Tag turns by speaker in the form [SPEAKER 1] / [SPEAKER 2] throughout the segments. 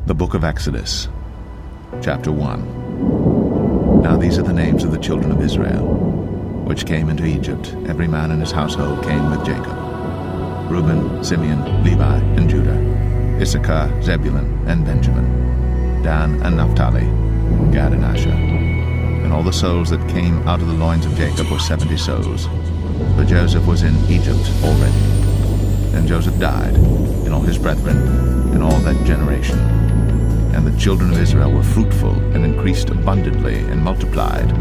[SPEAKER 1] The Book of Exodus, Chapter 1. Now these are the names of the children of Israel, which came into Egypt. Every man in his household came with Jacob: Reuben, Simeon, Levi, and Judah, Issachar, Zebulun, and Benjamin, Dan and Naphtali, Gad and Asher. And all the souls that came out of the loins of Jacob were 70 souls, for Joseph was in Egypt already. And Joseph died, and all his brethren, and all that generation. And the children of Israel were fruitful, and increased abundantly, and multiplied,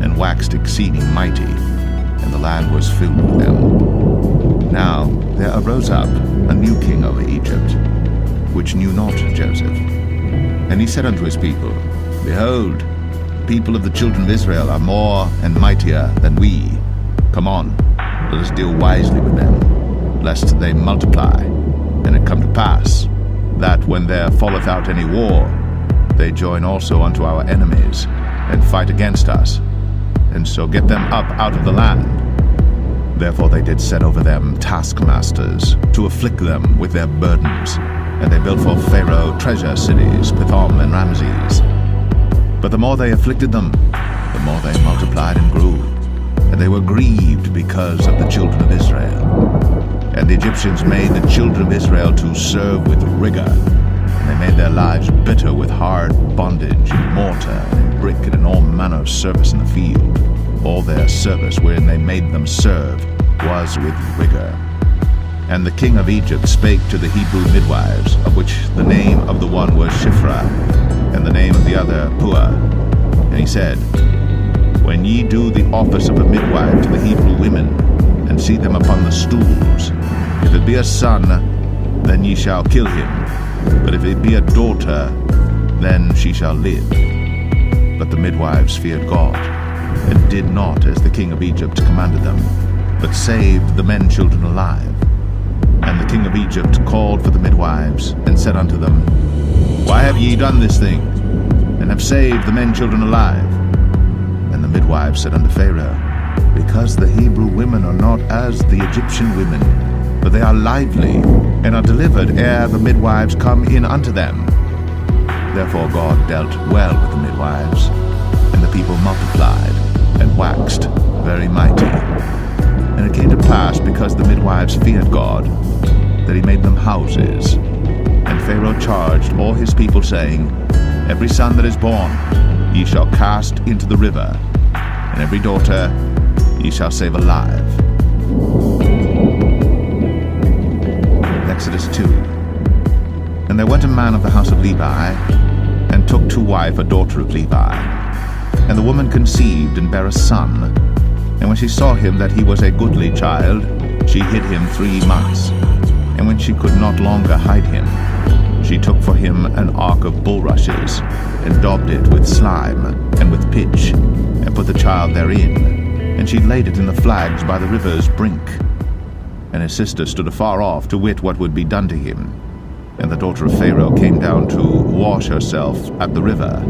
[SPEAKER 1] and waxed exceeding mighty, and the land was filled with them. Now there arose up a new king over Egypt, which knew not Joseph. And he said unto his people, Behold, the people of the children of Israel are more and mightier than we. Come on, let us deal wisely with them, lest they multiply. And it come to pass, that when there falleth out any war, they join also unto our enemies, and fight against us, and so get them up out of the land. Therefore they did set over them taskmasters, to afflict them with their burdens. And they built for Pharaoh treasure cities, Pithom and Ramses. But the more they afflicted them, the more they multiplied and grew, and they were grieved because of the children of Israel. And the Egyptians made the children of Israel to serve with rigor, and they made their lives bitter with hard bondage, in mortar, and in brick, and in all manner of service in the field. All their service wherein they made them serve was with rigor. And the king of Egypt spake to the Hebrew midwives, of which the name of the one was Shiphrah, and the name of the other Puah. And he said, When ye do the office of a midwife to the Hebrew women, and see them upon the stools, if it be a son, then ye shall kill him, but if it be a daughter, then she shall live. But the midwives feared God, and did not as the king of Egypt commanded them, but saved the men children alive. And the king of Egypt called for the midwives, and said unto them, Why have ye done this thing, and have saved the men children alive? And the midwives said unto Pharaoh, Because the Hebrew women are not as the Egyptian women, but they are lively, and are delivered ere the midwives come in unto them. Therefore God dealt well with the midwives, and the people multiplied, and waxed very mighty. And it came to pass, because the midwives feared God, that he made them houses. And Pharaoh charged all his people, saying, Every son that is born ye shall cast into the river, and every daughter ye shall save alive. Exodus 2. And there went a man of the house of Levi, and took to wife a daughter of Levi. And the woman conceived, and bare a son. And when she saw him that he was a goodly child, she hid him 3 months. And when she could not longer hide him, she took for him an ark of bulrushes, and daubed it with slime, and with pitch, and put the child therein. And she laid it in the flags by the river's brink. And his sister stood afar off, to wit what would be done to him. And the daughter of Pharaoh came down to wash herself at the river,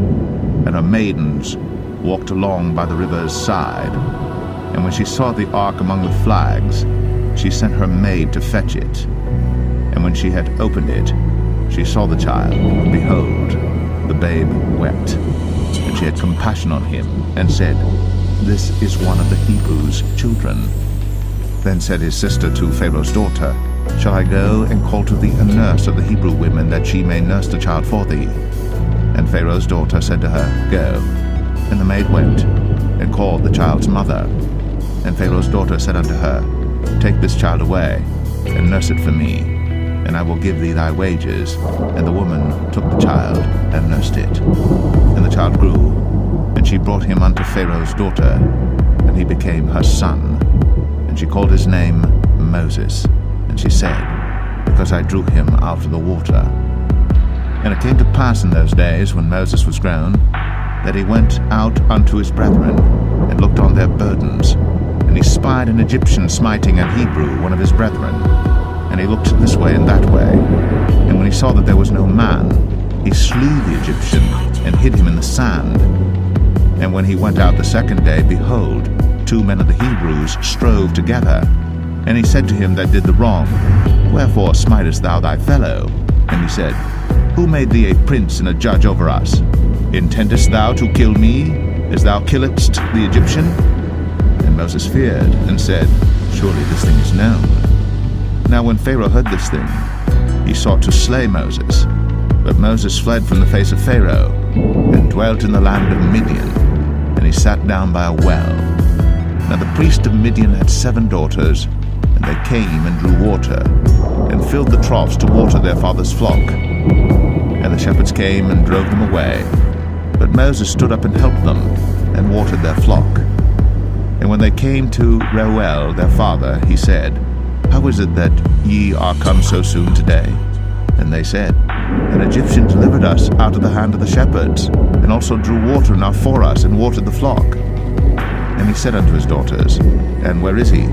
[SPEAKER 1] and her maidens walked along by the river's side. And when she saw the ark among the flags, she sent her maid to fetch it. And when she had opened it, she saw the child, and behold, the babe wept. And she had compassion on him, and said, This is one of the Hebrews' children. Then said his sister to Pharaoh's daughter, Shall I go and call to thee a nurse of the Hebrew women, that she may nurse the child for thee? And Pharaoh's daughter said to her, Go. And the maid went, and called the child's mother. And Pharaoh's daughter said unto her, Take this child away, and nurse it for me, and I will give thee thy wages. And the woman took the child, and nursed it. And the child grew, and she brought him unto Pharaoh's daughter, and he became her son. And she called his name Moses. And she said, Because I drew him out of the water. And it came to pass in those days, when Moses was grown, that he went out unto his brethren, and looked on their burdens. And he spied an Egyptian smiting an Hebrew, one of his brethren. And he looked this way and that way. And when he saw that there was no man, he slew the Egyptian, and hid him in the sand. And when he went out the second day, behold, 2 men of the Hebrews strove together. And he said to him that did the wrong, Wherefore smitest thou thy fellow? And he said, Who made thee a prince and a judge over us? Intendest thou to kill me, as thou killedst the Egyptian? And Moses feared, and said, Surely this thing is known. Now when Pharaoh heard this thing, he sought to slay Moses. But Moses fled from the face of Pharaoh, and dwelt in the land of Midian, and he sat down by a well. Now the priest of Midian had 7 daughters, and they came and drew water, and filled the troughs to water their father's flock. And the shepherds came and drove them away. But Moses stood up and helped them, and watered their flock. And when they came to Reuel their father, he said, How is it that ye are come so soon today? And they said, An Egyptian delivered us out of the hand of the shepherds, and also drew water enough for us, and watered the flock. And he said unto his daughters, And where is he?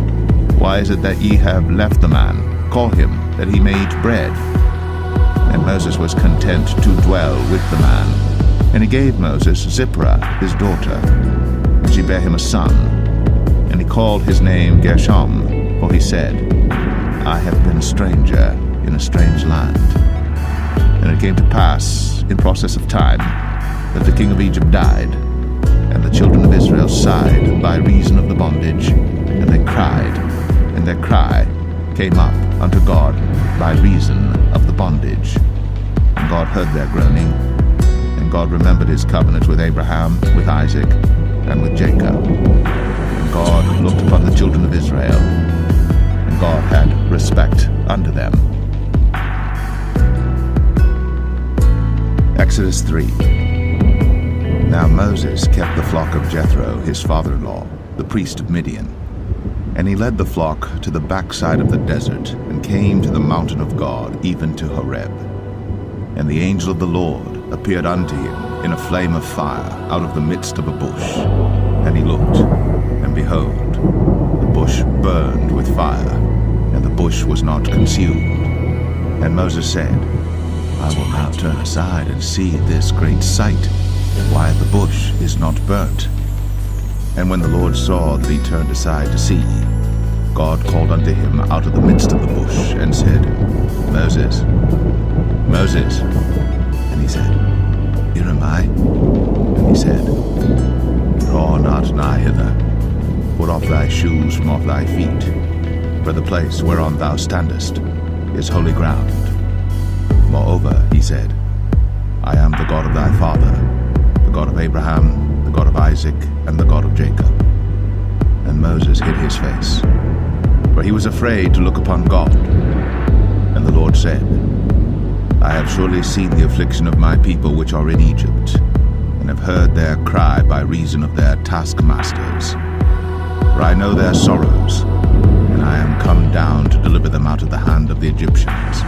[SPEAKER 1] Why is it that ye have left the man? Call him, that he may eat bread. And Moses was content to dwell with the man. And he gave Moses Zipporah his daughter, and she bare him a son. And he called his name Gershom, for he said, I have been a stranger in a strange land. And it came to pass, in process of time, that the king of Egypt died, and the children of Israel sighed by reason of the bondage, and they cried, and their cry came up unto God by reason of the bondage. And God heard their groaning, and God remembered his covenant with Abraham, with Isaac, and with Jacob. And God looked upon the children of Israel, and God had respect unto them. Exodus 3. Now Moses kept the flock of Jethro, his father-in-law, the priest of Midian. And he led the flock to the backside of the desert, and came to the mountain of God, even to Horeb. And the angel of the Lord appeared unto him in a flame of fire out of the midst of a bush. And he looked, and behold, the bush burned with fire, and the bush was not consumed. And Moses said, I will now turn aside and see this great sight, why the bush is not burnt. And when the Lord saw that he turned aside to see, God called unto him out of the midst of the bush, and said, Moses, Moses. And he said, Here am I. And he said, Draw not nigh hither. Put off thy shoes from off thy feet, for the place whereon thou standest is holy ground. Moreover, he said, I am the God of thy father, the God of Abraham, the God of Isaac, and the God of Jacob. And Moses hid his face, for he was afraid to look upon God. And the Lord said, I have surely seen the affliction of my people which are in Egypt, and have heard their cry by reason of their taskmasters. For I know their sorrows, and I am come down to deliver them out of the hand of the Egyptians,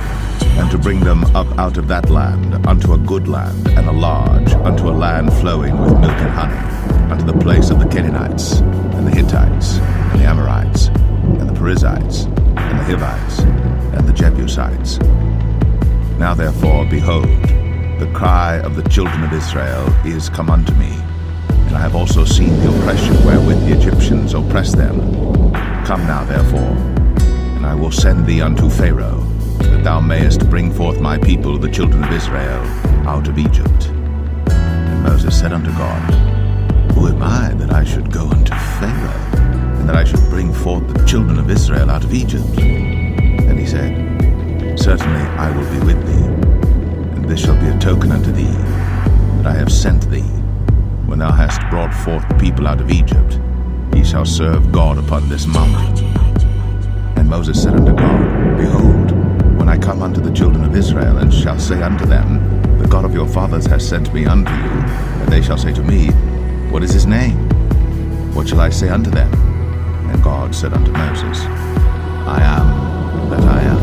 [SPEAKER 1] and to bring them up out of that land unto a good land, and a large, unto a land flowing with milk and honey, unto the place of the Canaanites, and the Hittites, and the Amorites, and the Perizzites, and the Hivites, and the Jebusites. Now therefore, behold, the cry of the children of Israel is come unto me, and I have also seen the oppression wherewith the Egyptians oppress them. Come now therefore, and I will send thee unto Pharaoh, that thou mayest bring forth my people, the children of Israel, out of Egypt. And Moses said unto God, Who am I that I should go unto Pharaoh, and that I should bring forth the children of Israel out of Egypt? And he said, Certainly I will be with thee, and this shall be a token unto thee, that I have sent thee. When thou hast brought forth the people out of Egypt, ye shall serve God upon this mountain. And Moses said unto God, Behold, when I come unto the children of Israel, and shall say unto them, The God of your fathers has sent me unto you, and they shall say to me, What is his name? What shall I say unto them? And God said unto Moses, I am that I am.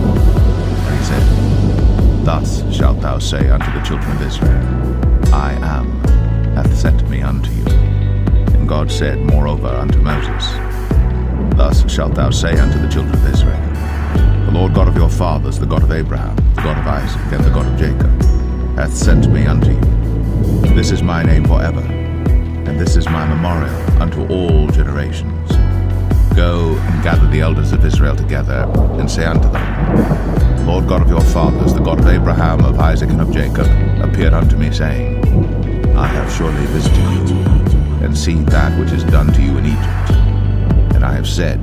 [SPEAKER 1] And he said, Thus shalt thou say unto the children of Israel, I am hath sent me unto you. And God said moreover unto Moses, Thus shalt thou say unto the children of Israel, The Lord God of your fathers, the God of Abraham, the God of Isaac, and the God of Jacob, hath sent me unto you. This is my name forever, and this is my memorial unto all generations. Go and gather the elders of Israel together, and say unto them, The Lord God of your fathers, the God of Abraham, of Isaac, and of Jacob, appeared unto me, saying, I have surely visited you, and seen that which is done to you in Egypt. And I have said,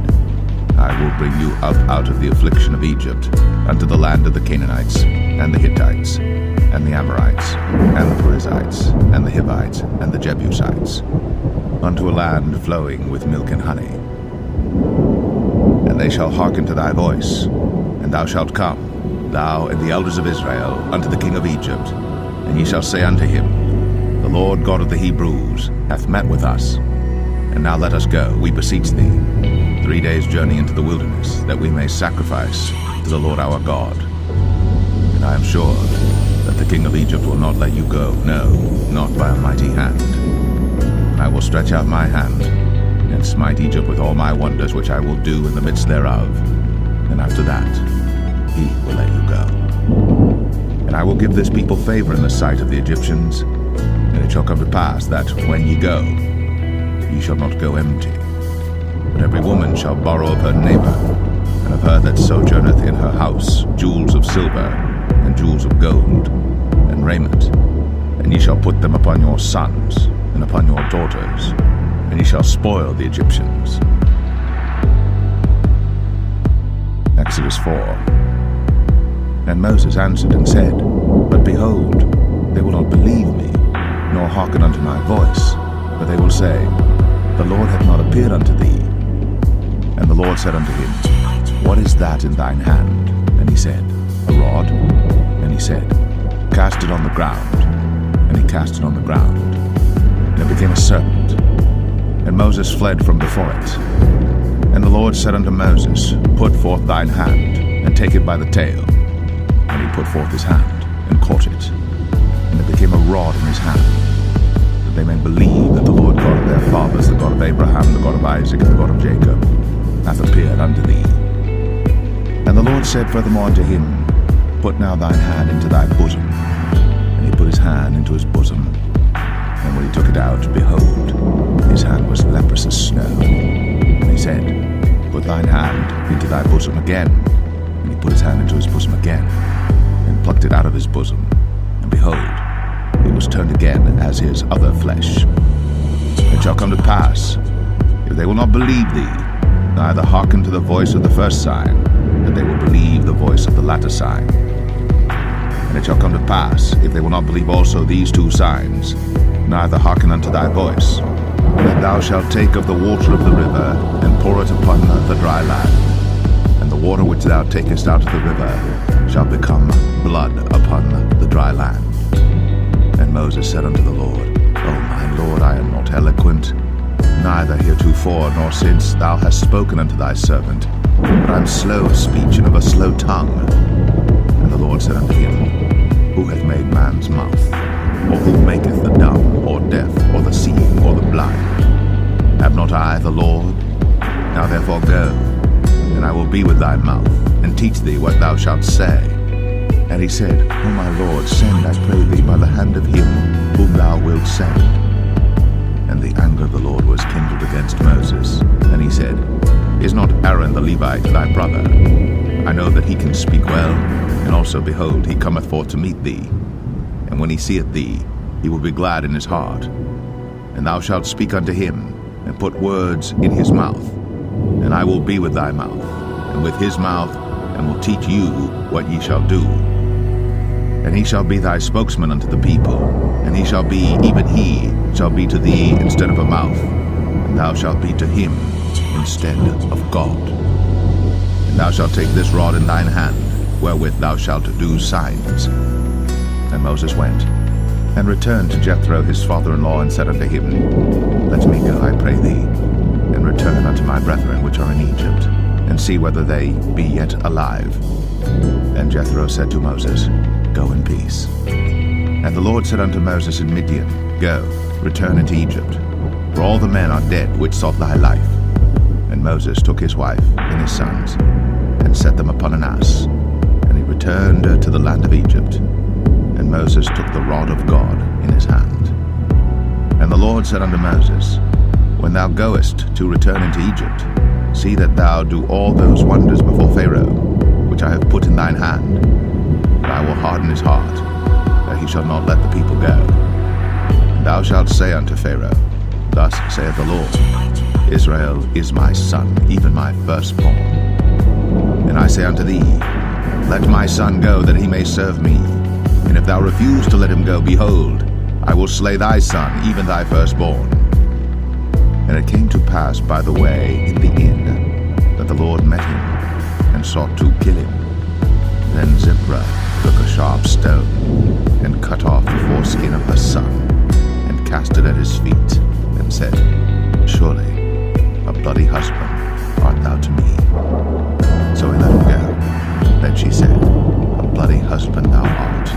[SPEAKER 1] I will bring you up out of the affliction of Egypt, unto the land of the Canaanites, and the Hittites, and the Amorites, and the Perizzites, and the Hivites, and the Jebusites, unto a land flowing with milk and honey. And they shall hearken to thy voice, and thou shalt come, thou and the elders of Israel, unto the king of Egypt, and ye shall say unto him, The Lord God of the Hebrews hath met with us. And now let us go, we beseech thee, 3 days' journey into the wilderness, that we may sacrifice to the Lord our God. And I am sure that the king of Egypt will not let you go, no, not by a mighty hand. And I will stretch out my hand, and smite Egypt with all my wonders which I will do in the midst thereof. And after that, he will let you go. And I will give this people favor in the sight of the Egyptians. And it shall come to pass that when ye go, ye shall not go empty. But every woman shall borrow of her neighbor, and of her that sojourneth in her house, jewels of silver, and jewels of gold, and raiment. And ye shall put them upon your sons, and upon your daughters, and ye shall spoil the Egyptians. Exodus 4. And Moses answered and said, But behold, they will not believe me, nor hearken unto my voice, but they will say, The Lord hath not appeared unto thee. And the Lord said unto him, What is that in thine hand? And he said, A rod. And he said, Cast it on the ground. And he cast it on the ground, and it became a serpent. And Moses fled from before it. And the Lord said unto Moses, Put forth thine hand, and take it by the tail. And he put forth his hand, and caught it. And it became a rod in his hand, that they may believe that the Lord God of their fathers, the God of Abraham, the God of Isaac, and the God of Jacob, hath appeared unto thee. And the Lord said furthermore unto him, Put now thine hand into thy bosom. And he put his hand into his bosom. And when he took it out, behold, his hand was leprous as snow. And he said, Put thine hand into thy bosom again. And he put his hand into his bosom again, and plucked it out of his bosom. And behold, it was turned again as his other flesh. It shall come to pass, if they will not believe thee, neither hearken to the voice of the first sign, that they will believe the voice of the latter sign. And it shall come to pass, if they will not believe also these 2 signs, neither hearken unto thy voice, that thou shalt take of the water of the river, and pour it upon the dry land. And the water which thou takest out of the river shall become blood upon the dry land. And Moses said unto the Lord, O my Lord, I am not eloquent, neither heretofore nor since thou hast spoken unto thy servant, but I am slow of speech and of a slow tongue. And the Lord said unto him, Who hath made man's mouth? Or who maketh the dumb, or deaf, or the seeing, or the blind? Have not I the Lord? Now therefore go, and I will be with thy mouth, and teach thee what thou shalt say. And he said, O my Lord, send, I pray thee, by the hand of him whom thou wilt send. And the anger of the Lord was kindled against Moses. And he said, Is not Aaron the Levite thy brother? I know that he can speak well, and also, behold, he cometh forth to meet thee. And when he seeth thee, he will be glad in his heart. And thou shalt speak unto him, and put words in his mouth. And I will be with thy mouth, and with his mouth, and will teach you what ye shall do. And he shall be thy spokesman unto the people, and he shall be, even he shall be to thee instead of a mouth, and thou shalt be to him instead of God. And thou shalt take this rod in thine hand, wherewith thou shalt do signs. And Moses went, and returned to Jethro his father-in-law, and said unto him, Let me go, I pray thee, and return unto my brethren which are in Egypt, and see whether they be yet alive. And Jethro said to Moses, Go in peace. And the Lord said unto Moses in Midian, Go, return into Egypt, for all the men are dead which sought thy life. And Moses took his wife and his sons, and set them upon an ass, and he returned to the land of Egypt. And Moses took the rod of God in his hand. And the Lord said unto Moses, When thou goest to return into Egypt, See that thou do all those wonders before Pharaoh, which I have put in thine hand. But I will harden his heart, that he shall not let the people go. And thou shalt say unto Pharaoh, Thus saith the Lord, Israel is my son, even my firstborn. And I say unto thee, Let my son go, that he may serve me. And if thou refuse to let him go, behold, I will slay thy son, even thy firstborn. And it came to pass by the way in the inn, that the Lord met him, and sought to kill him. Then Zipporah took a sharp stone, and cut off the foreskin of her son, and cast it at his feet, and said, Surely a bloody husband art thou to me. So he let him go. Then she said, A bloody husband thou art,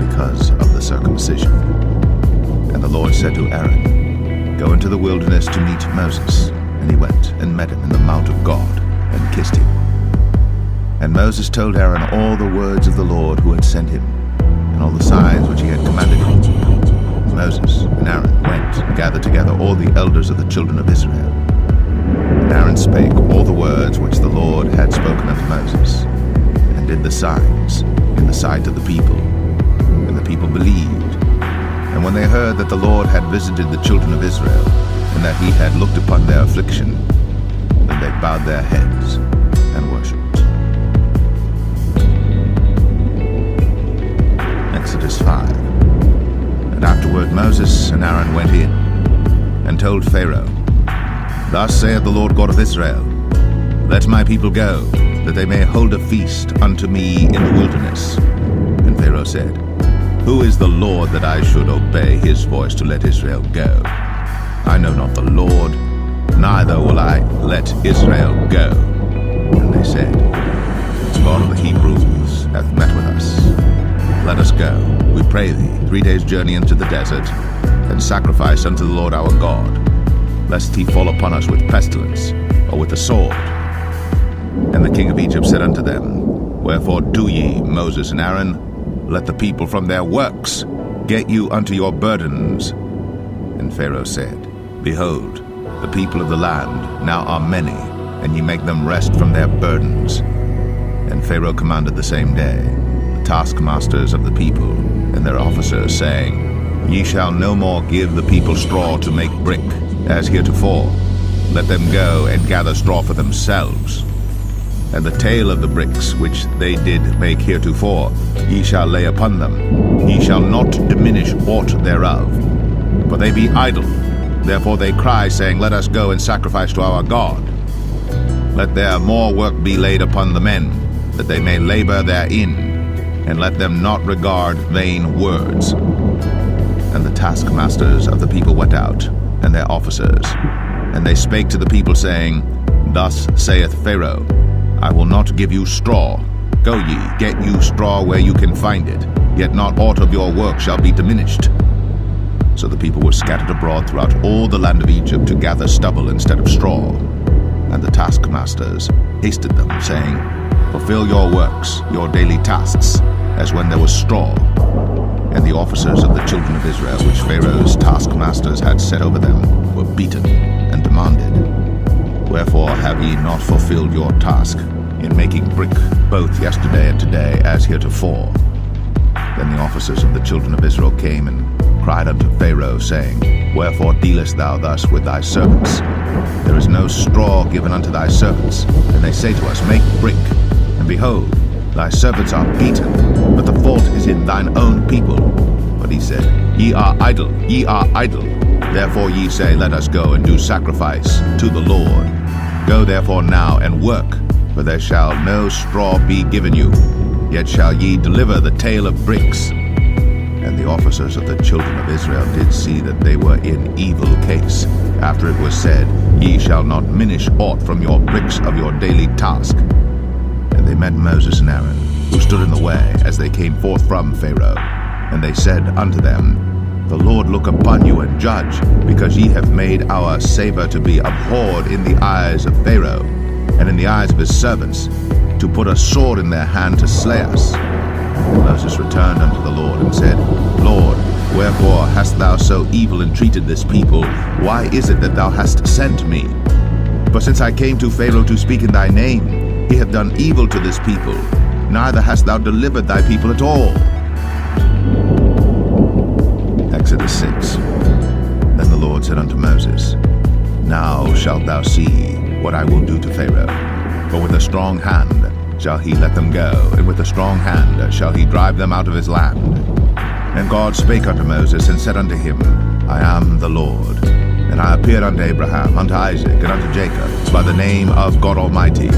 [SPEAKER 1] because of the circumcision. And the Lord said to Aaron, Go into the wilderness to meet Moses. And he went and met him in the mount of God, and kissed him. And Moses told Aaron all the words of the Lord who had sent him, and all the signs which he had commanded him. And Moses and Aaron went and gathered together all the elders of the children of Israel. And Aaron spake all the words which the Lord had spoken unto Moses, and did the signs in the sight of the people. And the people believed. And when they heard that the Lord had visited the children of Israel, and that he had looked upon their affliction, then they bowed their heads and worshipped. Exodus 5. And afterward Moses and Aaron went in, and told Pharaoh, Thus saith the Lord God of Israel, Let my people go, that they may hold a feast unto me in the wilderness. And Pharaoh said, Who is the Lord that I should obey his voice to let Israel go? I know not the Lord, neither will I let Israel go. And they said, The God of the Hebrews hath met with us. Let us go, we pray thee, 3 days' journey into the desert, and sacrifice unto the Lord our God, lest he fall upon us with pestilence, or with the sword. And the king of Egypt said unto them, Wherefore do ye, Moses and Aaron, let the people from their works get you unto your burdens. And Pharaoh said, Behold, the people of the land now are many, and ye make them rest from their burdens. And Pharaoh commanded the same day the taskmasters of the people and their officers, saying, Ye shall no more give the people straw to make brick, as heretofore. Let them go and gather straw for themselves. And the tale of the bricks which they did make heretofore, ye shall lay upon them. Ye shall not diminish aught thereof. For they be idle. Therefore they cry, saying, Let us go and sacrifice to our God. Let their more work be laid upon the men, that they may labor therein, and let them not regard vain words. And the taskmasters of the people went out, and their officers, and they spake to the people, saying, Thus saith Pharaoh, I will not give you straw. Go ye, get you straw where you can find it, yet not aught of your work shall be diminished. So the people were scattered abroad throughout all the land of Egypt to gather stubble instead of straw. And the taskmasters hasted them, saying, Fulfill your works, your daily tasks, as when there was straw. And the officers of the children of Israel, which Pharaoh's taskmasters had set over them, were beaten and demanded, Wherefore have ye not fulfilled your task in making brick both yesterday and today as heretofore? Then the officers of the children of Israel came and cried unto Pharaoh, saying, Wherefore dealest thou thus with thy servants? There is no straw given unto thy servants. And they say to us, Make brick. And behold, thy servants are beaten, but the fault is in thine own people. But he said, Ye are idle, ye are idle. Therefore ye say, Let us go and do sacrifice to the Lord. Go therefore now and work, for there shall no straw be given you, yet shall ye deliver the tale of bricks. And the officers of the children of Israel did see that they were in evil case, after it was said, Ye shall not minish aught from your bricks of your daily task. And they met Moses and Aaron, who stood in the way, as they came forth from Pharaoh. And they said unto them, The Lord look upon you and judge, because ye have made our savor to be abhorred in the eyes of Pharaoh, and in the eyes of his servants, to put a sword in their hand to slay us. And Moses returned unto the Lord and said, Lord, wherefore hast thou so evil entreated this people? Why is it that thou hast sent me? For since I came to Pharaoh to speak in thy name, he hath done evil to this people, neither hast thou delivered thy people at all. Exodus 6. Then the Lord said unto Moses, Now shalt thou see what I will do to Pharaoh. For with a strong hand shall he let them go, and with a strong hand shall he drive them out of his land. And God spake unto Moses, and said unto him, I am the Lord. And I appeared unto Abraham, unto Isaac, and unto Jacob, by the name of God Almighty.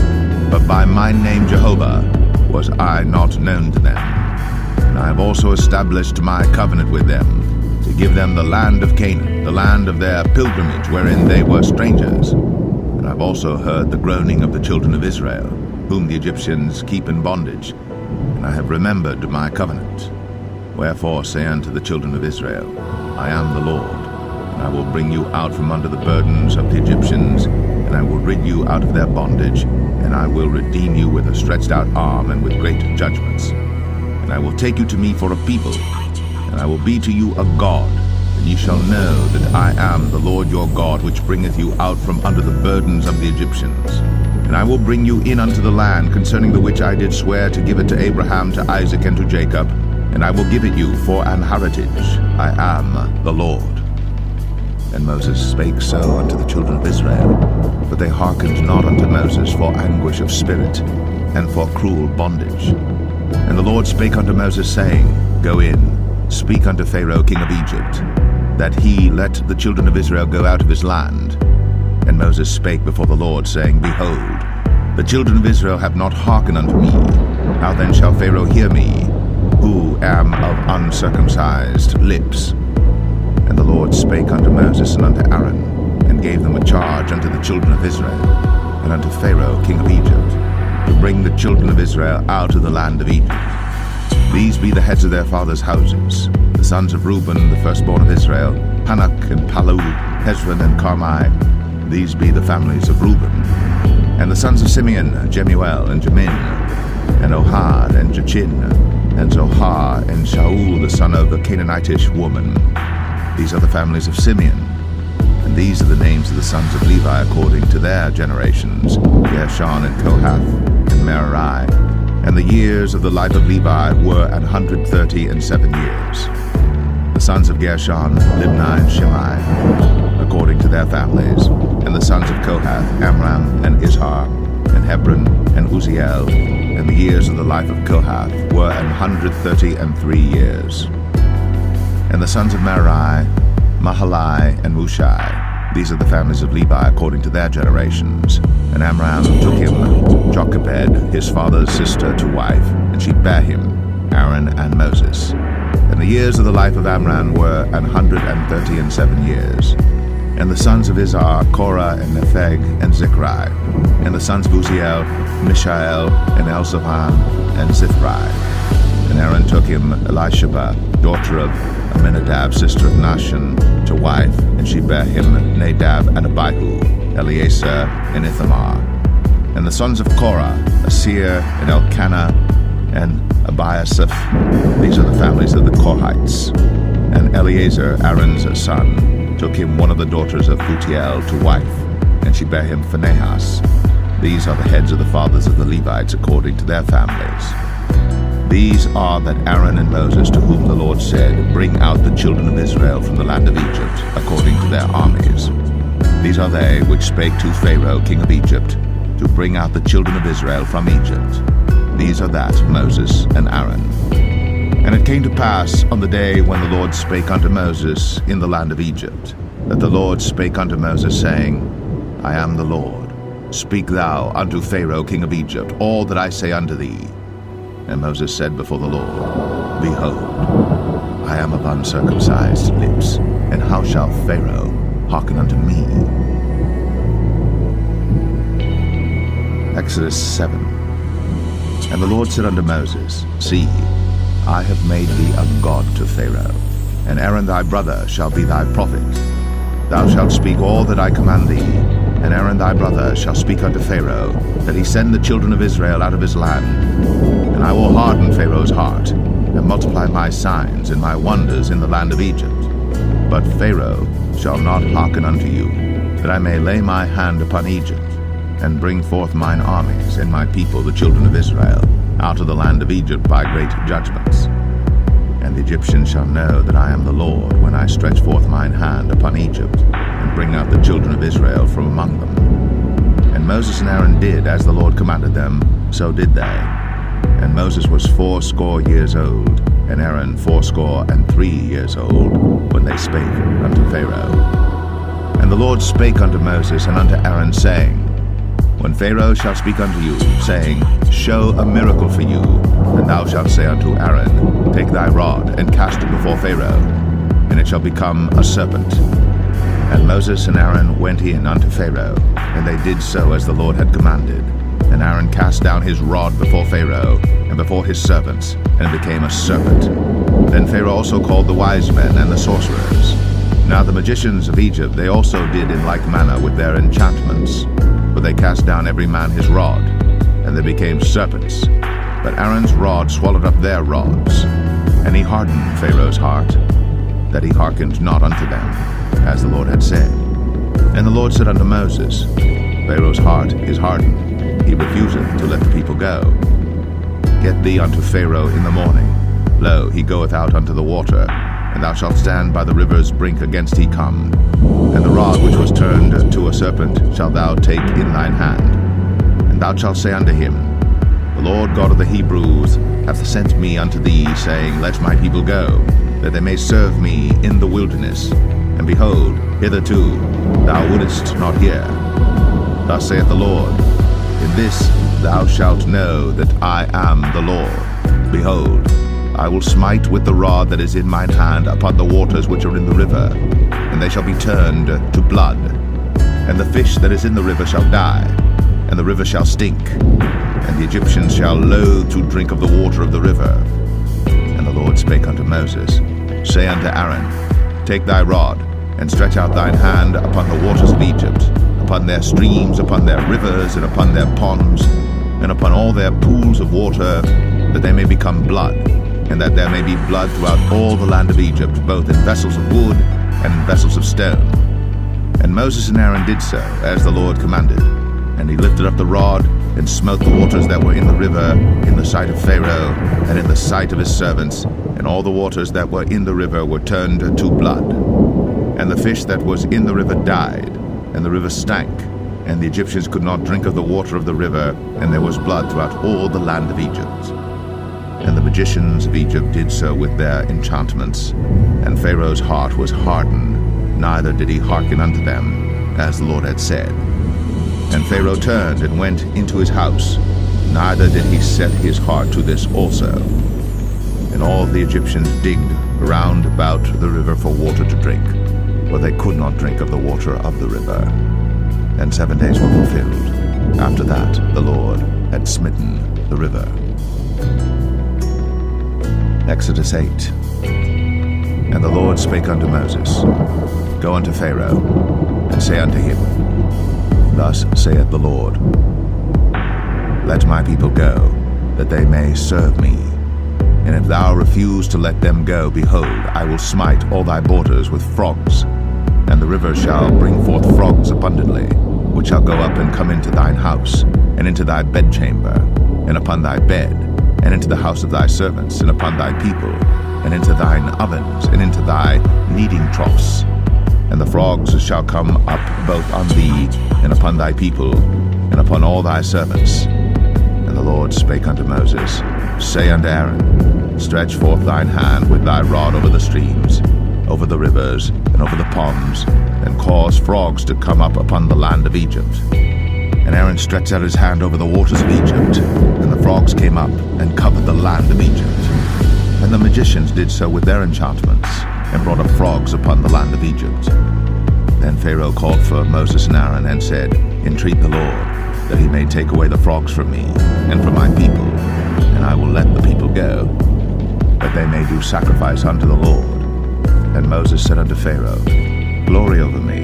[SPEAKER 1] But by my name Jehovah was I not known to them. And I have also established my covenant with them, to give them the land of Canaan, the land of their pilgrimage, wherein they were strangers. And I have also heard the groaning of the children of Israel, whom the Egyptians keep in bondage. And I have remembered my covenant. Wherefore say unto the children of Israel, I am the Lord. And I will bring you out from under the burdens of the Egyptians, and I will rid you out of their bondage, and I will redeem you with a stretched out arm and with great judgments. And I will take you to me for a people, and I will be to you a God, and ye shall know that I am the Lord your God, which bringeth you out from under the burdens of the Egyptians. And I will bring you in unto the land concerning the which I did swear to give it to Abraham, to Isaac, and to Jacob, and I will give it you for an heritage. I am the Lord. And Moses spake so unto the children of Israel, but they hearkened not unto Moses for anguish of spirit, and for cruel bondage. And the Lord spake unto Moses, saying, Go in, speak unto Pharaoh king of Egypt, that he let the children of Israel go out of his land. And Moses spake before the Lord, saying, Behold, the children of Israel have not hearkened unto me. How then shall Pharaoh hear me, who am of uncircumcised lips? And the Lord spake unto Moses and unto Aaron, and gave them a charge unto the children of Israel, and unto Pharaoh king of Egypt, to bring the children of Israel out of the land of Egypt. These be the heads of their fathers' houses, the sons of Reuben, the firstborn of Israel, Hanok and Palu, Hezron and Carmi. These be the families of Reuben. And the sons of Simeon, Jemuel and Jamin, and Ohad and Jachin, and Zohar and Shaul the son of the Canaanitish woman. These are the families of Simeon. And these are the names of the sons of Levi according to their generations, Gershon and Kohath and Merari. And the years of the life of Levi were 137 years. The sons of Gershon, Libni and Shimei, according to their families. And the sons of Kohath, Amram and Izhar, and Hebron and Uzziel. And the years of the life of Kohath were 133 years. And the sons of Merari, Mahalai and Mushai. These are the families of Levi according to their generations. And Amram took him Jochebed, his father's sister, to wife, and she bare him Aaron and Moses. And the years of the life of Amram were 137 years. And the sons of Izhar, Korah and Nepheg and Zichri. And the sons of Uzziel, Mishael and Elzaphan and Zithri. And Aaron took him Elisheba, daughter of Aminadab, sister of Nahshon, to wife, and she bare him Nadab and Abihu, Eleazar and Ithamar. And the sons of Korah, Asir and Elkanah and Abiasaph. These are the families of the Korhites. And Eleazar, Aaron's son, took him one of the daughters of Putiel to wife, and she bare him Phinehas. These are the heads of the fathers of the Levites according to their families. These are that Aaron and Moses, to whom the Lord said, Bring out the children of Israel from the land of Egypt, according to their armies. These are they which spake to Pharaoh king of Egypt, to bring out the children of Israel from Egypt. These are that Moses and Aaron. And it came to pass on the day when the Lord spake unto Moses in the land of Egypt, that the Lord spake unto Moses, saying, I am the Lord. Speak thou unto Pharaoh king of Egypt all that I say unto thee. And Moses said before the Lord, Behold, I am of uncircumcised lips, and how shall Pharaoh hearken unto me? Exodus 7. And the Lord said unto Moses, See, I have made thee a god to Pharaoh, and Aaron thy brother shall be thy prophet. Thou shalt speak all that I command thee, and Aaron thy brother shall speak unto Pharaoh, that he send the children of Israel out of his land. And I will harden Pharaoh's heart, and multiply my signs and my wonders in the land of Egypt. But Pharaoh shall not hearken unto you, that I may lay my hand upon Egypt, and bring forth mine armies and my people, the children of Israel, out of the land of Egypt by great judgments. And the Egyptians shall know that I am the Lord, when I stretch forth mine hand upon Egypt, and bring out the children of Israel from among them. And Moses and Aaron did as the Lord commanded them, so did they. And Moses was 80 years old, and Aaron 83 years old, when they spake unto Pharaoh. And the Lord spake unto Moses and unto Aaron, saying, When Pharaoh shall speak unto you, saying, Show a miracle for you, then thou shalt say unto Aaron, Take thy rod, and cast it before Pharaoh, and it shall become a serpent. And Moses and Aaron went in unto Pharaoh, and they did so as the Lord had commanded. And Aaron cast down his rod before Pharaoh, and before his servants, and it became a serpent. Then Pharaoh also called the wise men and the sorcerers. Now the magicians of Egypt they also did in like manner with their enchantments. For they cast down every man his rod, and they became serpents. But Aaron's rod swallowed up their rods. And he hardened Pharaoh's heart, that he hearkened not unto them, as the Lord had said. And the Lord said unto Moses, Pharaoh's heart is hardened, he refuseth to let the people go. Get thee unto Pharaoh in the morning. Lo, he goeth out unto the water, and thou shalt stand by the river's brink against he come. And the rod which was turned to a serpent shalt thou take in thine hand. And thou shalt say unto him, The Lord God of the Hebrews hath sent me unto thee, saying, Let my people go, that they may serve me in the wilderness. And behold, hitherto thou wouldest not hear. Thus saith the Lord, In this thou shalt know that I am the Lord. Behold, I will smite with the rod that is in mine hand upon the waters which are in the river, and they shall be turned to blood. And the fish that is in the river shall die, and the river shall stink, and the Egyptians shall loathe to drink of the water of the river. And the Lord spake unto Moses, Say unto Aaron, Take thy rod, and stretch out thine hand upon the waters of Egypt, upon their streams, upon their rivers, and upon their ponds, and upon all their pools of water, that they may become blood, and that there may be blood throughout all the land of Egypt, both in vessels of wood and in vessels of stone. And Moses and Aaron did so, as the Lord commanded. And he lifted up the rod, and smote the waters that were in the river, in the sight of Pharaoh, and in the sight of his servants, and all the waters that were in the river were turned to blood. And the fish that was in the river died, and the river stank, and the Egyptians could not drink of the water of the river, and there was blood throughout all the land of Egypt. And the magicians of Egypt did so with their enchantments, and Pharaoh's heart was hardened, neither did he hearken unto them, as the Lord had said. And Pharaoh turned and went into his house, neither did he set his heart to this also. And all the Egyptians digged round about the river for water to drink, for they could not drink of the water of the river. And 7 days were fulfilled. After that the Lord had smitten the river. Exodus 8. And the Lord spake unto Moses, Go unto Pharaoh, and say unto him, Thus saith the Lord, Let my people go, that they may serve me. And if thou refuse to let them go, behold, I will smite all thy borders with frogs, and the river shall bring forth frogs abundantly, which shall go up and come into thine house, and into thy bedchamber, and upon thy bed, and into the house of thy servants, and upon thy people, and into thine ovens, and into thy kneading troughs. And the frogs shall come up both on thee, and upon thy people, and upon all thy servants. And the Lord spake unto Moses, Say unto Aaron, Stretch forth thine hand with thy rod over the streams, over the rivers, and over the ponds, and cause frogs to come up upon the land of Egypt. And Aaron stretched out his hand over the waters of Egypt, and the frogs came up and covered the land of Egypt. And the magicians did so with their enchantments, and brought up frogs upon the land of Egypt. Then Pharaoh called for Moses and Aaron, and said, Entreat the Lord, that he may take away the frogs from me, and from my people, and I will let the people go, that they may do sacrifice unto the Lord. And Moses said unto Pharaoh, Glory over me,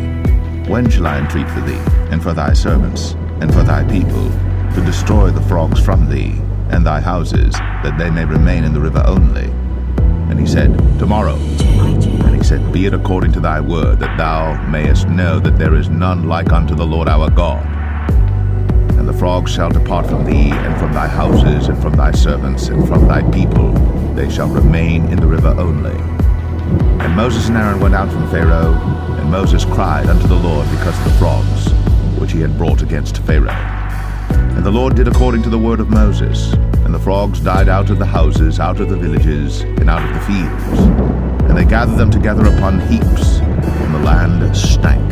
[SPEAKER 1] when shall I entreat for thee, and for thy servants, and for thy people, to destroy the frogs from thee, and thy houses, that they may remain in the river only? And he said, Tomorrow. And he said, Be it according to thy word, that thou mayest know that there is none like unto the Lord our God. And the frogs shall depart from thee, and from thy houses, and from thy servants, and from thy people. They shall remain in the river only. And Moses and Aaron went out from Pharaoh, and Moses cried unto the Lord because of the frogs, which he had brought against Pharaoh. And the Lord did according to the word of Moses, and the frogs died out of the houses, out of the villages, and out of the fields. And they gathered them together upon heaps, and the land stank.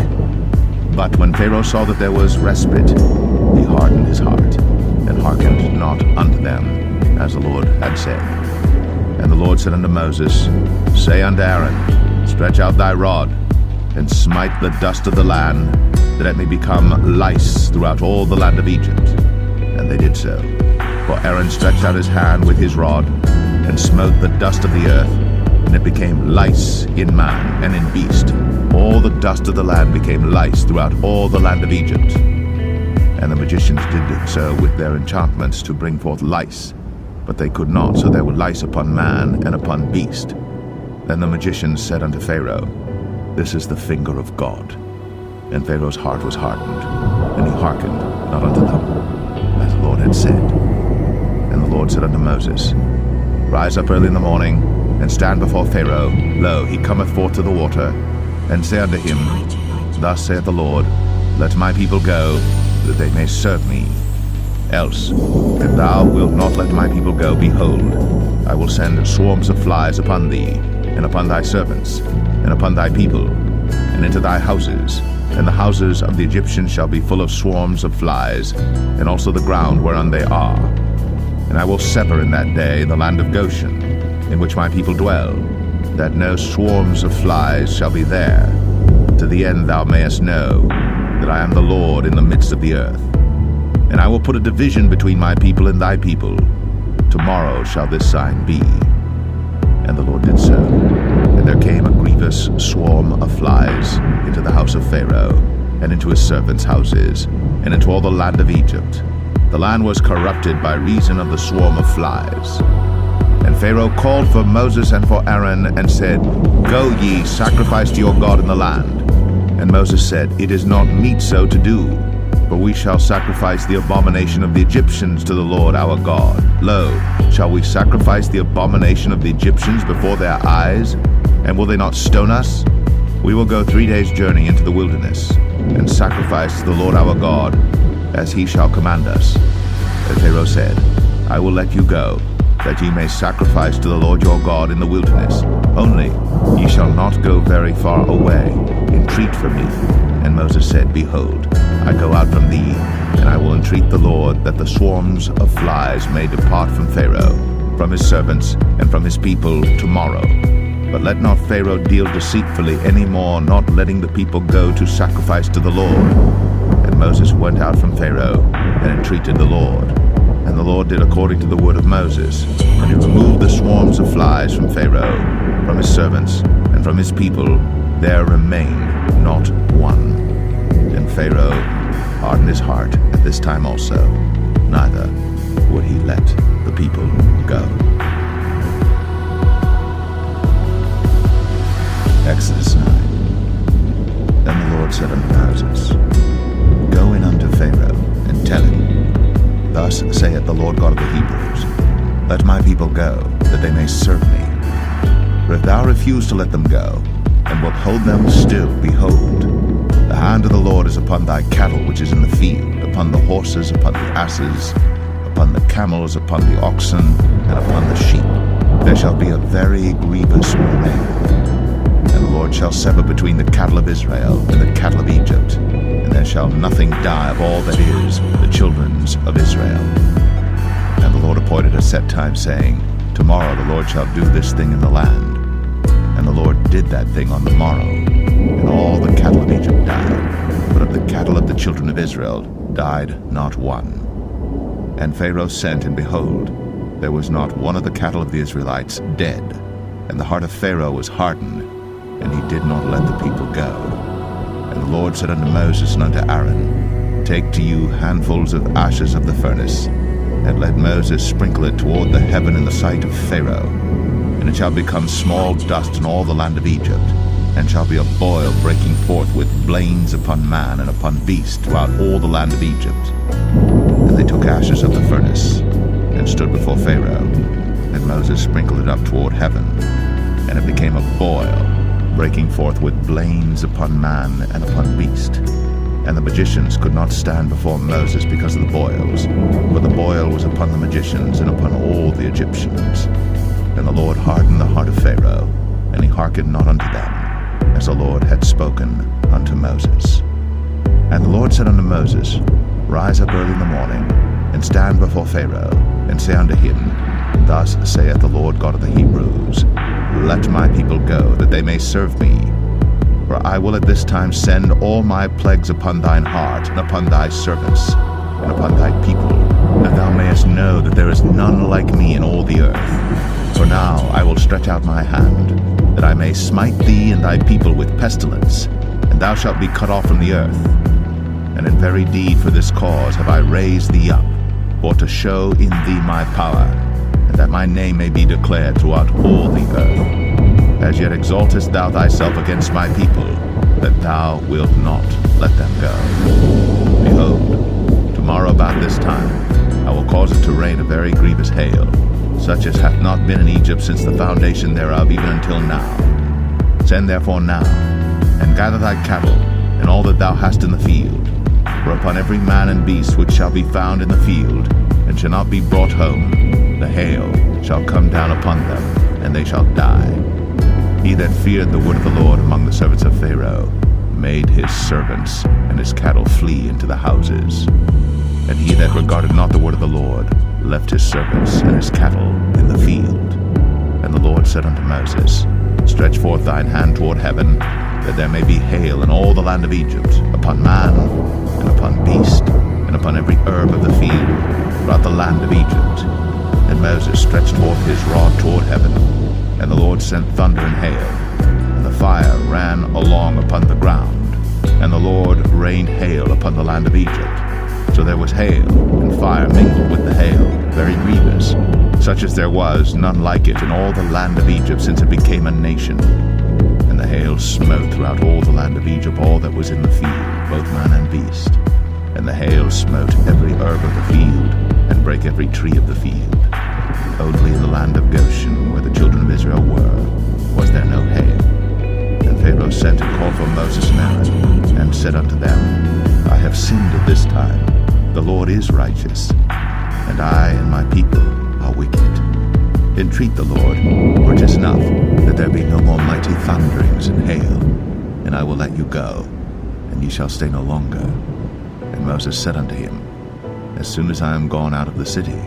[SPEAKER 1] But when Pharaoh saw that there was respite, he hardened his heart, and hearkened not unto them, as the Lord had said. And the Lord said unto Moses, Say unto Aaron, Stretch out thy rod, and smite the dust of the land, that it may become lice throughout all the land of Egypt. And they did so. For Aaron stretched out his hand with his rod, and smote the dust of the earth, and it became lice in man and in beast. All the dust of the land became lice throughout all the land of Egypt. And the magicians did so with their enchantments to bring forth lice, but they could not, so there were lice upon man and upon beast. Then the magicians said unto Pharaoh, This is the finger of God. And Pharaoh's heart was hardened, and he hearkened not unto them, as the Lord had said. And the Lord said unto Moses, Rise up early in the morning, and stand before Pharaoh. Lo, he cometh forth to the water. And say unto him, Thus saith the Lord, Let my people go, that they may serve me. Else, if thou wilt not let my people go, behold, I will send swarms of flies upon thee, and upon thy servants, and upon thy people, and into thy houses. And the houses of the Egyptians shall be full of swarms of flies, and also the ground whereon they are. And I will sever in that day the land of Goshen, in which my people dwell, that no swarms of flies shall be there, to the end thou mayest know that I am the Lord in the midst of the earth. And I will put a division between my people and thy people. Tomorrow shall this sign be. And the Lord did so. And there came a grievous swarm of flies into the house of Pharaoh, and into his servants' houses, and into all the land of Egypt. The land was corrupted by reason of the swarm of flies. And Pharaoh called for Moses and for Aaron, and said, Go ye, sacrifice to your God in the land. And Moses said, It is not meet so to do, for we shall sacrifice the abomination of the Egyptians to the Lord our God. Lo, shall we sacrifice the abomination of the Egyptians before their eyes? And will they not stone us? We will go 3 days' journey into the wilderness, and sacrifice to the Lord our God, as he shall command us. And Pharaoh said, I will let you go, that ye may sacrifice to the Lord your God in the wilderness. Only ye shall not go very far away. Entreat for me. And Moses said, Behold, I go out from thee, and I will entreat the Lord that the swarms of flies may depart from Pharaoh, from his servants, and from his people tomorrow. But let not Pharaoh deal deceitfully any more, not letting the people go to sacrifice to the Lord. And Moses went out from Pharaoh, and entreated the Lord. And the Lord did according to the word of Moses, and he removed the swarms of flies from Pharaoh, from his servants, and from his people. There remained not one. And Pharaoh hardened his heart at this time also, neither would he let the people go. Exodus 9. Then the Lord said unto Moses, Go in unto Pharaoh, and tell him, Thus saith the Lord God of the Hebrews, Let my people go, that they may serve me. For if thou refuse to let them go, and wilt hold them still, behold, the hand of the Lord is upon thy cattle which is in the field, upon the horses, upon the asses, upon the camels, upon the oxen, and upon the sheep. There shall be a very grievous remain. And the Lord shall sever between the cattle of Israel and the cattle of Egypt, and there shall nothing die of all that is the children's of Israel. And the Lord appointed a set time, saying, Tomorrow the Lord shall do this thing in the land. And the Lord did that thing on the morrow, and all the cattle of Egypt died, but of the cattle of the children of Israel died not one. And Pharaoh sent, and behold, there was not one of the cattle of the Israelites dead. And the heart of Pharaoh was hardened, and he did not let the people go. And the Lord said unto Moses and unto Aaron, Take to you handfuls of ashes of the furnace, and let Moses sprinkle it toward the heaven in the sight of Pharaoh. And and it shall become small dust in all the land of Egypt, and shall be a boil breaking forth with blains upon man and upon beast throughout all the land of Egypt. And they took ashes of the furnace, and stood before Pharaoh, and Moses sprinkled it up toward heaven, and it became a boil, breaking forth with blains upon man and upon beast. And the magicians could not stand before Moses because of the boils, for the boil was upon the magicians and upon all the Egyptians. And the Lord hardened the heart of Pharaoh, and he hearkened not unto them, as the Lord had spoken unto Moses. And the Lord said unto Moses, Rise up early in the morning, and stand before Pharaoh, and say unto him, Thus saith the Lord God of the Hebrews, Let my people go, that they may serve me. For I will at this time send all my plagues upon thine heart, and upon thy servants, and upon thy people, that thou mayest know that there is none like me in all the earth. For now I will stretch out my hand, that I may smite thee and thy people with pestilence, and thou shalt be cut off from the earth. And in very deed for this cause have I raised thee up, for to show in thee my power, and that my name may be declared throughout all the earth. As yet exaltest thou thyself against my people, that thou wilt not let them go. Behold, tomorrow about this time I will cause it to rain a very grievous hail, such as hath not been in Egypt since the foundation thereof even until now. Send therefore now, and gather thy cattle, and all that thou hast in the field. For upon every man and beast which shall be found in the field, and shall not be brought home, the hail shall come down upon them, and they shall die. He that feared the word of the Lord among the servants of Pharaoh made his servants and his cattle flee into the houses. And he that regarded not the word of the Lord left his servants and his cattle in the field. And the Lord said unto Moses, Stretch forth thine hand toward heaven, that there may be hail in all the land of Egypt, upon man, and upon beast, and upon every herb of the field, throughout the land of Egypt. And Moses stretched forth his rod toward heaven, and the Lord sent thunder and hail, and the fire ran along upon the ground, and the Lord rained hail upon the land of Egypt. So there was hail, and fire mingled with the hail, very grievous, such as there was none like it in all the land of Egypt since it became a nation. And the hail smote throughout all the land of Egypt all that was in the field, both man and beast. And the hail smote every herb of the field, and brake every tree of the field. Only in the land of Goshen, where the children of Israel were, was there no hail. And Pharaoh sent and called for Moses and Aaron, and said unto them, I have sinned at this time. The Lord is righteous, and I and my people are wicked. Entreat the Lord, for it is enough that there be no more mighty thunderings and hail, and I will let you go, and ye shall stay no longer. And Moses said unto him, As soon as I am gone out of the city,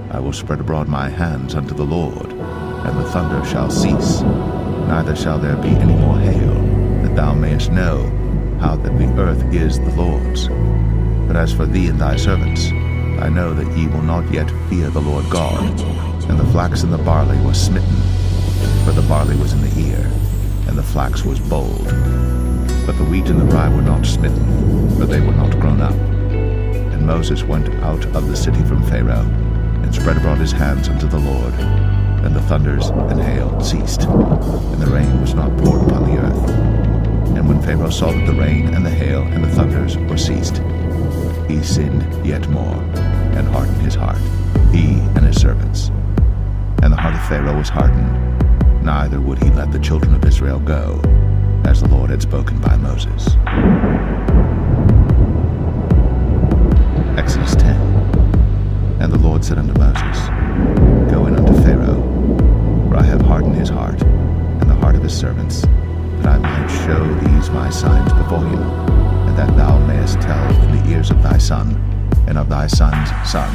[SPEAKER 1] I will spread abroad my hands unto the Lord, and the thunder shall cease, neither shall there be any more hail, that thou mayest know how that the earth is the Lord's. But as for thee and thy servants, I know that ye will not yet fear the Lord God. And the flax and the barley were smitten, for the barley was in the ear, and the flax was bold. But the wheat and the rye were not smitten, for they were not grown up. And Moses went out of the city from Pharaoh, and spread abroad his hands unto the Lord. And the thunders and hail ceased, and the rain was not poured upon the earth. And when Pharaoh saw that the rain and the hail and the thunders were ceased, he sinned yet more, and hardened his heart, he and his servants. And the heart of Pharaoh was hardened, neither would he let the children of Israel go, as the Lord had spoken by Moses. Exodus 10. And the Lord said unto Moses, Go in unto Pharaoh, for I have hardened his heart, and the heart of his servants, that I might show these my signs before him, and that thou mayest tell in the ears of thy son, and of thy son's son,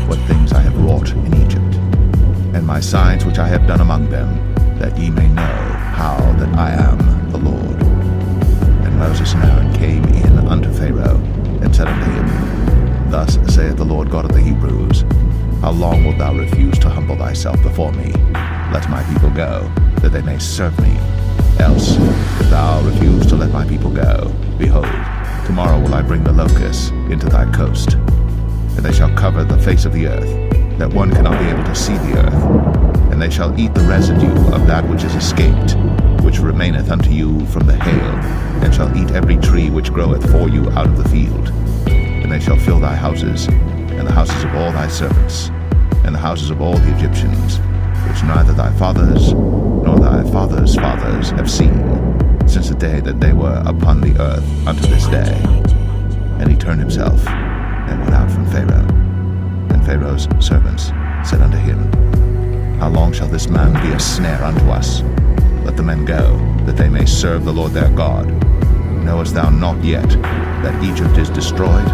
[SPEAKER 1] what things I have wrought in Egypt, and my signs which I have done among them, that ye may know how that I am the Lord. And Moses and Aaron came in unto Pharaoh, and said unto him, Thus saith the Lord God of the Hebrews, How long wilt thou refuse to humble thyself before me? Let my people go, that they may serve me. Else, if thou refuse to let my people go, behold, tomorrow will I bring the locusts into thy coast, and they shall cover the face of the earth, that one cannot be able to see the earth, and And they shall eat the residue of that which is escaped, which remaineth unto you from the hail, and shall eat every tree which groweth for you out of the field. And they shall fill thy houses, and the houses of all thy servants, and the houses of all the Egyptians, which neither thy fathers nor thy fathers' fathers have seen, since the day that they were upon the earth unto this day. And he turned himself, and went out from Pharaoh. And Pharaoh's servants said unto him, How long shall this man be a snare unto us? Let the men go, that they may serve the Lord their God. Knowest thou not yet that Egypt is destroyed?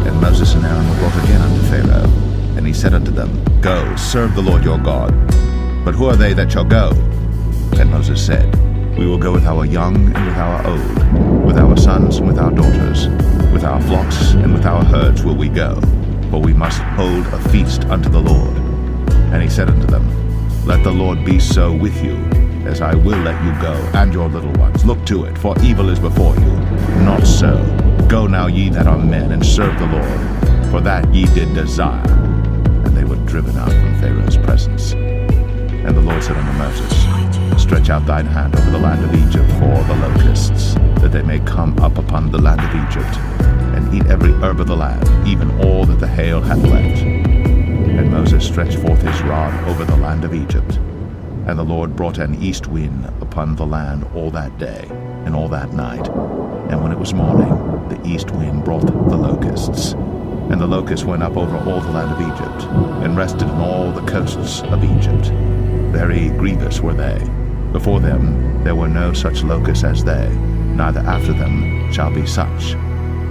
[SPEAKER 1] And Moses and Aaron were brought again unto Pharaoh. And he said unto them, Go, serve the Lord your God. But who are they that shall go? And Moses said, We will go with our young and with our old, with our sons and with our daughters, with our flocks and with our herds will we go, for we must hold a feast unto the Lord. And he said unto them, Let the Lord be so with you, as I will let you go, and your little ones. Look to it, for evil is before you. Not so. Go now, ye that are men, and serve the Lord, for that ye did desire. And they were driven out from Pharaoh's presence. And the Lord said unto Moses, Stretch out thine hand over the land of Egypt for the locusts, that they may come up upon the land of Egypt, and eat every herb of the land, even all that the hail hath left. And Moses stretched forth his rod over the land of Egypt. And the Lord brought an east wind upon the land all that day, and all that night. And when it was morning, the east wind brought the locusts. And the locusts went up over all the land of Egypt, and rested in all the coasts of Egypt. Very grievous were they. Before them there were no such locusts as they, neither after them shall be such.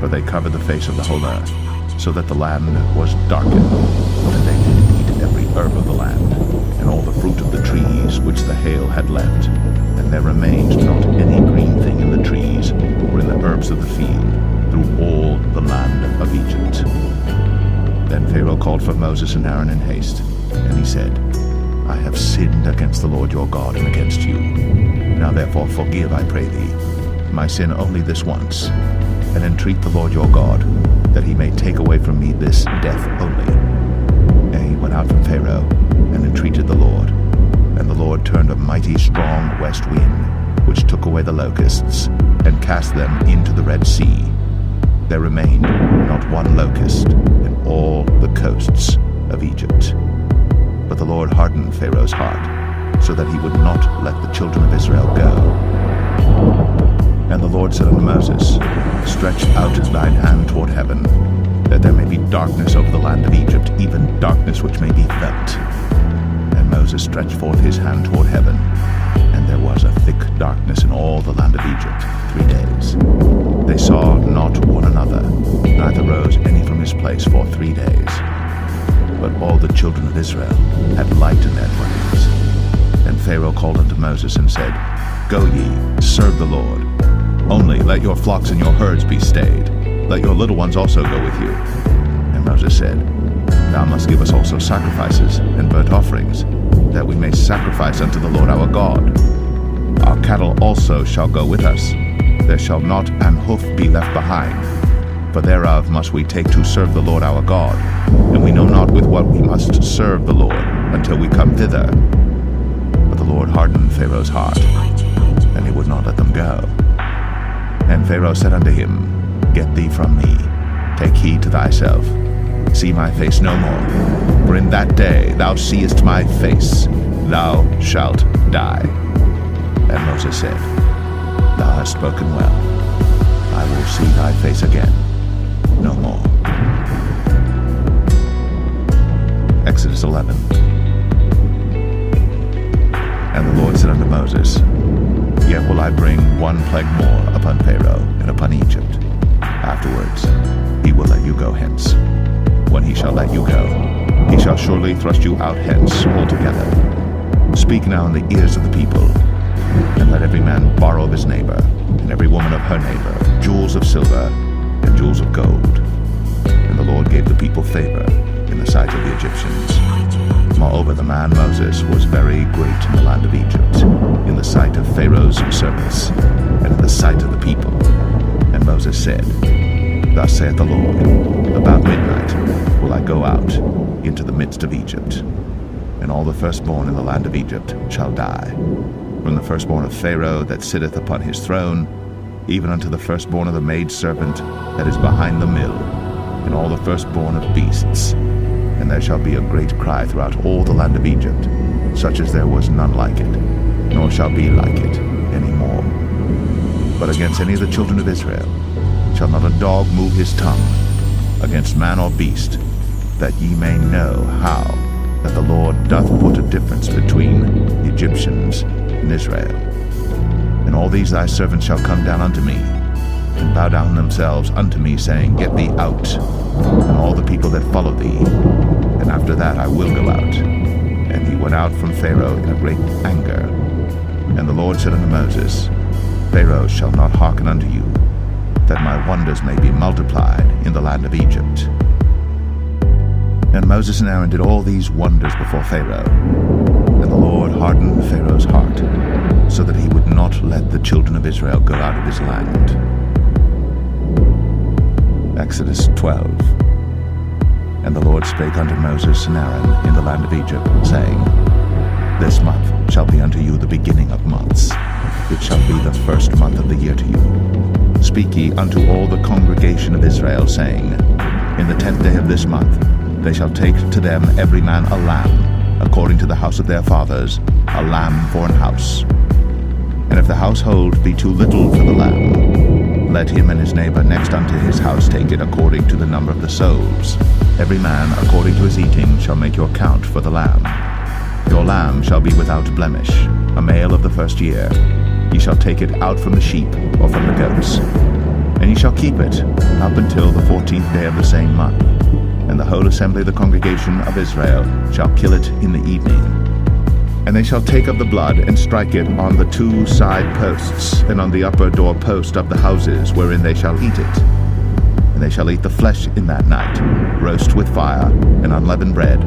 [SPEAKER 1] For they covered the face of the whole earth, so that the land was darkened. And they did eat every herb of the land, and all the fruit of the trees which the hail had left. And there remained not any green thing in the trees, or in the herbs of the field, through all the land of Egypt. Then Pharaoh called for Moses and Aaron in haste, and he said, I have sinned against the Lord your God and against you. Now therefore forgive, I pray thee, my sin only this once, and entreat the Lord your God, that he may take away from me this death only. And he went out from Pharaoh, and entreated the Lord. And the Lord turned a mighty strong west wind, which took away the locusts, and cast them into the Red Sea. There remained not one locust in all the coasts of Egypt. But the Lord hardened Pharaoh's heart, so that he would not let the children of Israel go. And the Lord said unto Moses, Stretch out thine hand toward heaven, that there may be darkness over the land of Egypt, even darkness which may be felt. And Moses stretched forth his hand toward heaven, and there was a thick darkness in all the land of Egypt 3 days. They saw not one another, neither rose any from his place for 3 days. But all the children of Israel had light in their dwellings. And Pharaoh called unto Moses and said, Go ye, serve the Lord. Only let your flocks and your herds be stayed. Let your little ones also go with you. And Moses said, Thou must give us also sacrifices and burnt offerings, that we may sacrifice unto the Lord our God. Our cattle also shall go with us. There shall not an hoof be left behind. For thereof must we take to serve the Lord our God, and we know not with what we must serve the Lord until we come thither. But the Lord hardened Pharaoh's heart, and he would not let them go. And Pharaoh said unto him, Get thee from me, take heed to thyself, see my face no more, for in that day thou seest my face, thou shalt die. And Moses said, Thou hast spoken well, I will see thy face again no more. Exodus 11. And the Lord said unto Moses, Yet will I bring one plague more upon Pharaoh and upon Egypt. Afterwards he will let you go hence. When he shall let you go, he shall surely thrust you out hence altogether. Speak now in the ears of the people, and let every man borrow of his neighbor, and every woman of her neighbor, jewels of silver and jewels of gold. And the Lord gave the people favor in the sight of the Egyptians. Moreover, the man Moses was very great in the land of Egypt, in the sight of Pharaoh's servants, and in the sight of the people. And Moses said, Thus saith the Lord, About midnight will I go out into the midst of Egypt. and all the firstborn in the land of Egypt shall die, from the firstborn of Pharaoh that sitteth upon his throne, even unto the firstborn of the maidservant that is behind the mill, and all the firstborn of beasts. And there shall be a great cry throughout all the land of Egypt, such as there was none like it, nor shall be like it any more. But against any of the children of Israel shall not a dog move his tongue, against man or beast, that ye may know how that the Lord doth put a difference between the Egyptians and Israel. And all these thy servants shall come down unto me, and bow down themselves unto me, saying, Get thee out, and all the people that follow thee, and after that I will go out. And he went out from Pharaoh in a great anger. And the Lord said unto Moses, Pharaoh shall not hearken unto you, that my wonders may be multiplied in the land of Egypt. And Moses and Aaron did all these wonders before Pharaoh. And the Lord hardened Pharaoh's heart, so that he would not let the children of Israel go out of his land. Exodus 12. And the Lord spake unto Moses and Aaron in the land of Egypt, saying, This month shall be unto you the beginning of months. It shall be the first month of the year to you. Speak ye unto all the congregation of Israel, saying, In the 10th day of this month they shall take to them every man a lamb, according to the house of their fathers, a lamb for an house. And if the household be too little for the lamb, let him and his neighbor next unto his house take it according to the number of the souls. Every man according to his eating shall make your count for the lamb. Your lamb shall be without blemish, a male of the first year. Ye shall take it out from the sheep or from the goats. And ye shall keep it up until the 14th day of the same month. And the whole assembly of the congregation of Israel shall kill it in the evening. And they shall take of the blood and strike it on the two side posts, and on the upper door post of the houses wherein they shall eat it. And they shall eat the flesh in that night, roast with fire, and unleavened bread,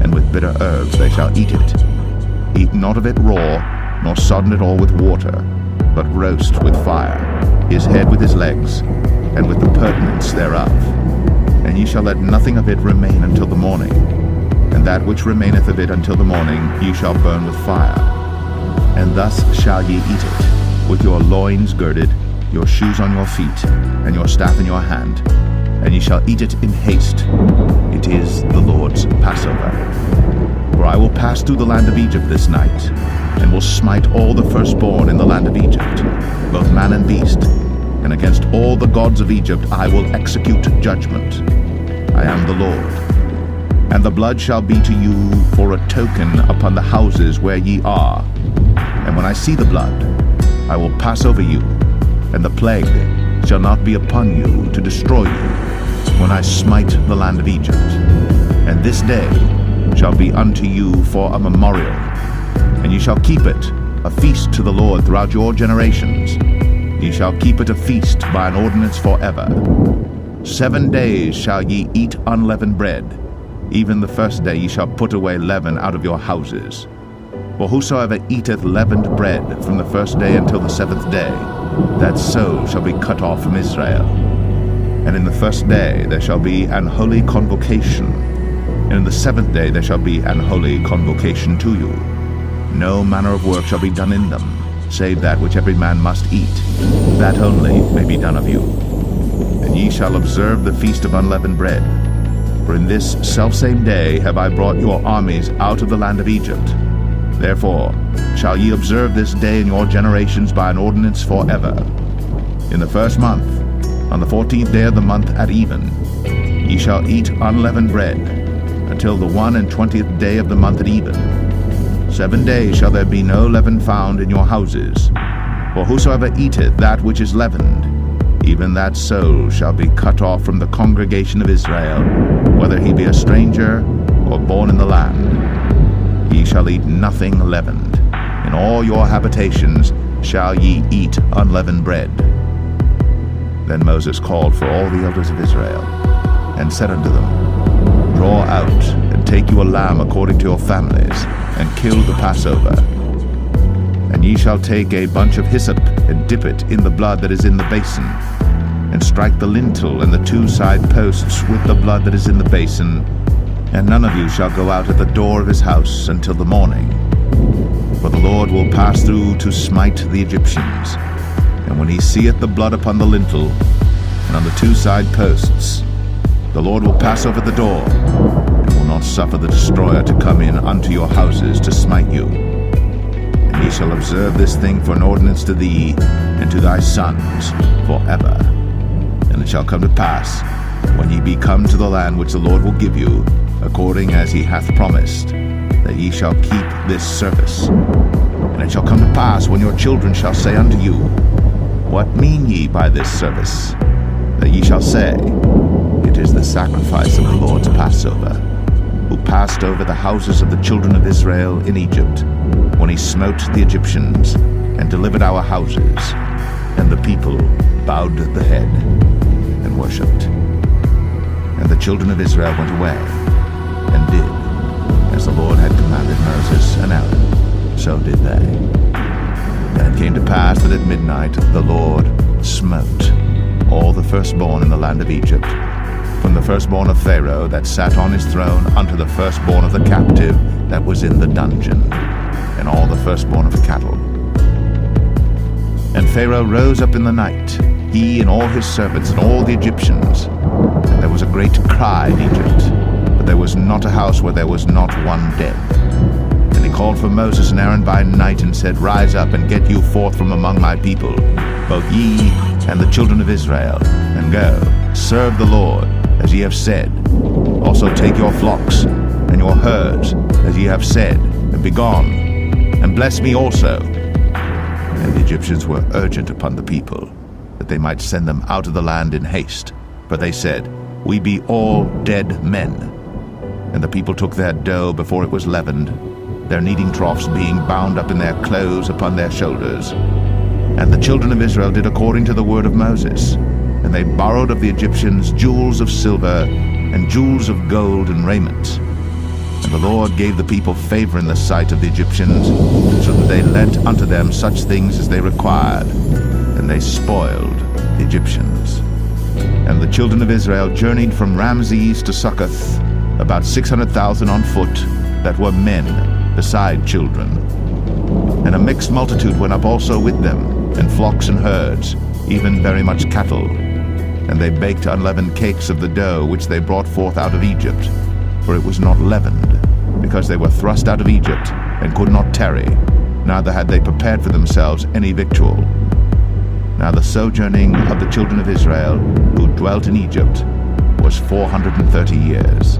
[SPEAKER 1] and with bitter herbs they shall eat it. Eat not of it raw, nor sodden it all with water, but roast with fire, his head with his legs, and with the purtenance thereof. And ye shall let nothing of it remain until the morning. And that which remaineth of it until the morning ye shall burn with fire. And thus shall ye eat it, with your loins girded, your shoes on your feet, and your staff in your hand. And ye shall eat it in haste. It is the Lord's Passover. For I will pass through the land of Egypt this night, and will smite all the firstborn in the land of Egypt, both man and beast. And against all the gods of Egypt I will execute judgment. I am the Lord. And the blood shall be to you for a token upon the houses where ye are. And when I see the blood, I will pass over you, and the plague shall not be upon you to destroy you, when I smite the land of Egypt. And this day shall be unto you for a memorial, and ye shall keep it a feast to the Lord throughout your generations. Ye shall keep it a feast by an ordinance forever. 7 days shall ye eat unleavened bread. Even the first day ye shall put away leaven out of your houses. For whosoever eateth leavened bread from the first day until the 7th day, that soul shall be cut off from Israel. And in the first day there shall be an holy convocation, and in the 7th day there shall be an holy convocation to you. No manner of work shall be done in them, save that which every man must eat, that only may be done of you. And ye shall observe the feast of unleavened bread. For in this selfsame day have I brought your armies out of the land of Egypt. Therefore shall ye observe this day in your generations by an ordinance forever. In the first month, on the 14th day of the month at even, ye shall eat unleavened bread, until the 21st day of the month at even. 7 days shall there be no leaven found in your houses. For whosoever eateth that which is leavened, even that soul shall be cut off from the congregation of Israel, whether he be a stranger or born in the land. Ye shall eat nothing leavened. In all your habitations shall ye eat unleavened bread. Then Moses called for all the elders of Israel, and said unto them, Draw out, and take you a lamb according to your families, and kill the Passover. And ye shall take a bunch of hyssop, and dip it in the blood that is in the basin, and strike the lintel and the 2 side posts with the blood that is in the basin, And none of you shall go out at the door of his house until the morning. For the Lord will pass through to smite the Egyptians. And when he seeth the blood upon the lintel, and on the two side posts, the Lord will pass over the door, and will not suffer the destroyer to come in unto your houses to smite you. And ye shall observe this thing for an ordinance to thee and to thy sons forever. And it shall come to pass, when ye be come to the land which the Lord will give you, according as he hath promised, that ye shall keep this service. And it shall come to pass, when your children shall say unto you, What mean ye by this service? That ye shall say, It is the sacrifice of the Lord's Passover, who passed over the houses of the children of Israel in Egypt, when he smote the Egyptians, and delivered our houses. And the people bowed the head, and worshipped. And the children of Israel went away, and did as the Lord had commanded Moses and Aaron, so did they. And it came to pass that at midnight the Lord smote all the firstborn in the land of Egypt, from the firstborn of Pharaoh that sat on his throne unto the firstborn of the captive that was in the dungeon, and all the firstborn of cattle. And Pharaoh rose up in the night, he and all his servants and all the Egyptians, and there was a great cry in Egypt, but there was not a house where there was not one dead. And he called for Moses and Aaron by night, and said, Rise up, and get you forth from among my people, both ye and the children of Israel, and go, serve the Lord, as ye have said. Also take your flocks and your herds, as ye have said, and be gone, and bless me also. And the Egyptians were urgent upon the people, that they might send them out of the land in haste. For they said, We be all dead men. And the people took their dough before it was leavened, their kneading troughs being bound up in their clothes upon their shoulders. And the children of Israel did according to the word of Moses. And they borrowed of the Egyptians jewels of silver, and jewels of gold and raiment. And the Lord gave the people favor in the sight of the Egyptians, so that they lent unto them such things as they required, and they spoiled the Egyptians. And the children of Israel journeyed from Ramses to Succoth, about 600,000 on foot, that were men, beside children. And a mixed multitude went up also with them, and flocks and herds, even very much cattle. And they baked unleavened cakes of the dough which they brought forth out of Egypt, for it was not leavened, because they were thrust out of Egypt, and could not tarry, neither had they prepared for themselves any victual. Now the sojourning of the children of Israel, who dwelt in Egypt, was 430 years.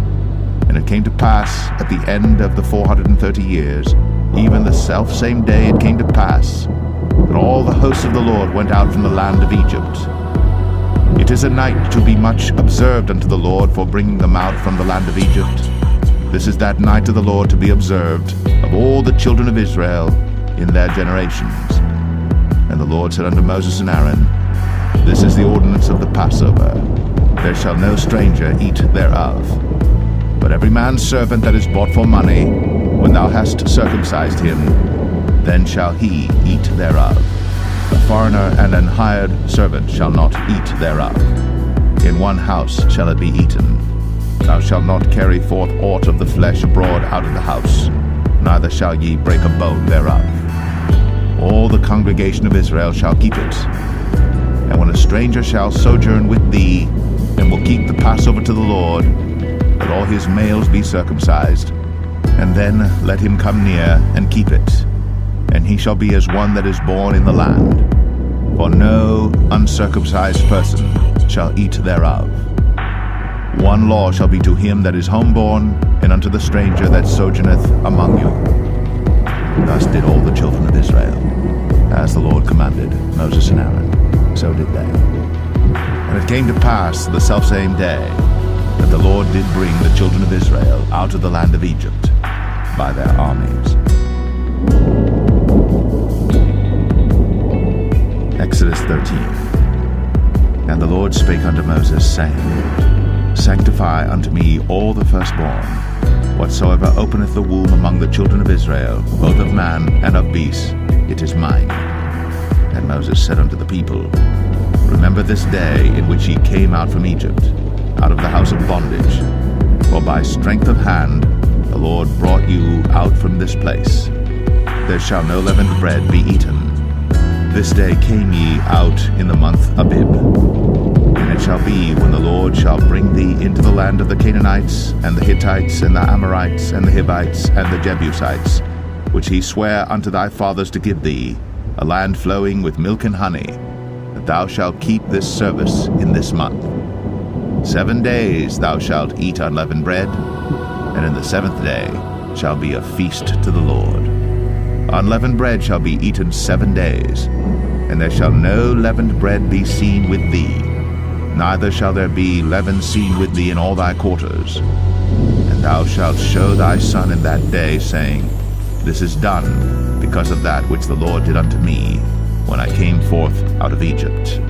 [SPEAKER 1] And it came to pass at the end of the 430 years, even the selfsame day it came to pass, that all the hosts of the Lord went out from the land of Egypt. It is a night to be much observed unto the Lord for bringing them out from the land of Egypt. This is that night of the Lord to be observed of all the children of Israel in their generations. And the Lord said unto Moses and Aaron, This is the ordinance of the Passover. There shall no stranger eat thereof. But every man's servant that is bought for money, when thou hast circumcised him, then shall he eat thereof. A foreigner and an hired servant shall not eat thereof. In one house shall it be eaten. Thou shalt not carry forth aught of the flesh abroad out of the house, neither shall ye break a bone thereof. All the congregation of Israel shall keep it. And when a stranger shall sojourn with thee, and will keep the Passover to the Lord, let all his males be circumcised, and then let him come near and keep it. And he shall be as one that is born in the land. For no uncircumcised person shall eat thereof. One law shall be to him that is homeborn, and unto the stranger that sojourneth among you. Thus did all the children of Israel, as the Lord commanded Moses and Aaron, so did they. And it came to pass the selfsame day, that the Lord did bring the children of Israel out of the land of Egypt by their armies. Exodus 13. And the Lord spake unto Moses, saying, Sanctify unto me all the firstborn, whatsoever openeth the womb among the children of Israel, both of man and of beast, it is mine. And Moses said unto the people, Remember this day in which ye came out from Egypt, out of the house of bondage. For by strength of hand the Lord brought you out from this place. There shall no leavened bread be eaten. This day came ye out in the month Abib. And it shall be, when the Lord shall bring thee into the land of the Canaanites, and the Hittites, and the Amorites, and the Hivites, and the Jebusites, which he sware unto thy fathers to give thee, a land flowing with milk and honey, that thou shalt keep this service in this month. 7 days thou shalt eat unleavened bread, and in the 7th day shall be a feast to the Lord. Unleavened bread shall be eaten 7 days, and there shall no leavened bread be seen with thee, neither shall there be leaven seen with thee in all thy quarters. And thou shalt show thy son in that day, saying, This is done because of that which the Lord did unto me, when I came forth out of Egypt.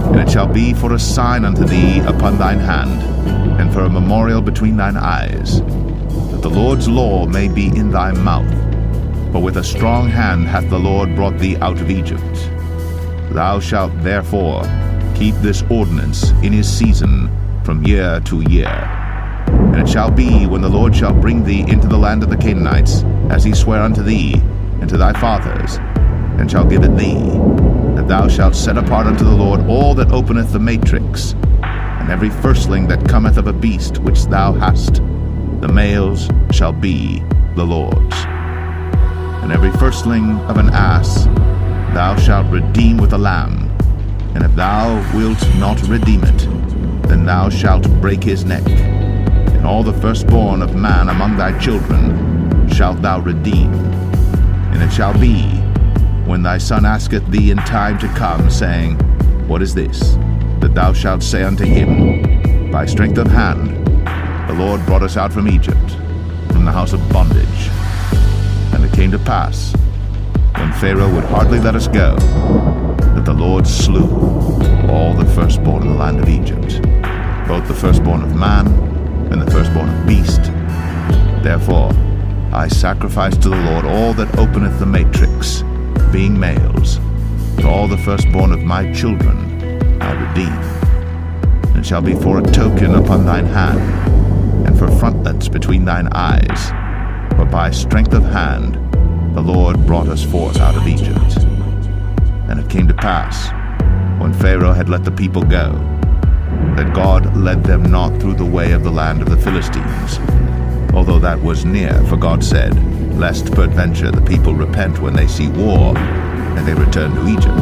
[SPEAKER 1] And it shall be for a sign unto thee upon thine hand, and for a memorial between thine eyes, that the Lord's law may be in thy mouth. For with a strong hand hath the Lord brought thee out of Egypt. Thou shalt therefore keep this ordinance in his season from year to year. And it shall be, when the Lord shall bring thee into the land of the Canaanites, as he sware unto thee and to thy fathers, and shall give it thee, that thou shalt set apart unto the Lord all that openeth the matrix, and every firstling that cometh of a beast which thou hast, the males shall be the Lord's. And every firstling of an ass thou shalt redeem with a lamb, and if thou wilt not redeem it, then thou shalt break his neck. And all the firstborn of man among thy children shalt thou redeem. And it shall be, when thy son asketh thee in time to come, saying, What is this? That thou shalt say unto him, By strength of hand the Lord brought us out from Egypt, from the house of bondage. And it came to pass, when Pharaoh would hardly let us go, that the Lord slew all the firstborn in the land of Egypt, both the firstborn of man and the firstborn of beast. Therefore I sacrifice to the Lord all that openeth the matrix, being males, for all the firstborn of my children I redeem. And it shall be for a token upon thine hand, and for frontlets between thine eyes. For by strength of hand the Lord brought us forth out of Egypt. And it came to pass, when Pharaoh had let the people go, that God led them not through the way of the land of the Philistines, although that was near, for God said, Lest peradventure the people repent when they see war, and they return to Egypt.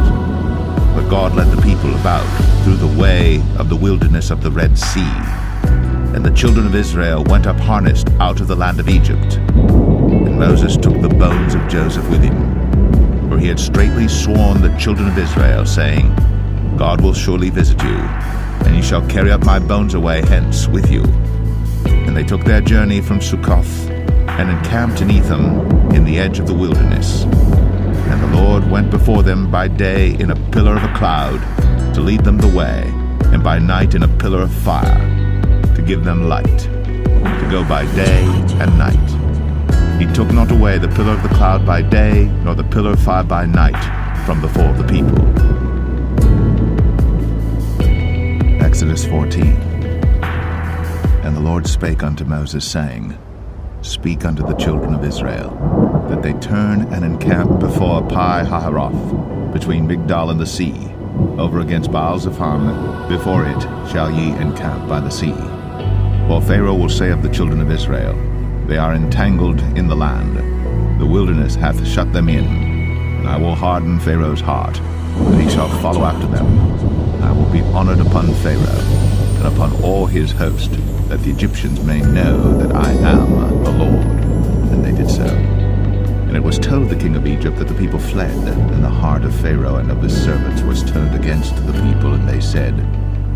[SPEAKER 1] But God led the people about through the way of the wilderness of the Red Sea. And the children of Israel went up harnessed out of the land of Egypt. And Moses took the bones of Joseph with him, for he had straitly sworn the children of Israel, saying, God will surely visit you, and ye shall carry up my bones away hence with you. And they took their journey from Succoth, and encamped in Etham in the edge of the wilderness. And the Lord went before them by day in a pillar of a cloud, to lead them the way, and by night in a pillar of fire, to give them light, to go by day and night. He took not away the pillar of the cloud by day, nor the pillar of fire by night, from before the people. Exodus 14. And the Lord spake unto Moses, saying, Speak unto the children of Israel, that they turn and encamp before Pi-hahiroth, between Migdal and the sea, over against Baal-zephon. Before it shall ye encamp by the sea. For Pharaoh will say of the children of Israel, They are entangled in the land, the wilderness hath shut them in, and I will harden Pharaoh's heart, that he shall follow after them. And I will be honored upon Pharaoh, and upon all his host, that the Egyptians may know that I am the Lord. And they did so. And it was told the king of Egypt that the people fled, and the heart of Pharaoh and of his servants was turned against the people, and they said,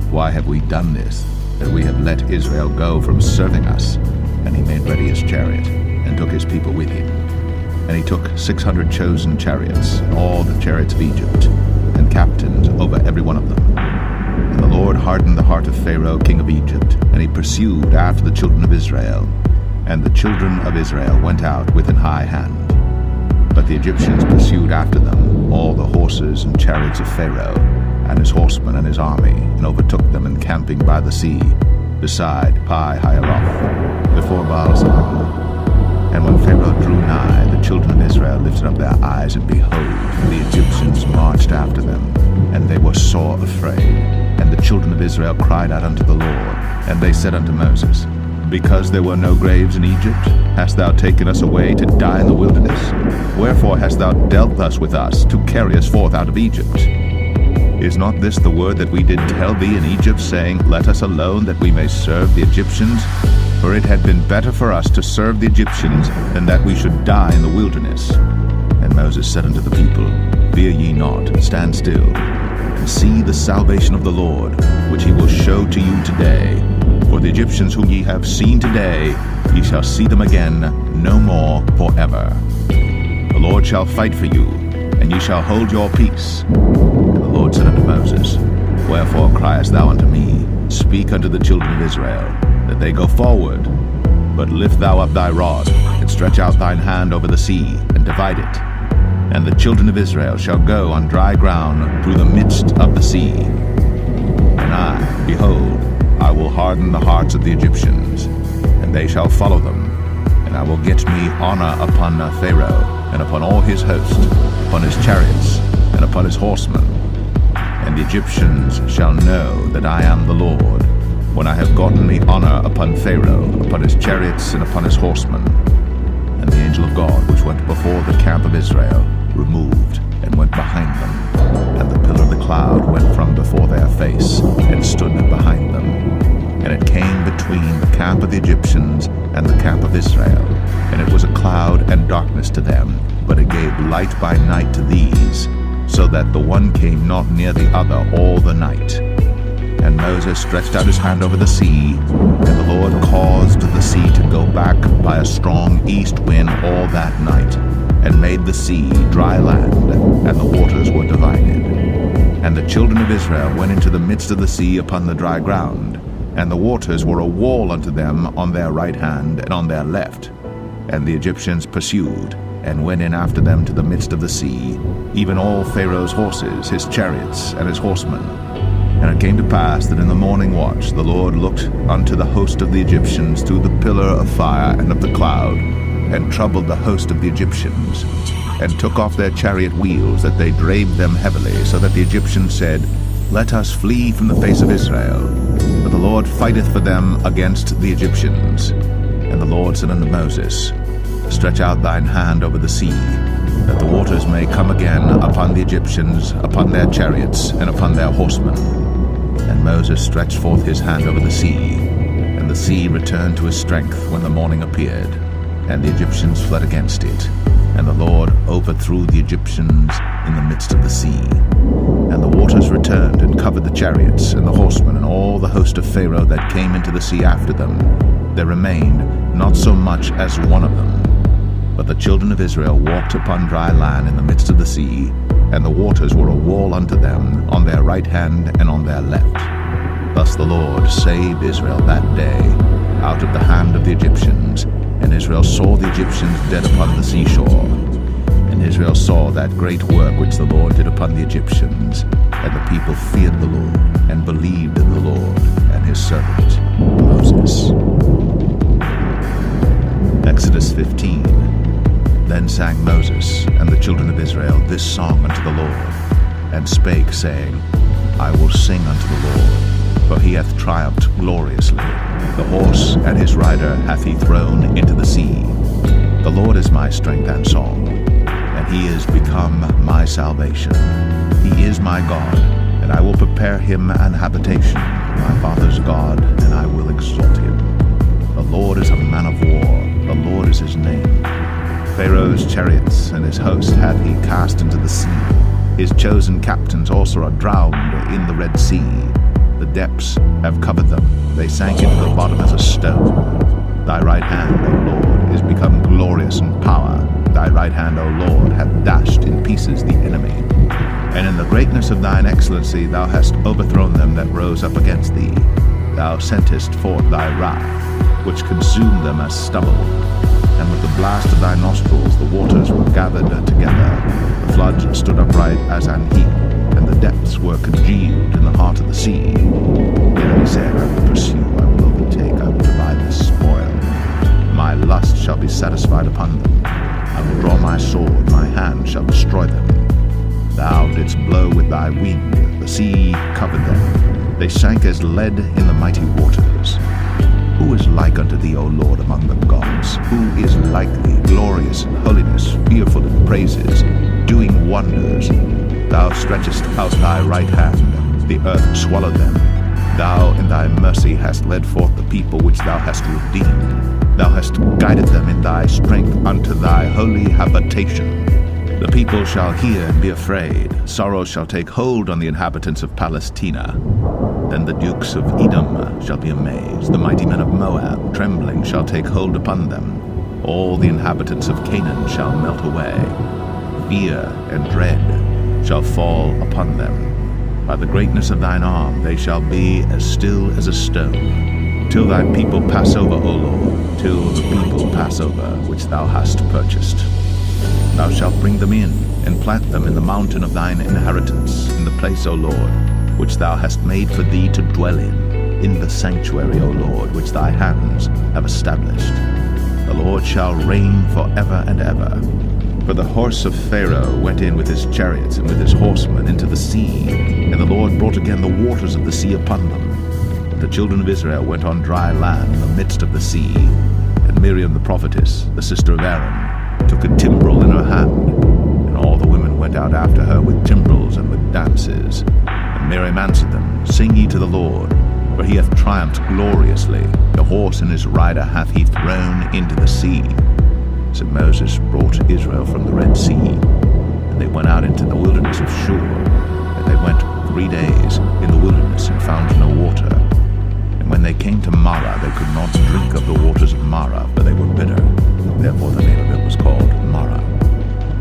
[SPEAKER 1] Why have we done this, that we have let Israel go from serving us? And he made ready his chariot, and took his people with him. And he took 600 chosen chariots, and all the chariots of Egypt, and captains over every one of them. And the Lord hardened the heart of Pharaoh king of Egypt, and he pursued after the children of Israel. And the children of Israel went out with an high hand. But the Egyptians pursued after them all the horses and chariots of Pharaoh, and his horsemen and his army, and overtook them encamping by the sea, beside Pi-hahiroth, before Baal-zebub. And when Pharaoh drew nigh, the children of Israel lifted up their eyes, and behold, the Egyptians marched after them, and they were sore afraid. And the children of Israel cried out unto the Lord, and they said unto Moses, Because there were no graves in Egypt, hast thou taken us away to die in the wilderness? Wherefore hast thou dealt thus with us, to carry us forth out of Egypt? Is not this the word that we did tell thee in Egypt, saying, Let us alone, that we may serve the Egyptians? For it had been better for us to serve the Egyptians than that we should die in the wilderness. And Moses said unto the people, Fear ye not, stand still, and see the salvation of the Lord, which he will show to you today. For the Egyptians whom ye have seen today, ye shall see them again no more forever. The Lord shall fight for you, and ye shall hold your peace. And the Lord said unto Moses, Wherefore criest thou unto me? Speak unto the children of Israel, that they go forward. But lift thou up thy rod, and stretch out thine hand over the sea, and divide it. And the children of Israel shall go on dry ground through the midst of the sea. And I, behold, I will harden the hearts of the Egyptians, and they shall follow them. And I will get me honor upon Pharaoh, and upon all his host, upon his chariots, and upon his horsemen. And the Egyptians shall know that I am the Lord, when I have gotten me honor upon Pharaoh, upon his chariots, and upon his horsemen. And the angel of God, which went before the camp of Israel, removed, and went behind them. And the pillar of the cloud went from before their face, and stood behind them. And it came between the camp of the Egyptians and the camp of Israel. And it was a cloud and darkness to them, but it gave light by night to these, so that the one came not near the other all the night. And Moses stretched out his hand over the sea, and the Lord caused the sea to go back by a strong east wind all that night, and made the sea dry land, and the waters were divided. And the children of Israel went into the midst of the sea upon the dry ground, and the waters were a wall unto them on their right hand and on their left. And the Egyptians pursued, and went in after them to the midst of the sea, even all Pharaoh's horses, his chariots, and his horsemen. And it came to pass that in the morning watch the Lord looked unto the host of the Egyptians through the pillar of fire and of the cloud, and troubled the host of the Egyptians, and took off their chariot wheels, that they drave them heavily, so that the Egyptians said, Let us flee from the face of Israel, for the Lord fighteth for them against the Egyptians. And the Lord said unto Moses, Stretch out thine hand over the sea, that the waters may come again upon the Egyptians, upon their chariots, and upon their horsemen. And Moses stretched forth his hand over the sea, and the sea returned to his strength when the morning appeared, and the Egyptians fled against it. And the Lord overthrew the Egyptians in the midst of the sea. And the waters returned and covered the chariots, and the horsemen, and all the host of Pharaoh that came into the sea after them. There remained not so much as one of them. But the children of Israel walked upon dry land in the midst of the sea, and the waters were a wall unto them on their right hand and on their left. Thus the Lord saved Israel that day out of the hand of the Egyptians. And Israel saw the Egyptians dead upon the seashore. And Israel saw that great work which the Lord did upon the Egyptians. And the people feared the Lord, and believed in the Lord and his servant Moses. Exodus 15. Then sang Moses and the children of Israel this song unto the Lord, and spake, saying, I will sing unto the Lord, for he hath triumphed gloriously. The horse and his rider hath he thrown into the sea. The Lord is my strength and song, and he is become my salvation. He is my God, and I will prepare him an habitation, my father's God, and I will exalt him. The Lord is a man of war, the Lord is his name. Pharaoh's chariots and his host hath he cast into the sea. His chosen captains also are drowned in the Red Sea. The depths have covered them, they sank into the bottom as a stone. Thy right hand, O Lord, is become glorious in power. Thy right hand, O Lord, hath dashed in pieces the enemy. And in the greatness of thine excellency thou hast overthrown them that rose up against thee. Thou sentest forth thy wrath, which consumed them as stubble. And with the blast of thy nostrils the waters were gathered together. The floods stood upright as an heap, and the depths were congealed in the heart of the sea. The enemy said, I will pursue, I will take, I will divide the spoil. My lust shall be satisfied upon them. I will draw my sword, my hand shall destroy them. Thou didst blow with thy wind, the sea covered them. They sank as lead in the mighty waters. Who is like unto thee, O Lord, among the gods? Who is like thee, glorious in holiness, fearful in praises, doing wonders? Thou stretchest out thy right hand, the earth swallowed them. Thou in thy mercy hast led forth the people which thou hast redeemed. Thou hast guided them in thy strength unto thy holy habitation. The people shall hear and be afraid. Sorrow shall take hold on the inhabitants of Palestina. Then the dukes of Edom shall be amazed. The mighty men of Moab, trembling, shall take hold upon them. All the inhabitants of Canaan shall melt away. Fear and dread shall fall upon them. By the greatness of thine arm they shall be as still as a stone. Till thy people pass over, O Lord, till the people pass over, which thou hast purchased. Thou shalt bring them in, and plant them in the mountain of thine inheritance, in the place, O Lord, which thou hast made for thee to dwell in the sanctuary, O Lord, which thy hands have established. The Lord shall reign forever and ever. For the horse of Pharaoh went in with his chariots and with his horsemen into the sea, and the Lord brought again the waters of the sea upon them. But the children of Israel went on dry land in the midst of the sea, and Miriam the prophetess, the sister of Aaron, took a timbrel in her hand, and all the women went out after her with timbrels and with dances. And Miriam answered them, Sing ye to the Lord, for he hath triumphed gloriously. The horse and his rider hath he thrown into the sea. So Moses brought Israel from the Red Sea, and they went out into the wilderness of Shur. And they went 3 days in the wilderness and found no water. And when they came to Marah, they could not drink of the waters of Marah, for they were bitter. Therefore the name of it was called Marah.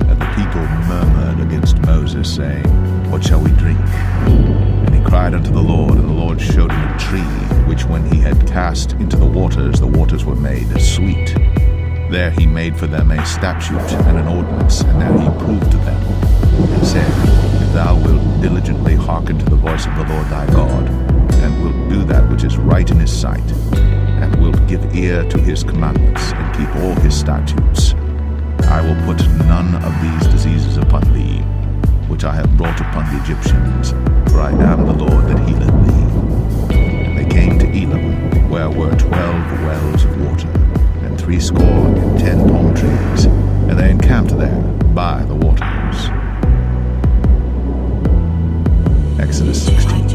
[SPEAKER 1] And the people murmured against Moses, saying, What shall we drink? And he cried unto the Lord, and the Lord showed him a tree, which when he had cast into the waters were made sweet. There he made for them a statute and an ordinance, and there he proved to them, and said, If thou wilt diligently hearken to the voice of the Lord thy God, and wilt do that which is right in his sight, and wilt give ear to his commandments, and keep all his statutes, I will put none of these diseases upon thee, which I have brought upon the Egyptians, for I am the Lord that healeth thee. And they came to Elim, where were 12 wells of water, and 70 palm trees, and they encamped there by the waters. Exodus 16.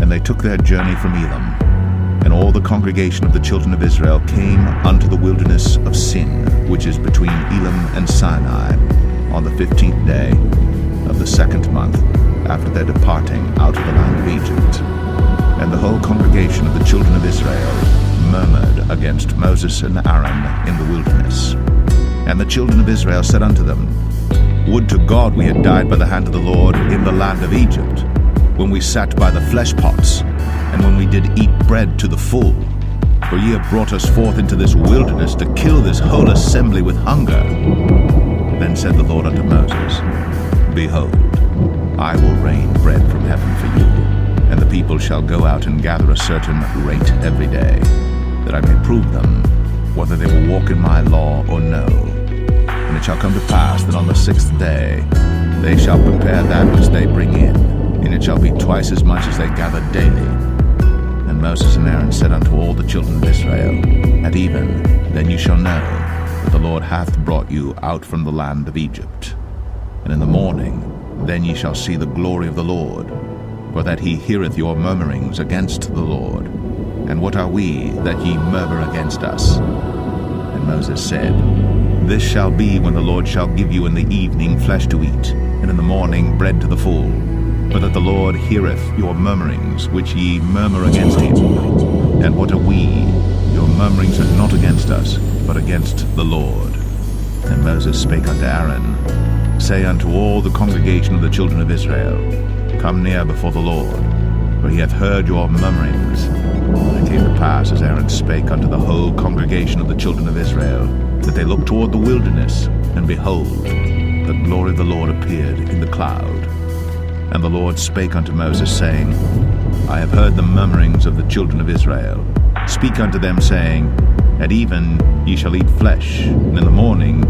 [SPEAKER 1] And they took their journey from Elim, and all the congregation of the children of Israel came unto the wilderness of Sin, which is between Elim and Sinai, on the 15th day of the 2nd month after their departing out of the land of Egypt. And the whole congregation of the children of Israel murmured against Moses and Aaron in the wilderness. And the children of Israel said unto them, Would to God we had died by the hand of the Lord in the land of Egypt, when we sat by the flesh pots, and when we did eat bread to the full. For ye have brought us forth into this wilderness to kill this whole assembly with hunger. Then said the Lord unto Moses, Behold, I will rain bread from heaven for you, and the people shall go out and gather a certain rate every day, that I may prove them whether they will walk in my law or no. And it shall come to pass that on the 6th day they shall prepare that which they bring in, and it shall be twice as much as they gather daily. And Moses and Aaron said unto all the children of Israel, At even, then you shall know that the Lord hath brought you out from the land of Egypt. And in the morning, then ye shall see the glory of the Lord, for that he heareth your murmurings against the Lord. And what are we that ye murmur against us? And Moses said, This shall be when the Lord shall give you in the evening flesh to eat, and in the morning bread to the full, for that the Lord heareth your murmurings, which ye murmur against him. And what are we? Your murmurings are not against us, but against the Lord. And Moses spake unto Aaron, Say unto all the congregation of the children of Israel, Come near before the Lord, for he hath heard your murmurings. And it came to pass, as Aaron spake unto the whole congregation of the children of Israel, that they looked toward the wilderness, and behold, the glory of the Lord appeared in the cloud. And the Lord spake unto Moses, saying, I have heard the murmurings of the children of Israel, Speak unto them, saying, At even ye shall eat flesh, and in the morning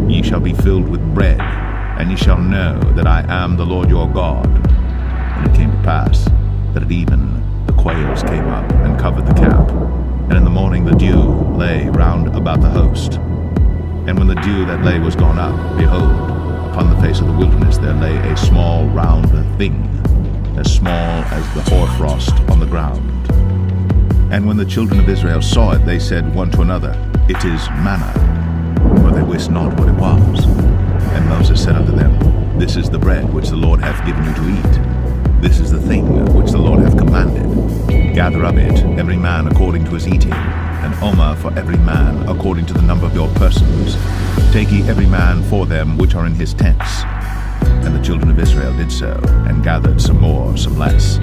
[SPEAKER 1] ye shall be filled with bread, and ye shall know that I am the Lord your God. And it came to pass that at even the quails came up and covered the camp, and in the morning the dew lay round about the host. And when the dew that lay was gone up, behold, upon the face of the wilderness there lay a small round thing, as small as the hoarfrost on the ground. And when the children of Israel saw it, they said one to another, It is manna, for they wist not what it was. And Moses said unto them, This is the bread which the Lord hath given you to eat. This is the thing which the Lord hath commanded. Gather of it every man according to his eating, an omer for every man according to the number of your persons. Take ye every man for them which are in his tents. And the children of Israel did so, and gathered some more, some less.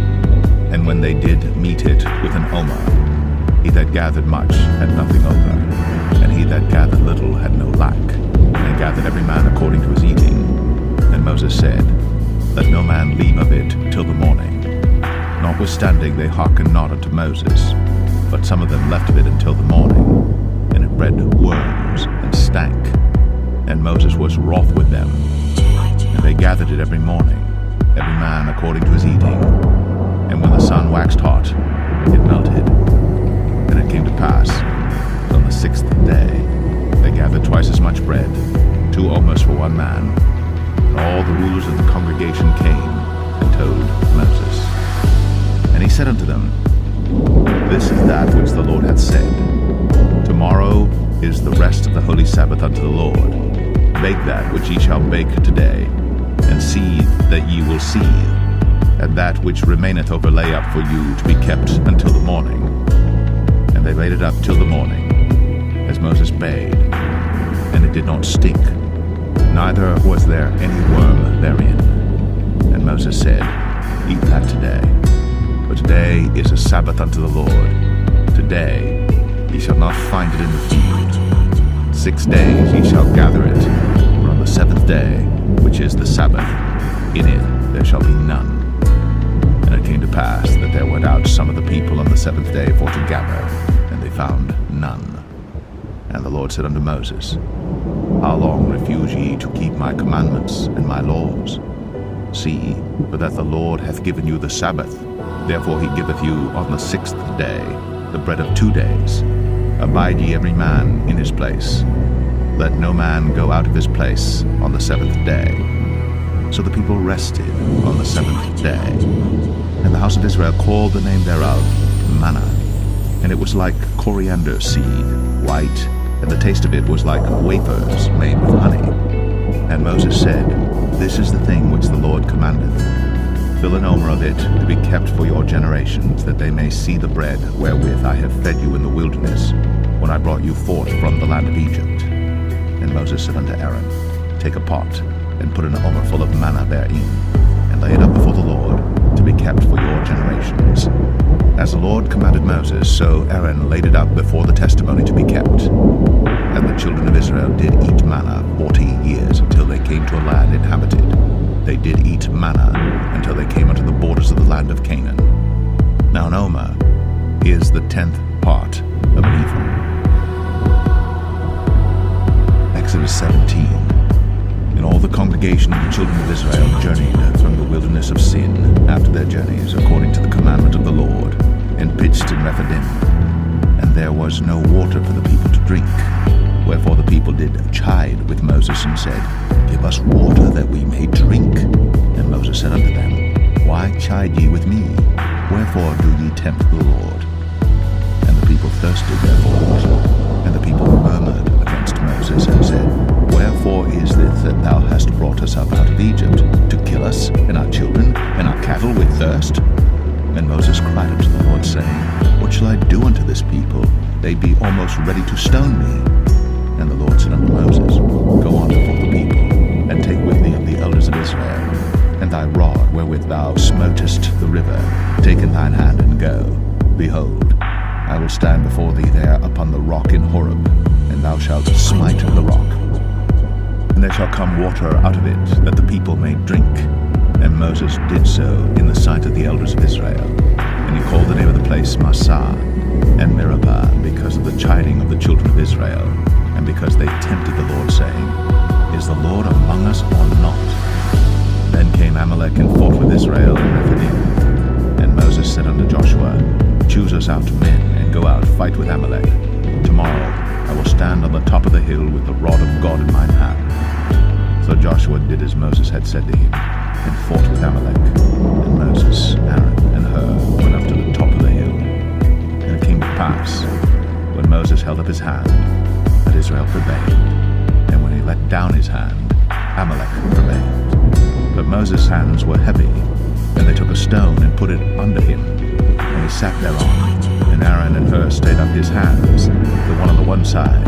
[SPEAKER 1] And when they did meet it with an omer, he that gathered much had nothing over, and he that gathered little had no lack. And they gathered every man according to his eating. And Moses said, Let no man leave of it till the morning. Notwithstanding they hearkened not unto Moses, but some of them left of it until the morning, and it bred worms and stank. And Moses was wroth with them. And they gathered it every morning, every man according to his eating. And when the sun waxed hot, it melted. And it came to pass, on the 6th day, they gathered twice as much bread, 2 omers for one man. And all the rulers of the congregation came and told Moses. And he said unto them, This is that which the Lord hath said. Tomorrow is the rest of the holy Sabbath unto the Lord. Bake that which ye shall bake today, and see that ye will see, and that which remaineth over lay up for you to be kept until the morning. And they laid it up till the morning, as Moses bade, and it did not stink, neither was there any worm therein. And Moses said, Eat that today, for today is a Sabbath unto the Lord. Today ye shall not find it in the field. 6 days ye shall gather it, but on the 7th day, which is the Sabbath, in it there shall be none. And it came to pass that there went out some of the people on the 7th day for to gather, and they found none. And the Lord said unto Moses, How long refuse ye to keep my commandments and my laws? See, for that the Lord hath given you the Sabbath. Therefore he giveth you on the 6th day the bread of 2 days. Abide ye every man in his place. Let no man go out of his place on the 7th day. So the people rested on the 7th day. And the house of Israel called the name thereof manna. And it was like coriander seed, white, and the taste of it was like wafers made with honey. And Moses said, This is the thing which the Lord commandeth. Fill an omer of it to be kept for your generations, that they may see the bread wherewith I have fed you in the wilderness, when I brought you forth from the land of Egypt. And Moses said unto Aaron, Take a pot, and put an omer full of manna therein, and lay it up before the Lord, to be kept for your generations. As the Lord commanded Moses, so Aaron laid it up before the testimony to be kept. And the children of Israel did eat manna 40 years, until they came to a land inhabited. They did eat manna until they came unto the borders of the land of Canaan. Now an omer is the 10th part of an ephah. Exodus 17. And all the congregation of the children of Israel journeyed from the wilderness of Sin after their journeys, according to the commandment of the Lord, and pitched in Rephidim. And there was no water for the people to drink. Wherefore the people did chide with Moses, and said, Give us water that we may drink. And Moses said unto them, Why chide ye with me? Wherefore do ye tempt the Lord? And the people thirsted therefore, and the people murmured against Moses, and said, Wherefore is this that thou hast brought us up out of Egypt, to kill us, and our children, and our cattle with thirst? And Moses cried unto the Lord, saying, What shall I do unto this people? They be almost ready to stone me. And the Lord said unto Moses, Go on before the people, and take with thee of the elders of Israel, and thy rod wherewith thou smotest the river, take in thine hand, and go. Behold, I will stand before thee there upon the rock in Horeb, and thou shalt smite the rock. And there shall come water out of it, that the people may drink. And Moses did so in the sight of the elders of Israel. And he called the name of the place Massah. and Meribah, because of the chiding of the children of Israel, and because they tempted the Lord, saying, Is the Lord among us or not? Then came Amalek and fought with Israel in Rephidim. And Moses said unto Joshua, Choose us out men, and go out, fight with Amalek. Tomorrow I will stand on the top of the hill with the rod of God in mine hand. So Joshua did as Moses had said to him, and fought with Amalek. And Moses, Aaron, and Hur went up to the top of the hill. And it came to pass, when Moses held up his hand, that Israel prevailed. And when he let down his hand, Amalek prevailed. But Moses' hands were heavy, and they took a stone and put it under him, and he sat thereon. And Aaron and Hur stayed up his hands, the one on the one side,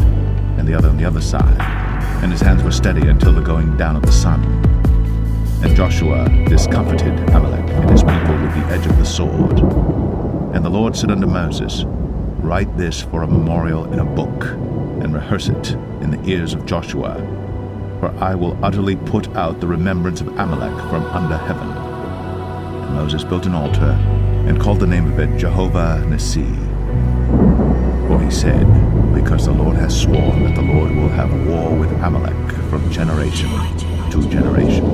[SPEAKER 1] and the other on the other side. And his hands were steady until the going down of the sun. And Joshua discomfited Amalek and his people with the edge of the sword. And the Lord said unto Moses, Write this for a memorial in a book, and rehearse it in the ears of Joshua. For I will utterly put out the remembrance of Amalek from under heaven. And Moses built an altar, and called the name of it Jehovah Nissi. For he said, Because the Lord has sworn that the Lord will have war with Amalek from generation to generation.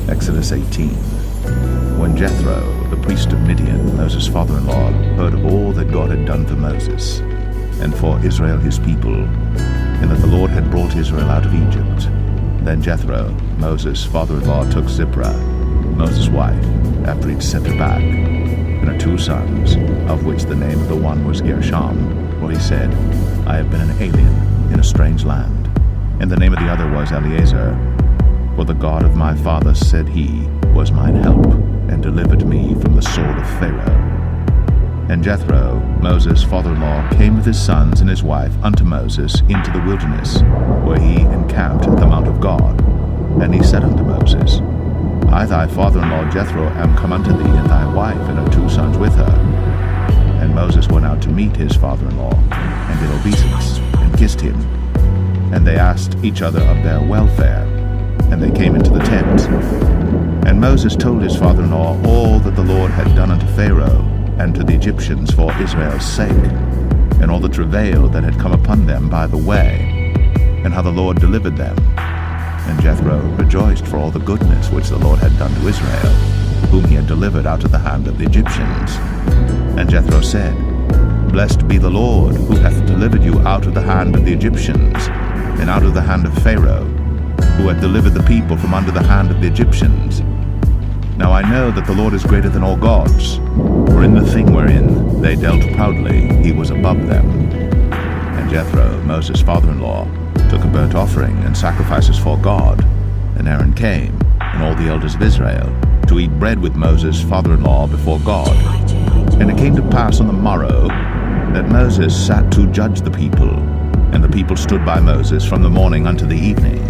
[SPEAKER 1] Exodus 18. When Jethro, the priest of Midian, Moses' father-in-law, heard of all that God had done for Moses, and for Israel his people, and that the Lord had brought Israel out of Egypt, then Jethro, Moses' father-in-law, took Zipporah, Moses' wife, after he'd sent her back, and her 2 sons, of which the name of the one was Gershom, for he said, I have been an alien in a strange land. And the name of the other was Eleazar, for the God of my father, said he, was mine help, and delivered me from the sword of Pharaoh. And Jethro, Moses' father-in-law, came with his sons and his wife unto Moses into the wilderness, where he encamped at the mount of God. And he said unto Moses, I thy father-in-law Jethro am come unto thee, and thy wife and her 2 sons with her. And Moses went out to meet his father-in-law, and did obeisance, and kissed him. And they asked each other of their welfare, and they came into the tent. And Moses told his father-in-law all that the Lord had done unto Pharaoh, and to the Egyptians for Israel's sake, and all the travail that had come upon them by the way, and how the Lord delivered them. And Jethro rejoiced for all the goodness which the Lord had done to Israel, whom he had delivered out of the hand of the Egyptians. And Jethro said, Blessed be the Lord, who hath delivered you out of the hand of the Egyptians, and out of the hand of Pharaoh, who hath delivered the people from under the hand of the Egyptians. Now I know that the Lord is greater than all gods, for in the thing wherein they dealt proudly he was above them. And Jethro, Moses' father-in-law, took a burnt offering and sacrifices for God. And Aaron came, and all the elders of Israel, to eat bread with Moses' father-in-law before God. And it came to pass on the morrow that Moses sat to judge the people, and the people stood by Moses from the morning unto the evening.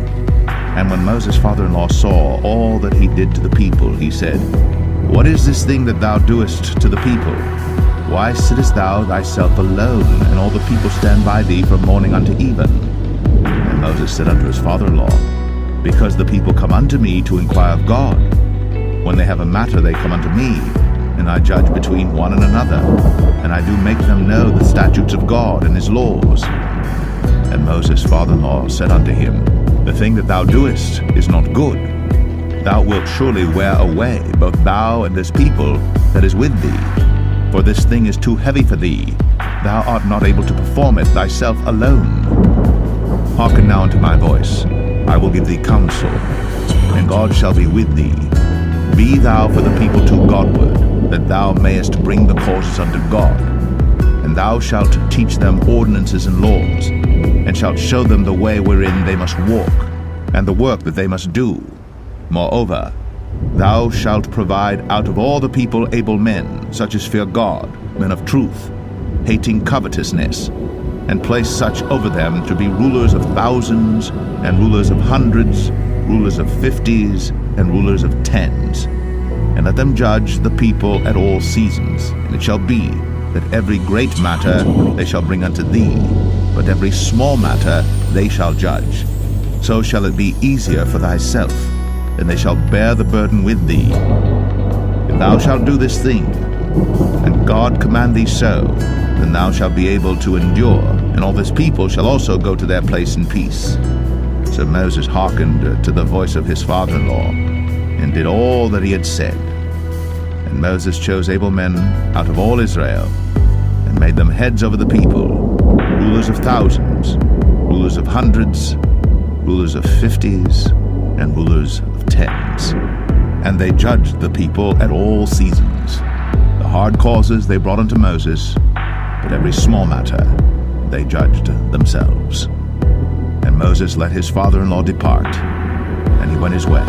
[SPEAKER 1] And when Moses' father-in-law saw all that he did to the people, he said, What is this thing that thou doest to the people? Why sittest thou thyself alone, and all the people stand by thee from morning unto even? And Moses said unto his father-in-law, Because the people come unto me to inquire of God. When they have a matter they come unto me, and I judge between one and another, and I do make them know the statutes of God and his laws. And Moses' father-in-law said unto him, The thing that thou doest is not good. Thou wilt surely wear away both thou and this people that is with thee. For this thing is too heavy for thee. Thou art not able to perform it thyself alone. Hearken now unto my voice. I will give thee counsel, and God shall be with thee. Be thou for the people to Godward, that thou mayest bring the causes unto God. And thou shalt teach them ordinances and laws, and shalt show them the way wherein they must walk, and the work that they must do. Moreover, thou shalt provide out of all the people able men, such as fear God, men of truth, hating covetousness, and place such over them to be rulers of thousands, and rulers of hundreds, rulers of 50s, and rulers of 10s. And let them judge the people at all seasons. And it shall be that every great matter they shall bring unto thee, but every small matter they shall judge. So shall it be easier for thyself, and they shall bear the burden with thee. If thou shalt do this thing, And God command thee so, then thou shalt be able to endure, and all this people shall also go to their place in peace. So Moses hearkened to the voice of his father-in-law, and did all that he had said. And Moses chose able men out of all Israel, and made them heads over the people, rulers of thousands, rulers of hundreds, rulers of 50s, and rulers of 10s. And they judged the people at all seasons. The hard causes they brought unto Moses, but every small matter they judged themselves. And Moses let his father-in-law depart, and he went his way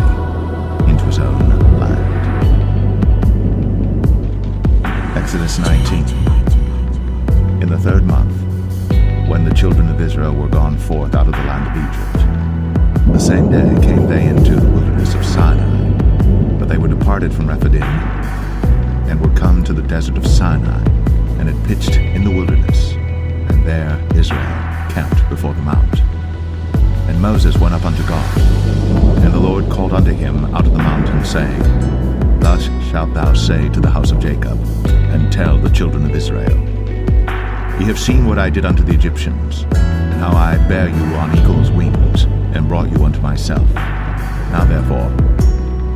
[SPEAKER 1] into his own land. Exodus 19. In the 3rd month, when the children of Israel were gone forth out of the land of Egypt, the same day came they into the wilderness of Sinai, but they were departed from Rephidim, and were come to the desert of Sinai, and had pitched in the wilderness, and there Israel camped before the mount. And Moses went up unto God, and the Lord called unto him out of the mountain, saying, Thus shalt thou say to the house of Jacob, and tell the children of Israel, Ye have seen what I did unto the Egyptians, and how I bare you on eagle's wings, and brought you unto myself. Now therefore,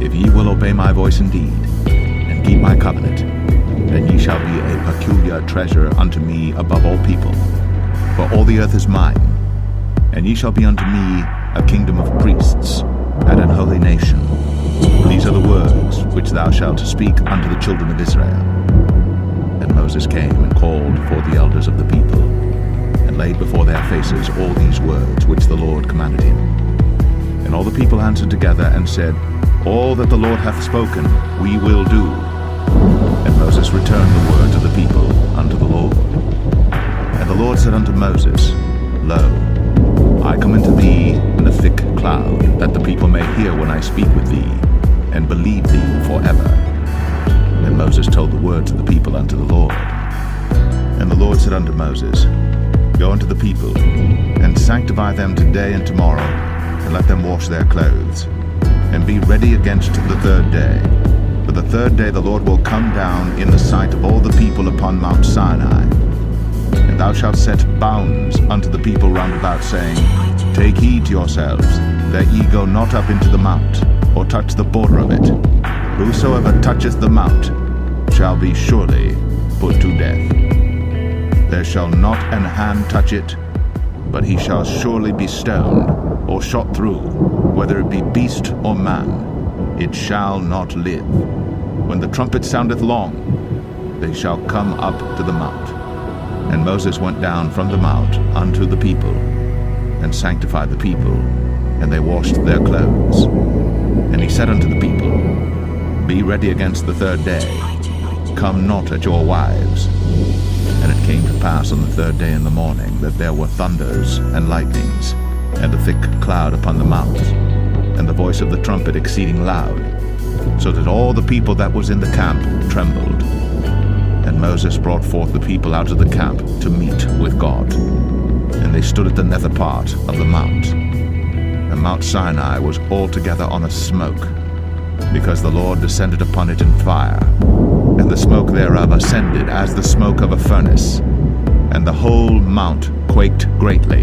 [SPEAKER 1] if ye will obey my voice indeed, and keep my covenant, then ye shall be a peculiar treasure unto me above all people. For all the earth is mine, and ye shall be unto me a kingdom of priests, and an holy nation. These are the words which thou shalt speak unto the children of Israel. And Moses came and called for the elders of the people, and laid before their faces all these words which the Lord commanded him. And all the people answered together and said, All that the Lord hath spoken, we will do. And Moses returned the words of the people unto the Lord. And the Lord said unto Moses, Lo, I come unto thee in a thick cloud, that the people may hear when I speak with thee, and believe thee forever. And Moses told the words of the people unto the Lord. And the Lord said unto Moses, Go unto the people, and sanctify them today and tomorrow, and let them wash their clothes, and be ready against the 3rd day. For the 3rd day the Lord will come down in the sight of all the people upon Mount Sinai. And thou shalt set bounds unto the people round about, saying, Take heed to yourselves, that ye go not up into the mount, or touch the border of it. Whosoever toucheth the mount shall be surely put to death. There shall not an hand touch it, but he shall surely be stoned, or shot through, whether it be beast or man. It shall not live. When the trumpet soundeth long, they shall come up to the mount. And Moses went down from the mount unto the people, and sanctified the people, and they washed their clothes. And he said unto the people, Be ready against the 3rd day, come not at your wives. And it came to pass on the 3rd day in the morning, that there were thunders and lightnings, and a thick cloud upon the mount, and the voice of the trumpet exceeding loud, so that all the people that was in the camp trembled. And Moses brought forth the people out of the camp to meet with God. And they stood at the nether part of the mount. And Mount Sinai was altogether on a smoke, because the Lord descended upon it in fire, and the smoke thereof ascended as the smoke of a furnace, and the whole mount quaked greatly.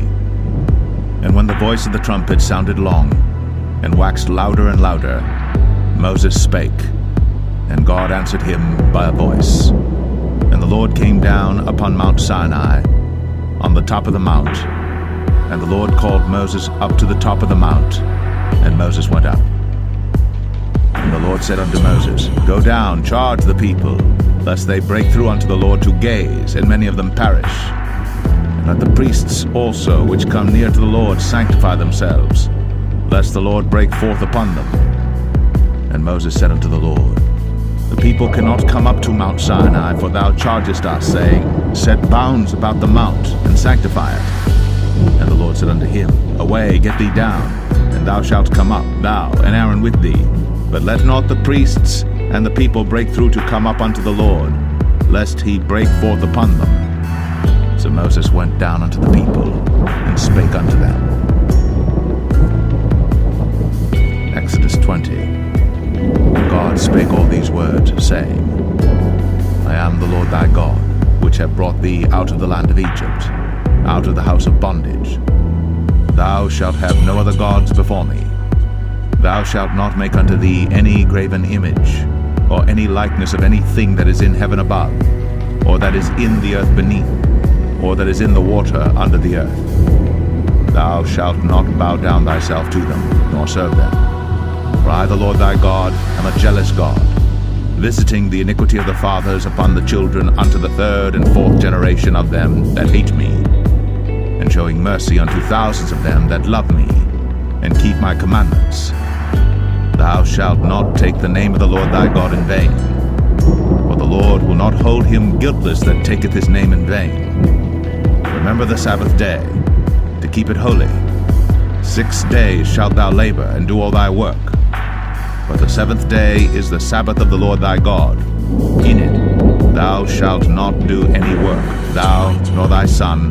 [SPEAKER 1] And when the voice of the trumpet sounded long, and waxed louder and louder, Moses spake, and God answered him by a voice. And the Lord came down upon Mount Sinai, on the top of the mount. And the Lord called Moses up to the top of the mount, and Moses went up. And the Lord said unto Moses, Go down, charge the people, lest they break through unto the Lord to gaze, and many of them perish. And let the priests also, which come near to the Lord, sanctify themselves, lest the Lord break forth upon them. And Moses said unto the Lord, The people cannot come up to Mount Sinai, for thou chargest us, saying, Set bounds about the mount, and sanctify it. And the Lord said unto him, Away, get thee down, and thou shalt come up, thou and Aaron with thee. But let not the priests and the people break through to come up unto the Lord, lest he break forth upon them. So Moses went down unto the people, and spake unto them. Exodus 20. God spake all these words, saying, My which have brought thee out of the land of Egypt, out of the house of bondage. Thou shalt have no other gods before me. Thou shalt not make unto thee any graven image, or any likeness of anything that is in heaven above, or that is in the earth beneath, or that is in the water under the earth. Thou shalt not bow down thyself to them, nor serve them. For I, the Lord thy God, am a jealous God, visiting the iniquity of the fathers upon the children unto the third and fourth generation of them that hate me, and showing mercy unto thousands of them that love me, and keep my commandments. Thou shalt not take the name of the Lord thy God in vain, for the Lord will not hold him guiltless that taketh his name in vain. Remember the Sabbath day, to keep it holy. 6 days shalt thou labor and do all thy work. But the seventh day is the Sabbath of the Lord thy God. In it thou shalt not do any work, thou, nor thy son,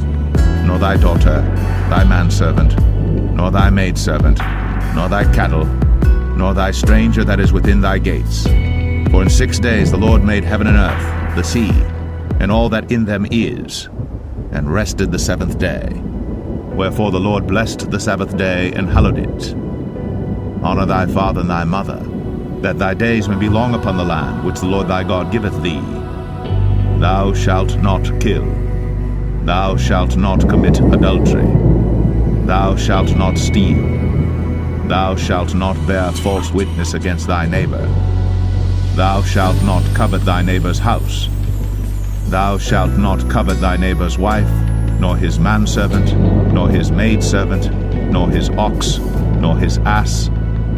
[SPEAKER 1] nor thy daughter, thy manservant, nor thy maidservant, nor thy cattle, nor thy stranger that is within thy gates. For in 6 days the Lord made heaven and earth, the sea, and all that in them is, and rested the seventh day. Wherefore the Lord blessed the Sabbath day and hallowed it. Honor thy father and thy mother, that thy days may be long upon the land which the Lord thy God giveth thee. Thou shalt not kill. Thou shalt not commit adultery. Thou shalt not steal. Thou shalt not bear false witness against thy neighbor. Thou shalt not covet thy neighbor's house. Thou shalt not covet thy neighbor's wife, nor his manservant, nor his maidservant, nor his ox, nor his ass,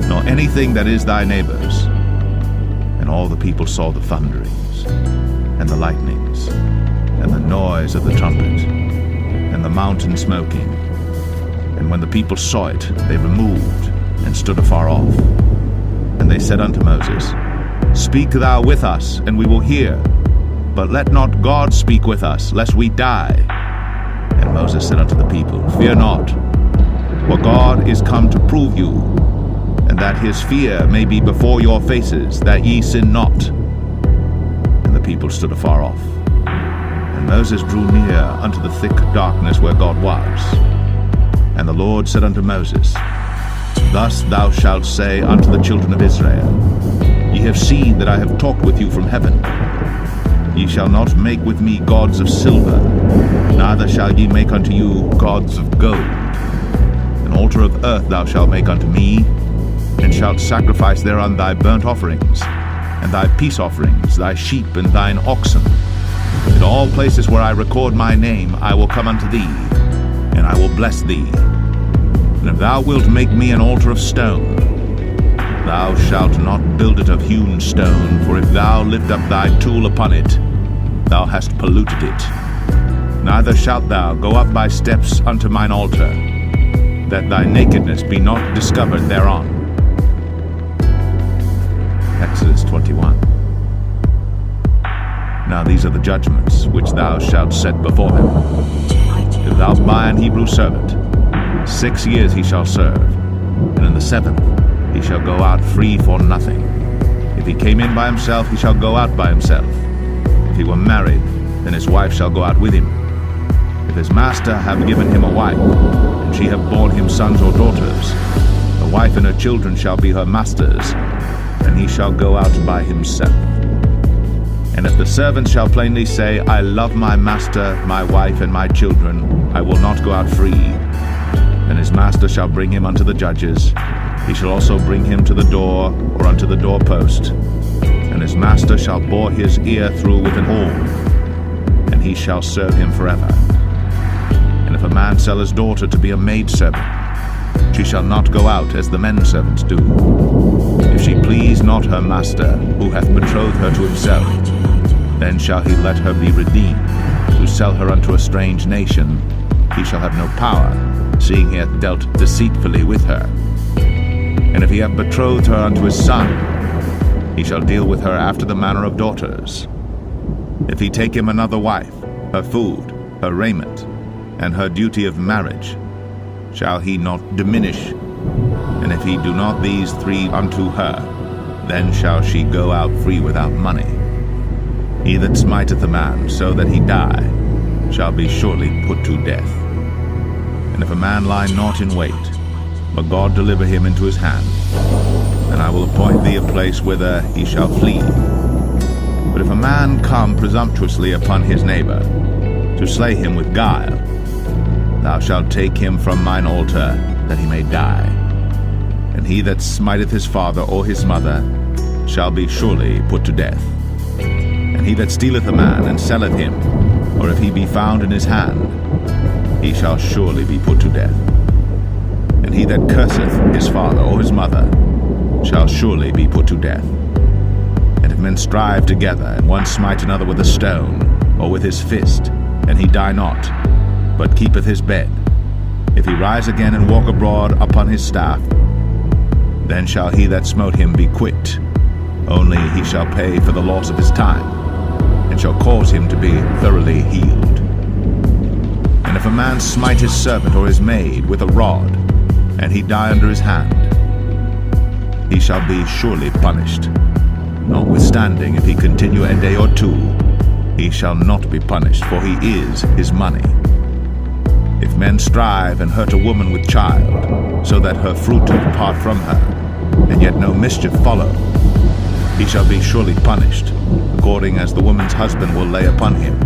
[SPEAKER 1] nor anything that is thy neighbor's. And all the people saw the thunderings, and the lightnings, and the noise of the trumpet, and the mountain smoking. And when the people saw it, they removed, and stood afar off. And they said unto Moses, Speak thou with us, and we will hear. But let not God speak with us, lest we die. And Moses said unto the people, Fear not, for God is come to prove you, and that his fear may be before your faces, that ye sin not. And the people stood afar off. And Moses drew near unto the thick darkness where God was. And the Lord said unto Moses, Thus thou shalt say unto the children of Israel, Ye have seen that I have talked with you from heaven. Ye shall not make with me gods of silver, neither shall ye make unto you gods of gold. An altar of earth thou shalt make unto me, and shalt sacrifice thereon thy burnt offerings, and thy peace offerings, thy sheep and thine oxen. In all places where I record my name I will come unto thee, and I will bless thee. And if thou wilt make me an altar of stone, thou shalt not build it of hewn stone, for if thou lift up thy tool upon it, thou hast polluted it. Neither shalt thou go up by steps unto mine altar, that thy nakedness be not discovered thereon. Exodus 21. Now these are the judgments which thou shalt set before him. If thou buy an Hebrew servant, 6 years he shall serve, and in the 7th he shall go out free for nothing. If he came in by himself, he shall go out by himself. If he were married, then his wife shall go out with him. If his master have given him a wife, and she have borne him sons or daughters, the wife and her children shall be her master's, and he shall go out by himself. And if the servant shall plainly say, I love my master, my wife, and my children, I will not go out free, then his master shall bring him unto the judges. He shall also bring him to the door, or unto the doorpost, and his master shall bore his ear through with an awl, and he shall serve him forever. And if a man sell his daughter to be a maidservant, she shall not go out as the men servants do. If she please not her master, who hath betrothed her to himself, then shall he let her be redeemed. To sell her unto a strange nation, he shall have no power, seeing he hath dealt deceitfully with her. And if he have betrothed her unto his son, he shall deal with her after the manner of daughters. If he take him another wife, her food, her raiment, and her duty of marriage, shall he not diminish? And if he do not these 3 unto her, then shall she go out free without money. He that smiteth a man so that he die shall be surely put to death. And if a man lie not in wait, but God deliver him into his hand, then I will appoint thee a place whither he shall flee. But if a man come presumptuously upon his neighbor, to slay him with guile, thou shalt take him from mine altar, that he may die. And he that smiteth his father or his mother shall be surely put to death. And he that stealeth a man and selleth him, or if he be found in his hand, he shall surely be put to death. And he that curseth his father or his mother shall surely be put to death. And if men strive together, and one smite another with a stone, or with his fist, and he die not, but keepeth his bed, if he rise again and walk abroad upon his staff, then shall he that smote him be quit, only he shall pay for the loss of his time, and shall cause him to be thoroughly healed. And if a man smite his servant or his maid with a rod, and he die under his hand, he shall be surely punished. Notwithstanding, if he continue a day or two, he shall not be punished, for he is his money. If men strive and hurt a woman with child, so that her fruit depart from her, and yet no mischief follow, he shall be surely punished, according as the woman's husband will lay upon him,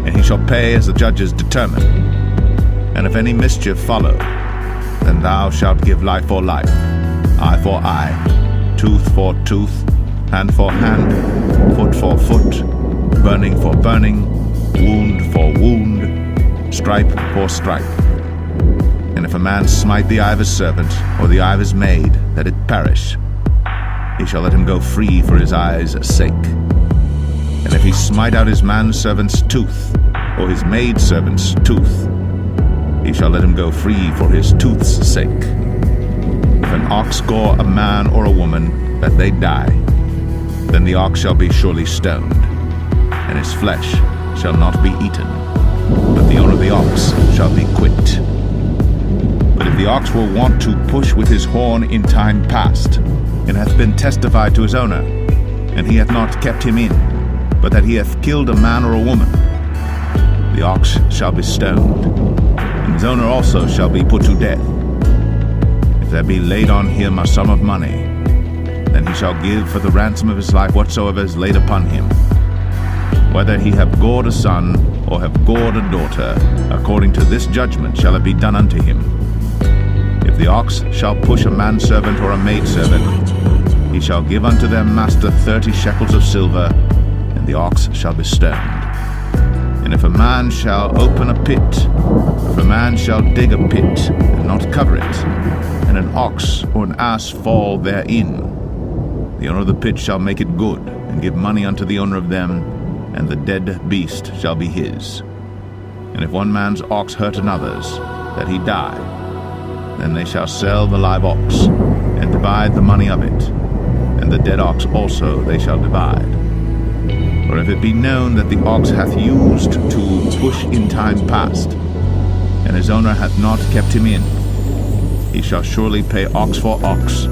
[SPEAKER 1] and he shall pay as the judges determine. And if any mischief follow, then thou shalt give life for life, eye for eye, tooth for tooth, hand for hand, foot for foot, burning for burning, wound for wound, stripe for stripe. And if a man smite the eye of his servant, or the eye of his maid, that it perish, he shall let him go free for his eye's sake. And if he smite out his manservant's tooth, or his maidservant's tooth, he shall let him go free for his tooth's sake. If an ox gore a man or a woman, that they die, then the ox shall be surely stoned, and his flesh shall not be eaten, but the owner of the ox shall be quit. But if the ox were wont to push with his horn in time past, and hath been testified to his owner, and he hath not kept him in, but that he hath killed a man or a woman, the ox shall be stoned, and his owner also shall be put to death. If there be laid on him a sum of money, then he shall give for the ransom of his life whatsoever is laid upon him. Whether he have gored a son, or have gored a daughter, according to this judgment shall it be done unto him. If the ox shall push a manservant or a maidservant, he shall give unto their master 30 shekels of silver, and the ox shall be stoned. And if a man shall open a pit, if a man shall dig a pit, and not cover it, and an ox or an ass fall therein, the owner of the pit shall make it good, and give money unto the owner of them, and the dead beast shall be his. And if one man's ox hurt another's, that he die, then they shall sell the live ox, and divide the money of it, and the dead ox also they shall divide. Or if it be known that the ox hath used to push in time past, and his owner hath not kept him in, he shall surely pay ox for ox,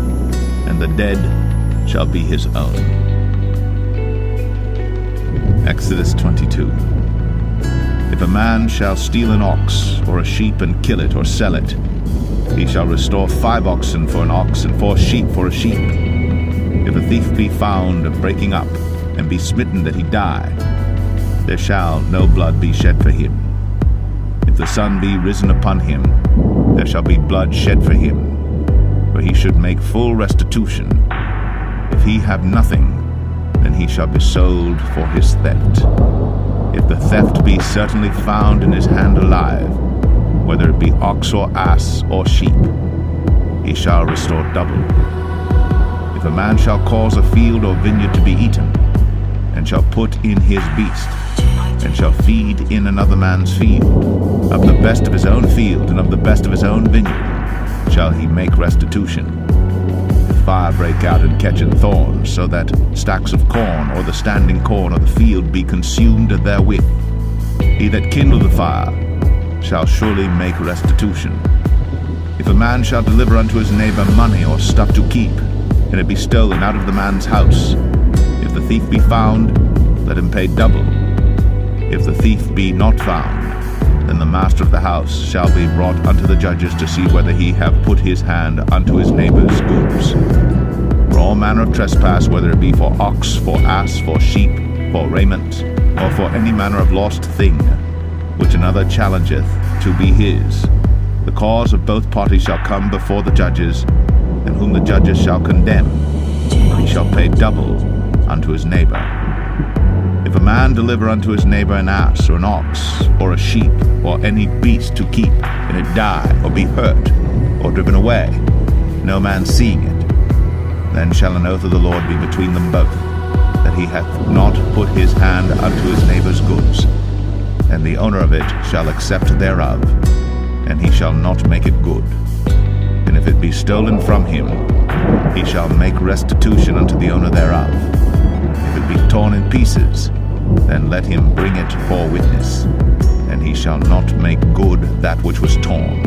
[SPEAKER 1] and the dead shall be his own. Exodus 22. If a man shall steal an ox or a sheep and kill it or sell it, he shall restore 5 oxen for an ox and 4 sheep for a sheep. If a thief be found breaking up, and be smitten that he die, there shall no blood be shed for him. If the sun be risen upon him, there shall be blood shed for him, for he should make full restitution. If he have nothing, then he shall be sold for his theft. If the theft be certainly found in his hand alive, whether it be ox or ass or sheep, he shall restore double. If a man shall cause a field or vineyard to be eaten, and shall put in his beast, and shall feed in another man's field, of the best of his own field and of the best of his own vineyard shall he make restitution. If fire break out and catch in thorns, so that stacks of corn or the standing corn of the field be consumed therewith, he that kindled the fire shall surely make restitution. If a man shall deliver unto his neighbor money or stuff to keep, and it be stolen out of the man's house, if the thief be found, let him pay double. If the thief be not found, then the master of the house shall be brought unto the judges to see whether he have put his hand unto his neighbor's goods. For all manner of trespass, whether it be for ox, for ass, for sheep, for raiment, or for any manner of lost thing, which another challengeth to be his, the cause of both parties shall come before the judges, and whom the judges shall condemn, he shall pay double unto his neighbor. If a man deliver unto his neighbor an ass, or an ox, or a sheep, or any beast to keep, and it die, or be hurt, or driven away, no man seeing it, then shall an oath of the Lord be between them both, that he hath not put his hand unto his neighbor's goods, and the owner of it shall accept thereof, and he shall not make it good. And if it be stolen from him, he shall make restitution unto the owner thereof. If it be torn in pieces, then let him bring it for witness, and he shall not make good that which was torn.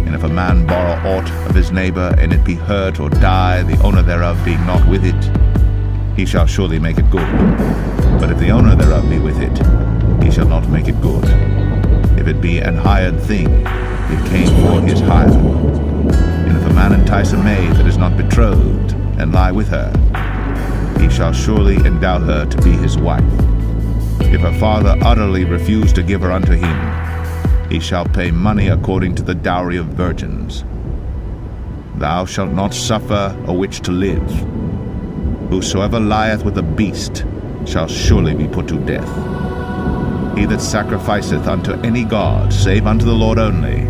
[SPEAKER 1] And if a man borrow aught of his neighbor, and it be hurt or die, the owner thereof being not with it, he shall surely make it good. But if the owner thereof be with it, he shall not make it good. If it be an hired thing, it came for his hire. And if a man entice a maid that is not betrothed, and lie with her, he shall surely endow her to be his wife. If her father utterly refuse to give her unto him, he shall pay money according to the dowry of virgins. Thou shalt not suffer a witch to live. Whosoever lieth with a beast shall surely be put to death. He that sacrificeth unto any god, save unto the Lord only,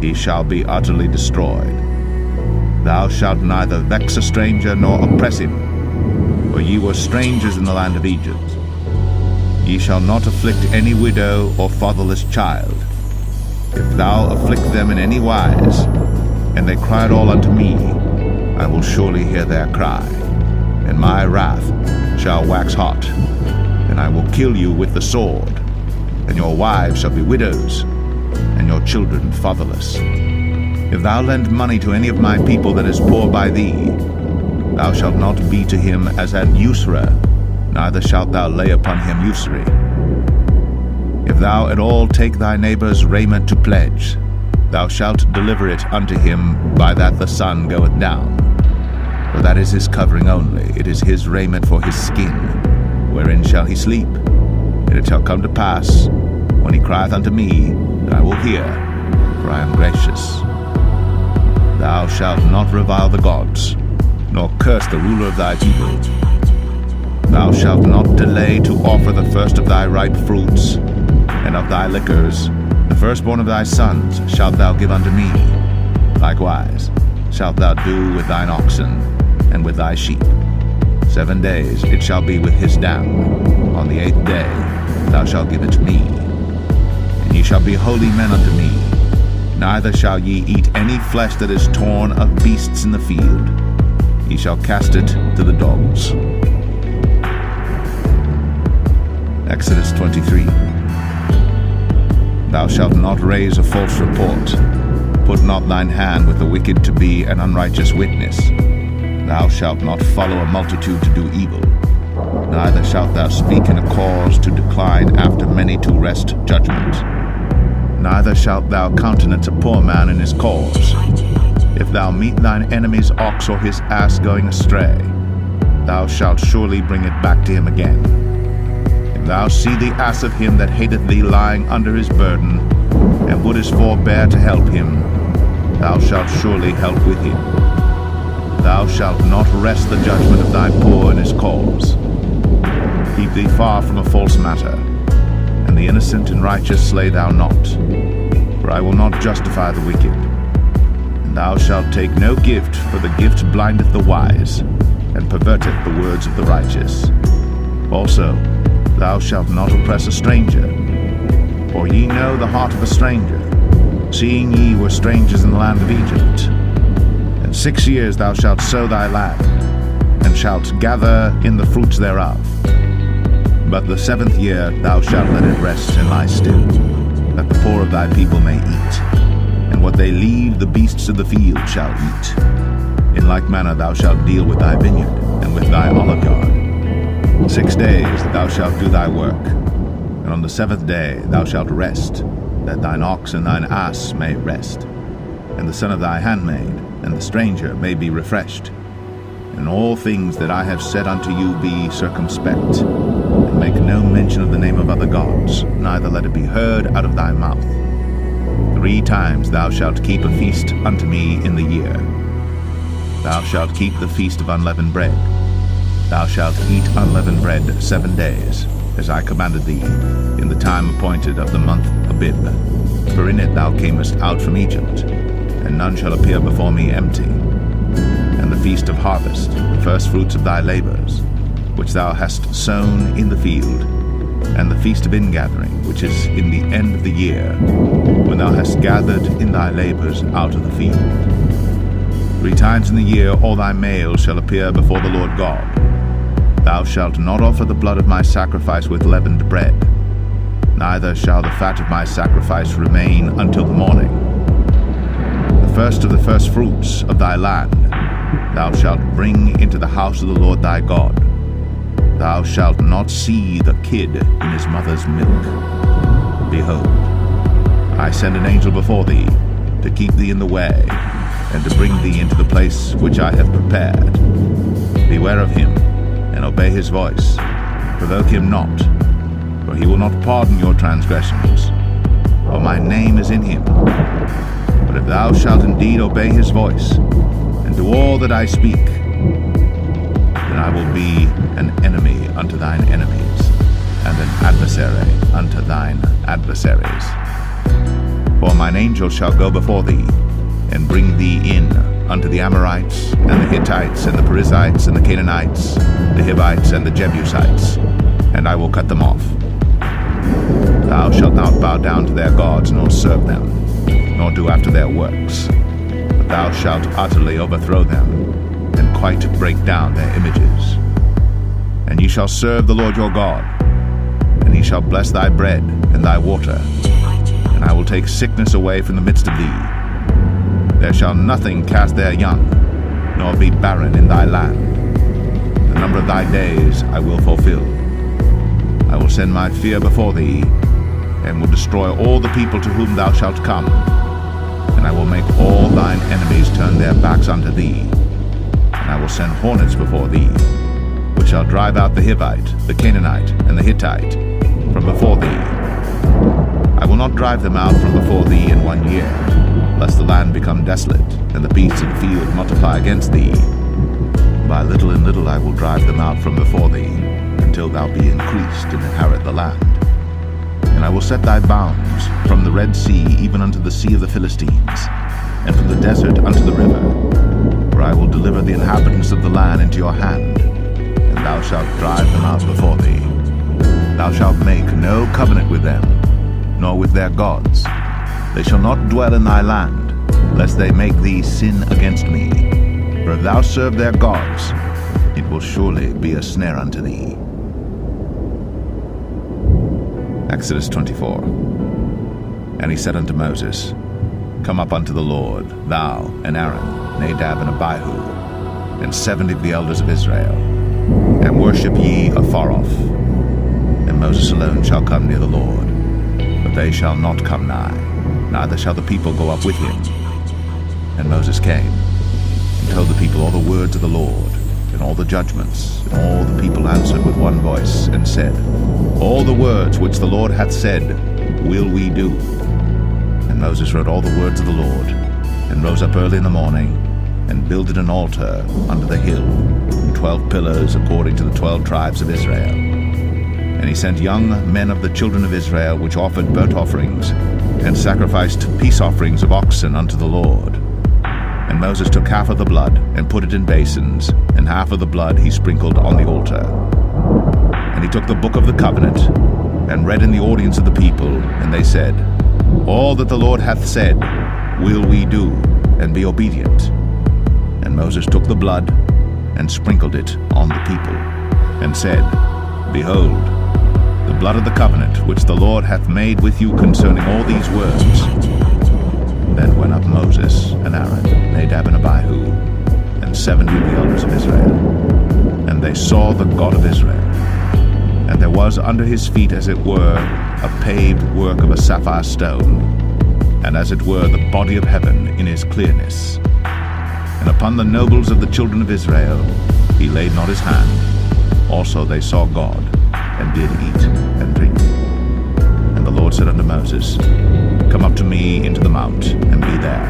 [SPEAKER 1] he shall be utterly destroyed. Thou shalt neither vex a stranger nor oppress him, for ye were strangers in the land of Egypt. Ye shall not afflict any widow or fatherless child. If thou afflict them in any wise, and they cry at all unto me, I will surely hear their cry, and my wrath shall wax hot, and I will kill you with the sword, and your wives shall be widows, and your children fatherless. If thou lend money to any of my people that is poor by thee, thou shalt not be to him as an usurer, neither shalt thou lay upon him usury. If thou at all take thy neighbor's raiment to pledge, thou shalt deliver it unto him by that the sun goeth down. For that is his covering only, it is his raiment for his skin. Wherein shall he sleep? And it shall come to pass, when he crieth unto me, that I will hear, for I am gracious. Thou shalt not revile the gods, nor curse the ruler of thy people. Thou shalt not delay to offer the first of thy ripe fruits, and of thy liquors, the firstborn of thy sons shalt thou give unto me. Likewise shalt thou do with thine oxen, and with thy sheep. 7 days it shall be with his dam. On the 8th day thou shalt give it to me. And ye shall be holy men unto me. Neither shall ye eat any flesh that is torn of beasts in the field. Ye shall cast it to the dogs. Exodus 23. Thou shalt not raise a false report. Put not thine hand with the wicked to be an unrighteous witness. Thou shalt not follow a multitude to do evil. Neither shalt thou speak in a cause to decline after many to wrest judgment. Neither shalt thou countenance a poor man in his cause. If thou meet thine enemy's ox or his ass going astray, thou shalt surely bring it back to him again. If thou see the ass of him that hateth thee lying under his burden, and wouldest forbear to help him, thou shalt surely help with him. Thou shalt not wrest the judgment of thy poor in his cause. Keep thee far from a false matter, and the innocent and righteous slay thou not. For I will not justify the wicked. And thou shalt take no gift, for the gift blindeth the wise, and perverteth the words of the righteous. Also, thou shalt not oppress a stranger, for ye know the heart of a stranger, seeing ye were strangers in the land of Egypt. And 6 years thou shalt sow thy land, and shalt gather in the fruits thereof. But the 7th year thou shalt let it rest and lie still, that the poor of thy people may eat, and what they leave the beasts of the field shall eat. In like manner thou shalt deal with thy vineyard, and with thy olive yard. 6 days thou shalt do thy work, and on the 7th day thou shalt rest, that thine ox and thine ass may rest, and the son of thy handmaid and the stranger may be refreshed. In all things that I have said unto you be circumspect, and make no mention of the name of other gods, neither let it be heard out of thy mouth. 3 times thou shalt keep a feast unto me in the year. Thou shalt keep the feast of unleavened bread. Thou shalt eat unleavened bread 7 days, as I commanded thee, in the time appointed of the month Abib. For in it thou camest out from Egypt, and none shall appear before me empty. And the feast of harvest, the first fruits of thy labors, which thou hast sown in the field, and the feast of ingathering, which is in the end of the year, when thou hast gathered in thy labors out of the field. 3 times in the year all thy males shall appear before the Lord God. Thou shalt not offer the blood of my sacrifice with leavened bread, neither shall the fat of my sacrifice remain until the morning. The first of the first fruits of thy land thou shalt bring into the house of the Lord thy God. Thou shalt not see the kid in his mother's milk. Behold, I send an angel before thee, to keep thee in the way, and to bring thee into the place which I have prepared. Beware of him, and obey his voice. Provoke him not, for he will not pardon your transgressions, for my name is in him. But if thou shalt indeed obey his voice, and do all that I speak, then I will be an enemy unto thine enemies, and an adversary unto thine adversaries. For mine angel shall go before thee, and bring thee in unto the Amorites, and the Hittites, and the Perizzites, and the Canaanites, the Hivites, and the Jebusites, and I will cut them off. Thou shalt not bow down to their gods, nor serve them, nor do after their works, but thou shalt utterly overthrow them, and quite break down their images. And ye shall serve the Lord your God, and he shall bless thy bread and thy water, and I will take sickness away from the midst of thee. There shall nothing cast their young, nor be barren in thy land. The number of thy days I will fulfill. I will send my fear before thee, and will destroy all the people to whom thou shalt come. And I will make all thine enemies turn their backs unto thee. And I will send hornets before thee, which shall drive out the Hivite, the Canaanite, and the Hittite from before thee. I will not drive them out from before thee in 1 year, lest the land become desolate, and the beasts of the field multiply against thee. By little and little I will drive them out from before thee, until thou be increased and inherit the land. And I will set thy bounds from the Red Sea even unto the sea of the Philistines, and from the desert unto the river, for I will deliver the inhabitants of the land into your hand, and thou shalt drive them out before thee. Thou shalt make no covenant with them, nor with their gods. They shall not dwell in thy land, lest they make thee sin against me. For if thou serve their gods, it will surely be a snare unto thee. Exodus 24. And he said unto Moses, Come up unto the Lord, thou and Aaron, Nadab and Abihu, and 70 of the elders of Israel, and worship ye afar off. And Moses alone shall come near the Lord, but they shall not come nigh, neither shall the people go up with him. And Moses came, and told the people all the words of the Lord, and all the judgments. And all the people answered with one voice, and said, All the words which the Lord hath said will we do. And Moses wrote all the words of the Lord, and rose up early in the morning, and builded an altar under the hill, and 12 pillars according to the 12 tribes of Israel. And he sent young men of the children of Israel, which offered burnt offerings, and sacrificed peace offerings of oxen unto the Lord. And Moses took half of the blood, and put it in basins, and half of the blood he sprinkled on the altar. And he took the book of the covenant, and read in the audience of the people, and they said, All that the Lord hath said will we do, and be obedient. And Moses took the blood, and sprinkled it on the people, and said, Behold, the blood of the covenant which the Lord hath made with you concerning all these words. Then went up Moses and Aaron, Nadab and Abihu, and 70 of the elders of Israel. And they saw the God of Israel. And there was under his feet, as it were, a paved work of a sapphire stone, and as it were the body of heaven in his clearness. And upon the nobles of the children of Israel he laid not his hand. Also they saw God, and did eat and drink. And the Lord said unto Moses, Come up to me into the mount, and be there.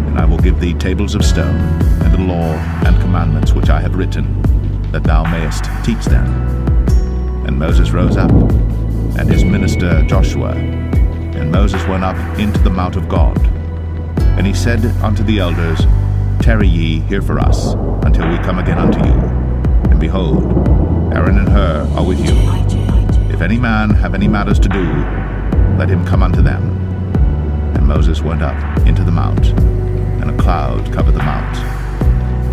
[SPEAKER 1] And I will give thee tables of stone, and a law and commandments which I have written, that thou mayest teach them. And Moses rose up, and his minister Joshua. And Moses went up into the mount of God. And he said unto the elders, Tarry ye here for us, until we come again unto you. And behold, Aaron and Hur are with you. If any man have any matters to do, let him come unto them. And Moses went up into the mount, and a cloud covered the mount.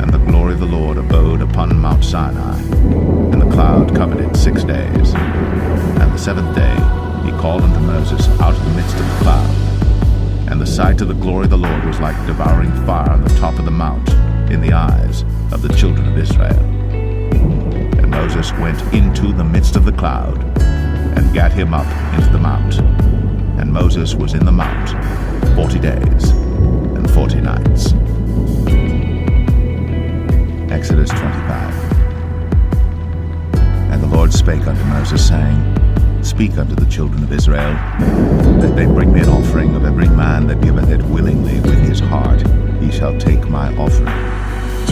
[SPEAKER 1] And the glory of the Lord abode upon Mount Sinai, and the cloud covered it 6 days. And the seventh day he called unto Moses out of the midst of the cloud. And the sight of the glory of the Lord was like devouring fire on the top of the mount in the eyes of the children of Israel. And Moses went into the midst of the cloud, and gat him up into the mount. And Moses was in the mount 40 days and 40 nights. Exodus 25. And the Lord spake unto Moses, saying, Speak unto the children of Israel, that they bring me an offering of every man that giveth it willingly with his heart. He shall take my offering.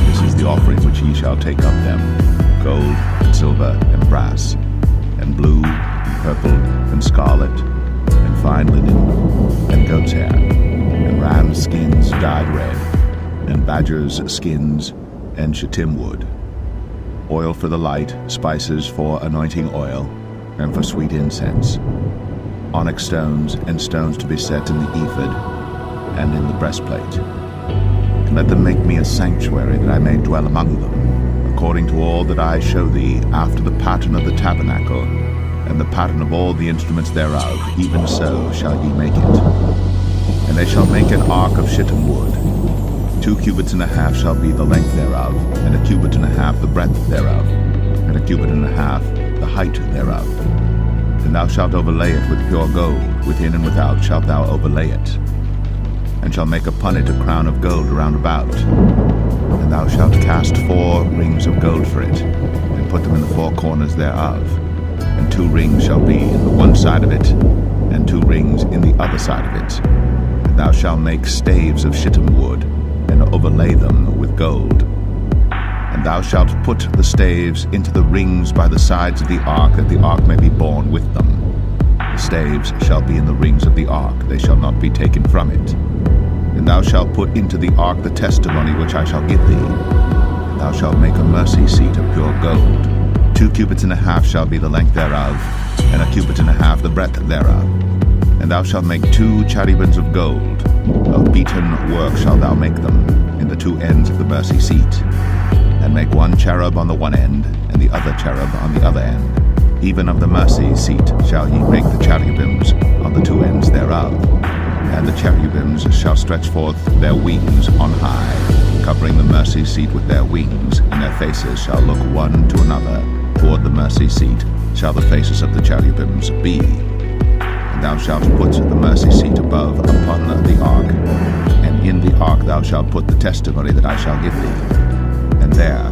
[SPEAKER 1] This is the offering which ye shall take of them: gold, and silver, and brass, and blue, and purple, and scarlet, and fine linen, and goat's hair, and ram's skins dyed red, and badger's skins, and shittim wood, oil for the light, spices for anointing oil, and for sweet incense, onyx stones, and stones to be set in the ephod and in the breastplate. And let them make me a sanctuary, that I may dwell among them, according to all that I show thee, after the pattern of the tabernacle, and the pattern of all the instruments thereof, even so shall ye make it. And they shall make an ark of shittim wood. 2 cubits and a half shall be the length thereof, and a cubit and a half the breadth thereof, and a cubit and a half the height thereof. And thou shalt overlay it with pure gold, within and without shalt thou overlay it. And shalt make upon it a crown of gold round about. And thou shalt cast 4 rings of gold for it, and put them in the 4 corners thereof. And 2 rings shall be in the one side of it, and 2 rings in the other side of it. And thou shalt make staves of shittim wood, and overlay them with gold. And thou shalt put the staves into the rings by the sides of the ark, that the ark may be borne with them. The staves shall be in the rings of the ark, they shall not be taken from it. And thou shalt put into the ark the testimony which I shall give thee. And thou shalt make a mercy seat of pure gold. 2 cubits and a half shall be the length thereof, and a cubit and a half the breadth thereof. And thou shalt make 2 cherubims of gold. Of beaten work shalt thou make them, in the 2 ends of the mercy seat. And make 1 cherub on the one end, and the other cherub on the other end. Even of the mercy seat shall ye make the cherubims on the 2 ends thereof. And the cherubims shall stretch forth their wings on high, covering the mercy seat with their wings, and their faces shall look one to another. Toward the mercy seat shall the faces of the cherubims be. And thou shalt put the mercy seat above upon the ark, and in the ark thou shalt put the testimony that I shall give thee. And there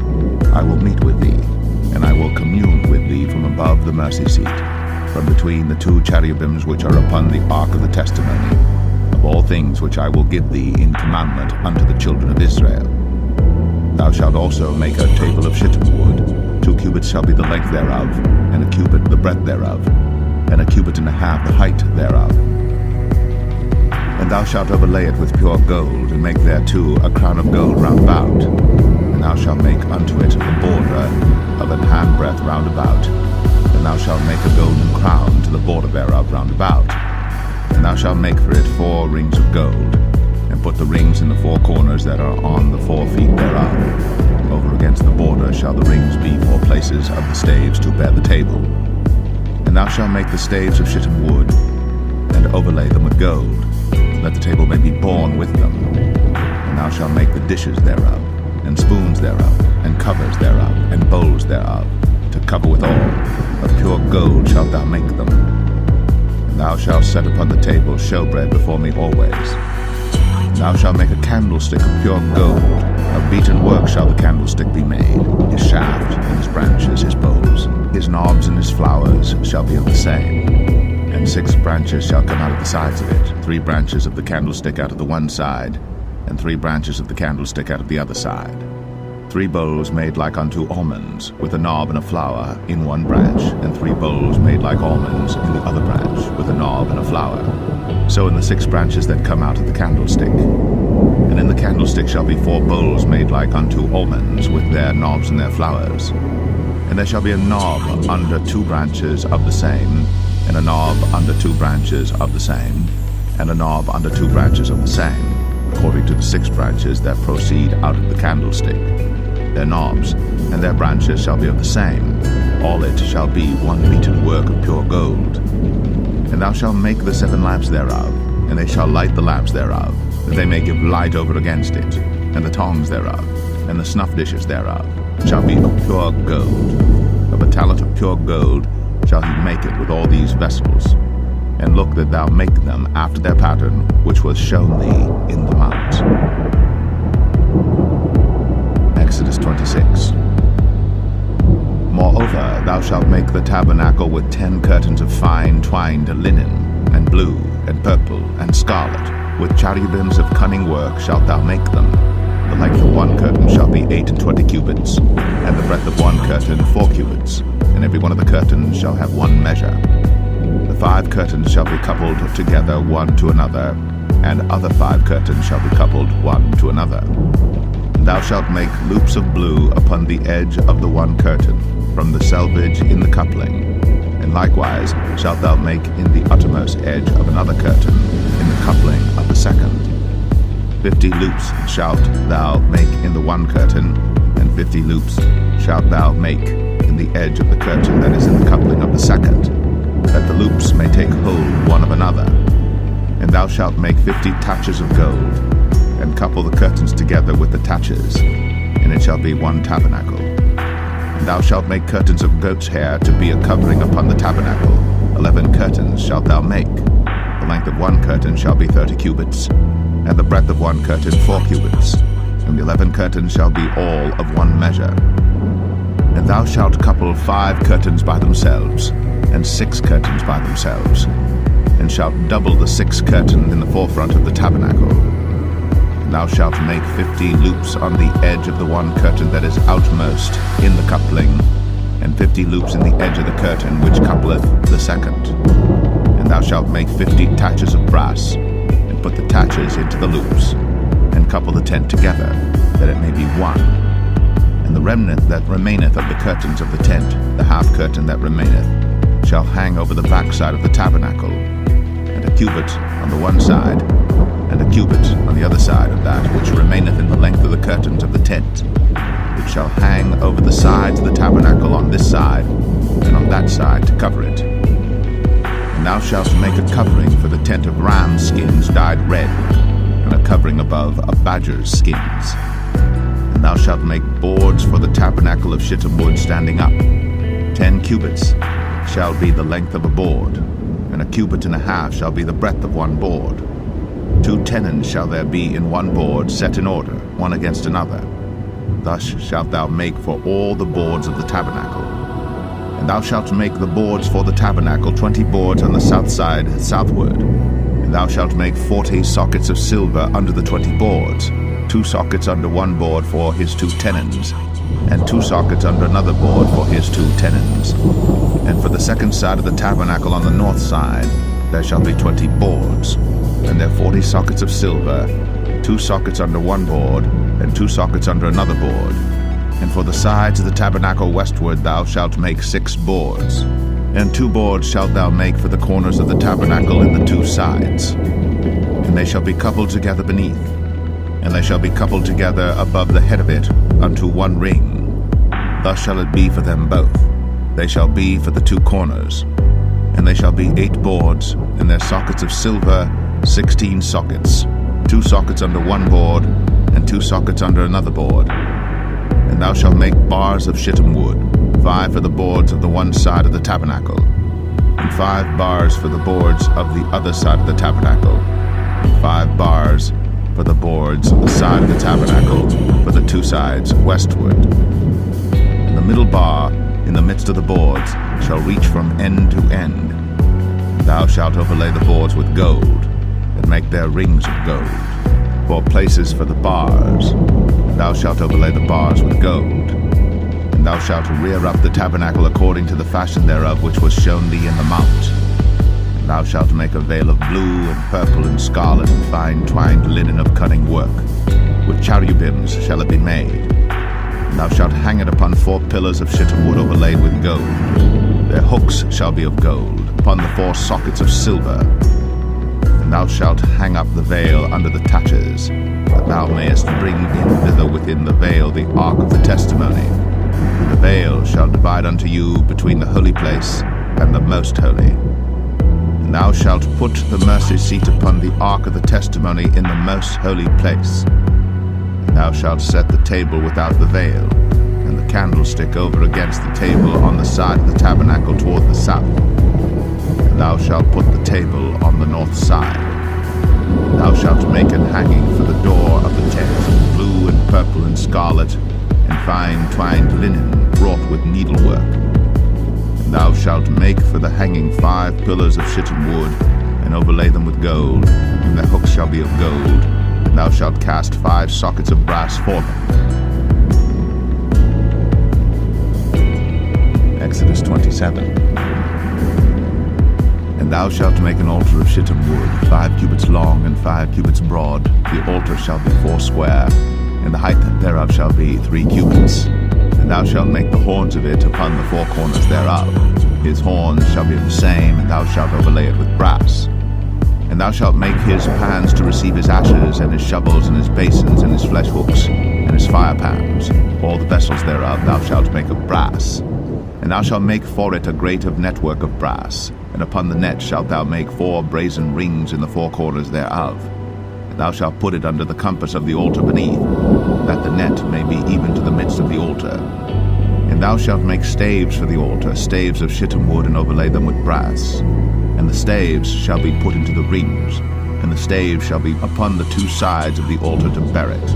[SPEAKER 1] I will meet with thee, and I will commune with thee from above the mercy seat, from between the 2 cherubims which are upon the ark of the testimony, of all things which I will give thee in commandment unto the children of Israel. Thou shalt also make a table of shittim wood. 2 cubits shall be the length thereof, and a cubit the breadth thereof, and a cubit and a half the height thereof. And thou shalt overlay it with pure gold, and make thereto a crown of gold round about. And thou shalt make unto it the border of an handbreadth round about. And thou shalt make a golden crown to the border thereof round about. And thou shalt make for it 4 rings of gold, and put the rings in the 4 corners that are on the 4 feet thereof. Over against the border shall the rings be 4 places of the staves to bear the table. And thou shalt make the staves of shittim wood, and overlay them with gold, that the table may be borne with them. And thou shalt make the dishes thereof, and spoons thereof, and covers thereof, and bowls thereof, to cover withal. Of pure gold shalt thou make them. And thou shalt set upon the table showbread before me always. Thou shalt make a candlestick of pure gold. Of beaten work shall the candlestick be made. His shaft, and his branches, his bowls, his knobs, and his flowers shall be of the same. And 6 branches shall come out of the sides of it, 3 branches of the candlestick out of the one side, and 3 branches of the candlestick out of the other side. 3 bowls made like unto almonds, with a knob and a flower in one branch, and 3 bowls made like almonds in the other branch, with a knob and a flower. So in the 6 branches that come out of the candlestick. And in the candlestick shall be 4 bowls made like unto almonds, with their knobs and their flowers. And there shall be a knob under 2 branches of the same, and a knob under 2 branches of the same, and a knob under 2 branches of the same, according to the 6 branches that proceed out of the candlestick. Their knobs and their branches shall be of the same. All it shall be one beaten work of pure gold. And thou shalt make the 7 lamps thereof, and they shall light the lamps thereof, that they may give light over against it. And the tongs thereof, and the snuff dishes thereof, shall be of pure gold. Of a talent of pure gold shall he make it with all these vessels. And look that thou make them after their pattern, which was shown thee in the mount. Exodus 26. Moreover, thou shalt make the tabernacle with 10 curtains of fine twined linen, and blue, and purple, and scarlet. With cherubims of cunning work shalt thou make them. The length of one curtain shall be 28 cubits, and the breadth of one curtain 4 cubits, and every one of the curtains shall have one measure. The 5 curtains shall be coupled together one to another, and other 5 curtains shall be coupled one to another. And thou shalt make loops of blue upon the edge of the one curtain, from the selvage in the coupling. And likewise shalt thou make in the uttermost edge of another curtain, in the coupling of the second. 50 loops shalt thou make in the one curtain, and 50 loops shalt thou make in the edge of the curtain that is in the coupling of the second, that the loops may take hold one of another. And thou shalt make 50 taches of gold, and couple the curtains together with the taches, and it shall be one tabernacle. And thou shalt make curtains of goat's hair to be a covering upon the tabernacle. 11 curtains shalt thou make. The length of one curtain shall be 30 cubits, and the breadth of one curtain 4 cubits, and the 11 curtains shall be all of one measure. And thou shalt couple 5 curtains by themselves, and 6 curtains by themselves, and shalt double the 6 curtain in the forefront of the tabernacle. And thou shalt make 50 loops on the edge of the one curtain that is outmost in the coupling, and 50 loops in the edge of the curtain which coupleth the second. And thou shalt make 50 taches of brass, and put the taches into the loops, and couple the tent together, that it may be one. And the remnant that remaineth of the curtains of the tent, the half curtain that remaineth, shall hang over the backside of the tabernacle, and a cubit on the one side, and a cubit on the other side of that which remaineth in the length of the curtains of the tent, which shall hang over the sides of the tabernacle on this side, and on that side to cover it. And thou shalt make a covering for the tent of ram skins dyed red, and a covering above of badger's skins. And thou shalt make boards for the tabernacle of shittim wood standing up. 10 cubits shall be the length of a board, and a cubit and a half shall be the breadth of one board. 2 tenons shall there be in one board, set in order, one against another. Thus shalt thou make for all the boards of the tabernacle. And thou shalt make the boards for the tabernacle 20 boards on the south side southward. And thou shalt make 40 sockets of silver under the 20 boards, 2 sockets under one board for his 2 tenons, and 2 sockets under another board for his 2 tenons. And for the second side of the tabernacle on the north side there shall be 20 boards, and there 40 sockets of silver, 2 sockets under one board, and 2 sockets under another board. And for the sides of the tabernacle westward thou shalt make 6 boards. And 2 boards shalt thou make for the corners of the tabernacle in the 2 sides. And they shall be coupled together beneath, and they shall be coupled together above the head of it unto one ring. Thus shall it be for them both. They shall be for the 2 corners. And they shall be 8 boards, and their sockets of silver 16 sockets, 2 sockets under one board, and 2 sockets under another board. And thou shalt make bars of shittim wood, 5 for the boards of the one side of the tabernacle, and 5 bars for the boards of the other side of the tabernacle, and 5 bars for the boards of the side of the tabernacle for the 2 sides westward. And the middle bar in the midst of the boards shall reach from end to end. Thou shalt overlay the boards with gold, and make their rings of gold, for places for the bars. And thou shalt overlay the bars with gold. And thou shalt rear up the tabernacle according to the fashion thereof which was shown thee in the mount. And thou shalt make a veil of blue and purple and scarlet and fine twined linen of cunning work. With cherubims shall it be made. And thou shalt hang it upon 4 pillars of shittim wood overlaid with gold. Their hooks shall be of gold, upon the 4 sockets of silver. And thou shalt hang up the veil under the taches, that thou mayest bring in thither within the veil the ark of the testimony. And the veil shall divide unto you between the holy place and the most holy. And thou shalt put the mercy seat upon the ark of the testimony in the most holy place. And thou shalt set the table without the veil, and the candlestick over against the table on the side of the tabernacle toward the south. And thou shalt put the table on the north side. And thou shalt make an hanging for the door of the tent, blue and purple and scarlet, and fine twined linen wrought with needlework. And thou shalt make for the hanging 5 pillars of shittim wood, and overlay them with gold, and their hooks shall be of gold. And thou shalt cast 5 sockets of brass for them. Exodus 27. And thou shalt make an altar of shittim wood, 5 cubits long and 5 cubits broad. The altar shall be 4 square, and the height thereof shall be 3 cubits. And thou shalt make the horns of it upon the 4 corners thereof. His horns shall be of the same, and thou shalt overlay it with brass. And thou shalt make his pans to receive his ashes, and his shovels, and his basins, and his flesh hooks, and his fire pans. All the vessels thereof thou shalt make of brass. And thou shalt make for it a grate of network of brass, and upon the net shalt thou make 4 brazen rings in the 4 corners thereof. And thou shalt put it under the compass of the altar beneath, that the net may be even to the midst of the altar. And thou shalt make staves for the altar, staves of shittim wood, and overlay them with brass. And the staves shall be put into the rings, and the staves shall be upon the 2 sides of the altar to bear it.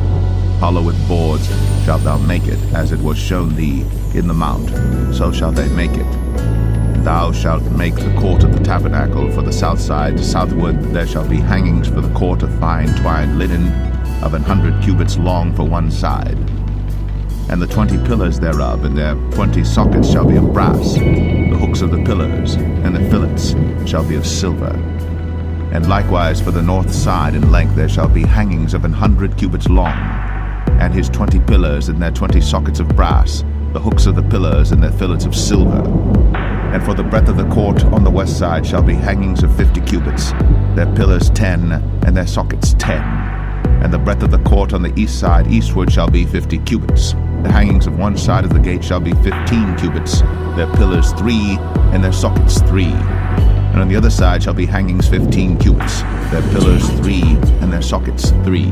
[SPEAKER 1] Hollow with boards shalt thou make it, as it was shown thee in the mount, so shall they make it. And thou shalt make the court of the tabernacle for the south side. Southward there shall be hangings for the court of fine twined linen, of 100 cubits long for one side. And the 20 pillars thereof, and their 20 sockets shall be of brass. The hooks of the pillars, and the fillets, shall be of silver. And likewise for the north side in length there shall be hangings of 100 cubits long, and his 20 pillars, and their 20 sockets of brass, the hooks of the pillars, and their fillets of silver. And for the breadth of the court on the west side shall be hangings of 50 cubits, their pillars 10, and their sockets 10. And the breadth of the court on the east side eastward shall be 50 cubits. The hangings of one side of the gate shall be 15 cubits, their pillars 3, and their sockets 3. And on the other side shall be hangings 15 cubits, their pillars 3, and their sockets 3.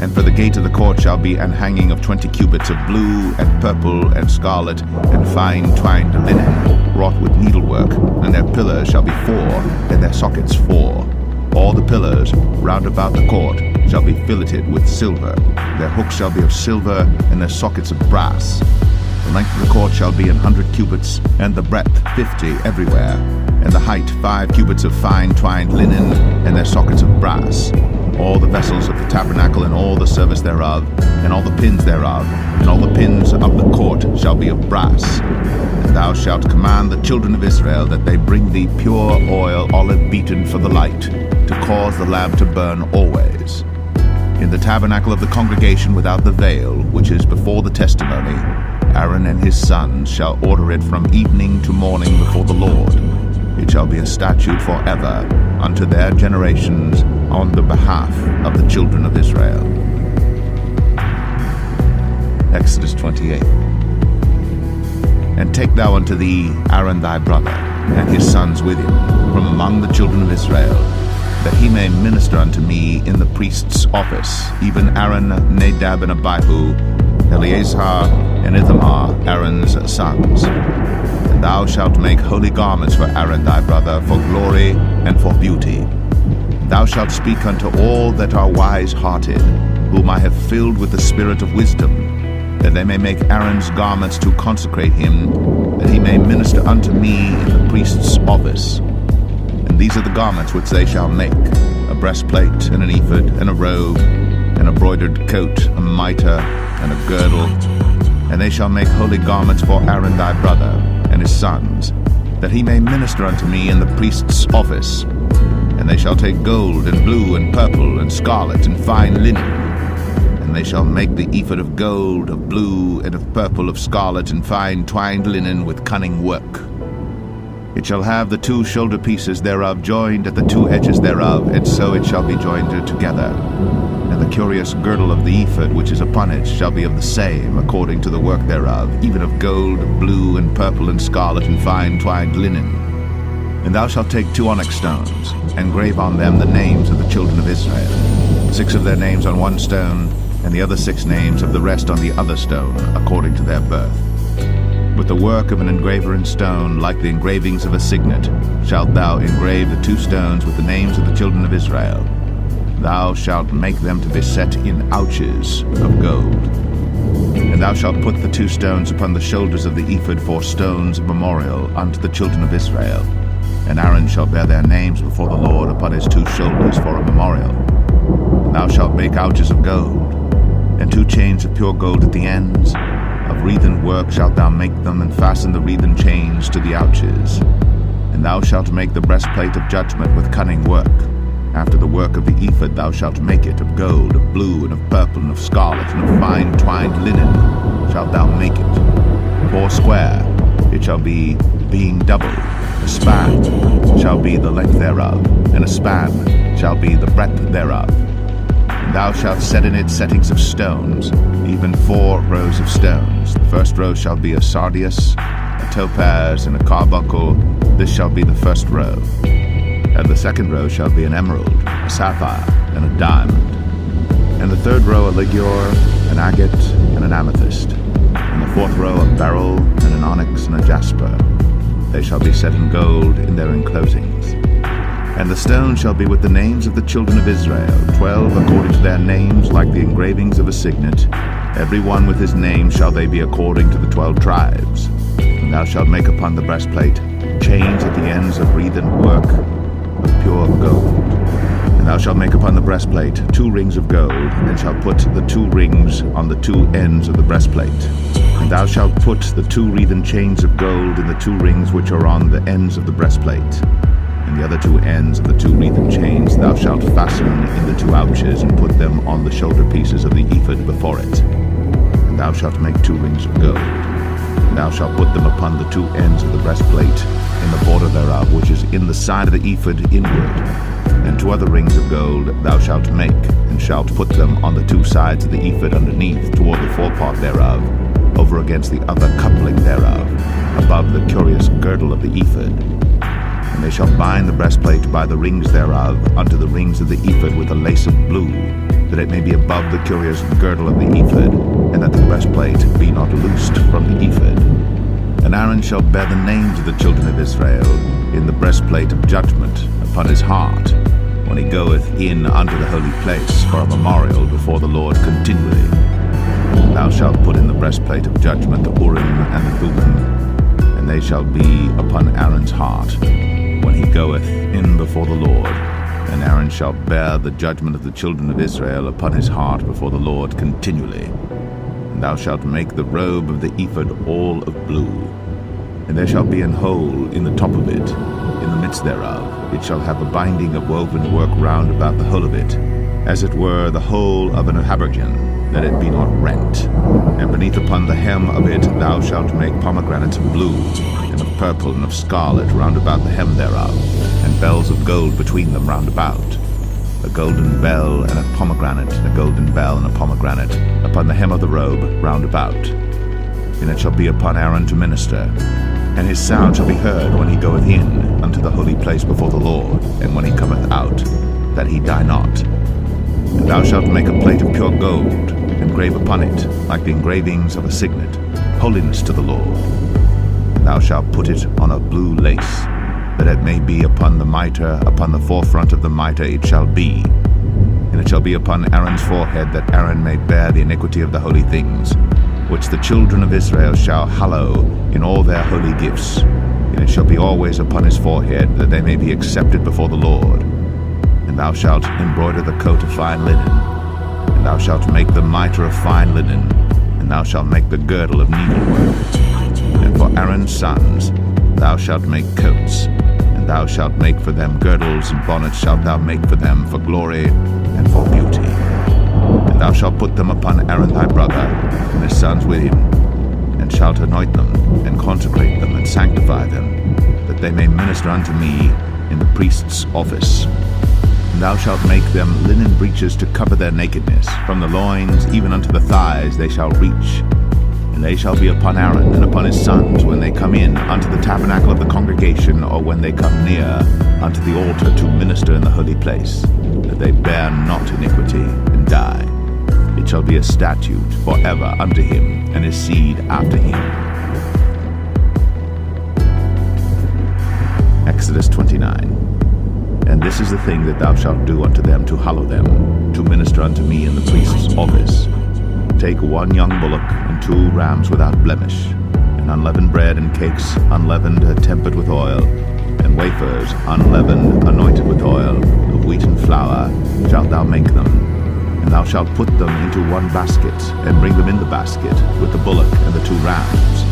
[SPEAKER 1] And for the gate of the court shall be an hanging of 20 cubits of blue and purple and scarlet and fine twined linen, wrought with needlework, and their pillars shall be 4, and their sockets 4. All the pillars round about the court shall be filleted with silver. Their hooks shall be of silver, and their sockets of brass. The length of the court shall be 100 cubits, and the breadth 50 everywhere, and the height 5 cubits of fine twined linen, and their sockets of brass. All the vessels of the tabernacle, and all the service thereof, and all the pins thereof, and all the pins of the court shall be of brass. And thou shalt command the children of Israel that they bring thee pure oil, olive beaten for the light, to cause the lamp to burn always. In the tabernacle of the congregation without the veil, which is before the testimony, Aaron and his sons shall order it from evening to morning before the Lord. It shall be a statute forever unto their generations on the behalf of the children of Israel. Exodus 28. And take thou unto thee Aaron thy brother, and his sons with him, from among the children of Israel, that he may minister unto me in the priest's office, even Aaron, Nadab, and Abihu, Eleazar and Ithamar, Aaron's sons. And thou shalt make holy garments for Aaron thy brother, for glory and for beauty. Thou shalt speak unto all that are wise-hearted, whom I have filled with the spirit of wisdom, that they may make Aaron's garments to consecrate him, that he may minister unto me in the priest's office. And these are the garments which they shall make: a breastplate, and an ephod, and a robe, and a broidered coat, a mitre, and a girdle. And they shall make holy garments for Aaron thy brother, and his sons, that he may minister unto me in the priest's office. And they shall take gold, and blue, and purple, and scarlet, and fine linen. And they shall make the ephod of gold, of blue, and of purple, of scarlet, and fine twined linen with cunning work. It shall have the 2 shoulder pieces thereof joined at the 2 edges thereof, and so it shall be joined together. And the curious girdle of the ephod which is upon it shall be of the same, according to the work thereof, even of gold, blue, and purple, and scarlet, and fine twined linen. And thou shalt take 2 onyx stones, and grave on them the names of the children of Israel, 6 of their names on one stone, and the other 6 names of the rest on the other stone, according to their birth. With the work of an engraver in stone, like the engravings of a signet, shalt thou engrave the 2 stones with the names of the children of Israel. Thou shalt make them to be set in ouches of gold. And thou shalt put the 2 stones upon the shoulders of the ephod for stones of memorial unto the children of Israel. And Aaron shall bear their names before the Lord upon his 2 shoulders for a memorial. And thou shalt make ouches of gold, and 2 chains of pure gold at the ends. Of wreathen work shalt thou make them, and fasten the wreathen chains to the ouches. And thou shalt make the breastplate of judgment with cunning work. After the work of the ephod thou shalt make it of gold, of blue, and of purple, and of scarlet, and of fine twined linen shalt thou make it. 4 square it shall be, being double. A span shall be the length thereof, and a span shall be the breadth thereof. And thou shalt set in it settings of stones, even 4 rows of stones. The first row shall be a sardius, a topaz, and a carbuncle. This shall be the first row. And the second row shall be an emerald, a sapphire, and a diamond. And the third row a ligure, an agate, and an amethyst. And the 4th row a beryl, and an onyx, and a jasper. They shall be set in gold in their enclosings. And the stone shall be with the names of the children of Israel, 12 according to their names, like the engravings of a signet. Every one with his name shall they be according to the 12 tribes. And thou shalt make upon the breastplate chains at the ends of wreathen work of pure gold. And thou shalt make upon the breastplate 2 rings of gold, and shalt put the 2 rings on the 2 ends of the breastplate. And thou shalt put the 2 wreathen chains of gold in the 2 rings which are on the ends of the breastplate. And the other 2 ends of the 2 wreathen chains thou shalt fasten in the 2 ouches, and put them on the shoulder pieces of the ephod before it. And thou shalt make 2 rings of gold. And thou shalt put them upon the 2 ends of the breastplate, in the border thereof, which is in the side of the ephod inward. And 2 other rings of gold thou shalt make, and shalt put them on the 2 sides of the ephod underneath, toward the forepart thereof, over against the other coupling thereof, above the curious girdle of the ephod. And they shall bind the breastplate by the rings thereof unto the rings of the ephod with a lace of blue, that it may be above the curious girdle of the ephod, and that the breastplate be not loosed from the ephod. And Aaron shall bear the names of the children of Israel in the breastplate of judgment upon his heart, when he goeth in unto the holy place for a memorial before the Lord continually. Thou shalt put in the breastplate of judgment the Urim and the Thummim, and they shall be upon Aaron's heart when he goeth in before the Lord. And Aaron shall bear the judgment of the children of Israel upon his heart before the Lord continually. And thou shalt make the robe of the ephod all of blue. And there shall be an hole in the top of it, in the midst thereof. It shall have a binding of woven work round about the whole of it, as it were the whole of an habergeon, that it be not rent. And beneath upon the hem of it thou shalt make pomegranates of blue, and of purple, and of scarlet round about the hem thereof, and bells of gold between them round about. A golden bell and a pomegranate, a golden bell and a pomegranate, upon the hem of the robe round about. And it shall be upon Aaron to minister, and his sound shall be heard when he goeth in unto the holy place before the Lord, and when he cometh out, that he die not. And thou shalt make a plate of pure gold, engrave upon it, like the engravings of a signet, holiness to the Lord. And thou shalt put it on a blue lace, that it may be upon the mitre, upon the forefront of the mitre it shall be. And it shall be upon Aaron's forehead, that Aaron may bear the iniquity of the holy things, which the children of Israel shall hallow in all their holy gifts. And it shall be always upon his forehead, that they may be accepted before the Lord. And thou shalt embroider the coat of fine linen, and thou shalt make the mitre of fine linen, and thou shalt make the girdle of needlework. And for Aaron's sons thou shalt make coats, and thou shalt make for them girdles, and bonnets shalt thou make for them for glory and for beauty. And thou shalt put them upon Aaron thy brother, and his sons with him, and shalt anoint them, and consecrate them, and sanctify them, that they may minister unto me in the priest's office. And thou shalt make them linen breeches to cover their nakedness. From the loins even unto the thighs they shall reach. And they shall be upon Aaron and upon his sons when they come in unto the tabernacle of the congregation, or when they come near unto the altar to minister in the holy place, that they bear not iniquity and die. It shall be a statute forever unto him and his seed after him. Exodus 29. And this is the thing that thou shalt do unto them to hallow them, to minister unto me in the priest's office. Take 1 young bullock and 2 rams without blemish, and unleavened bread and cakes unleavened, tempered with oil, and wafers unleavened, anointed with oil, of wheaten flour shalt thou make them. And thou shalt put them into 1 basket, and bring them in the basket, with the bullock and the 2 rams.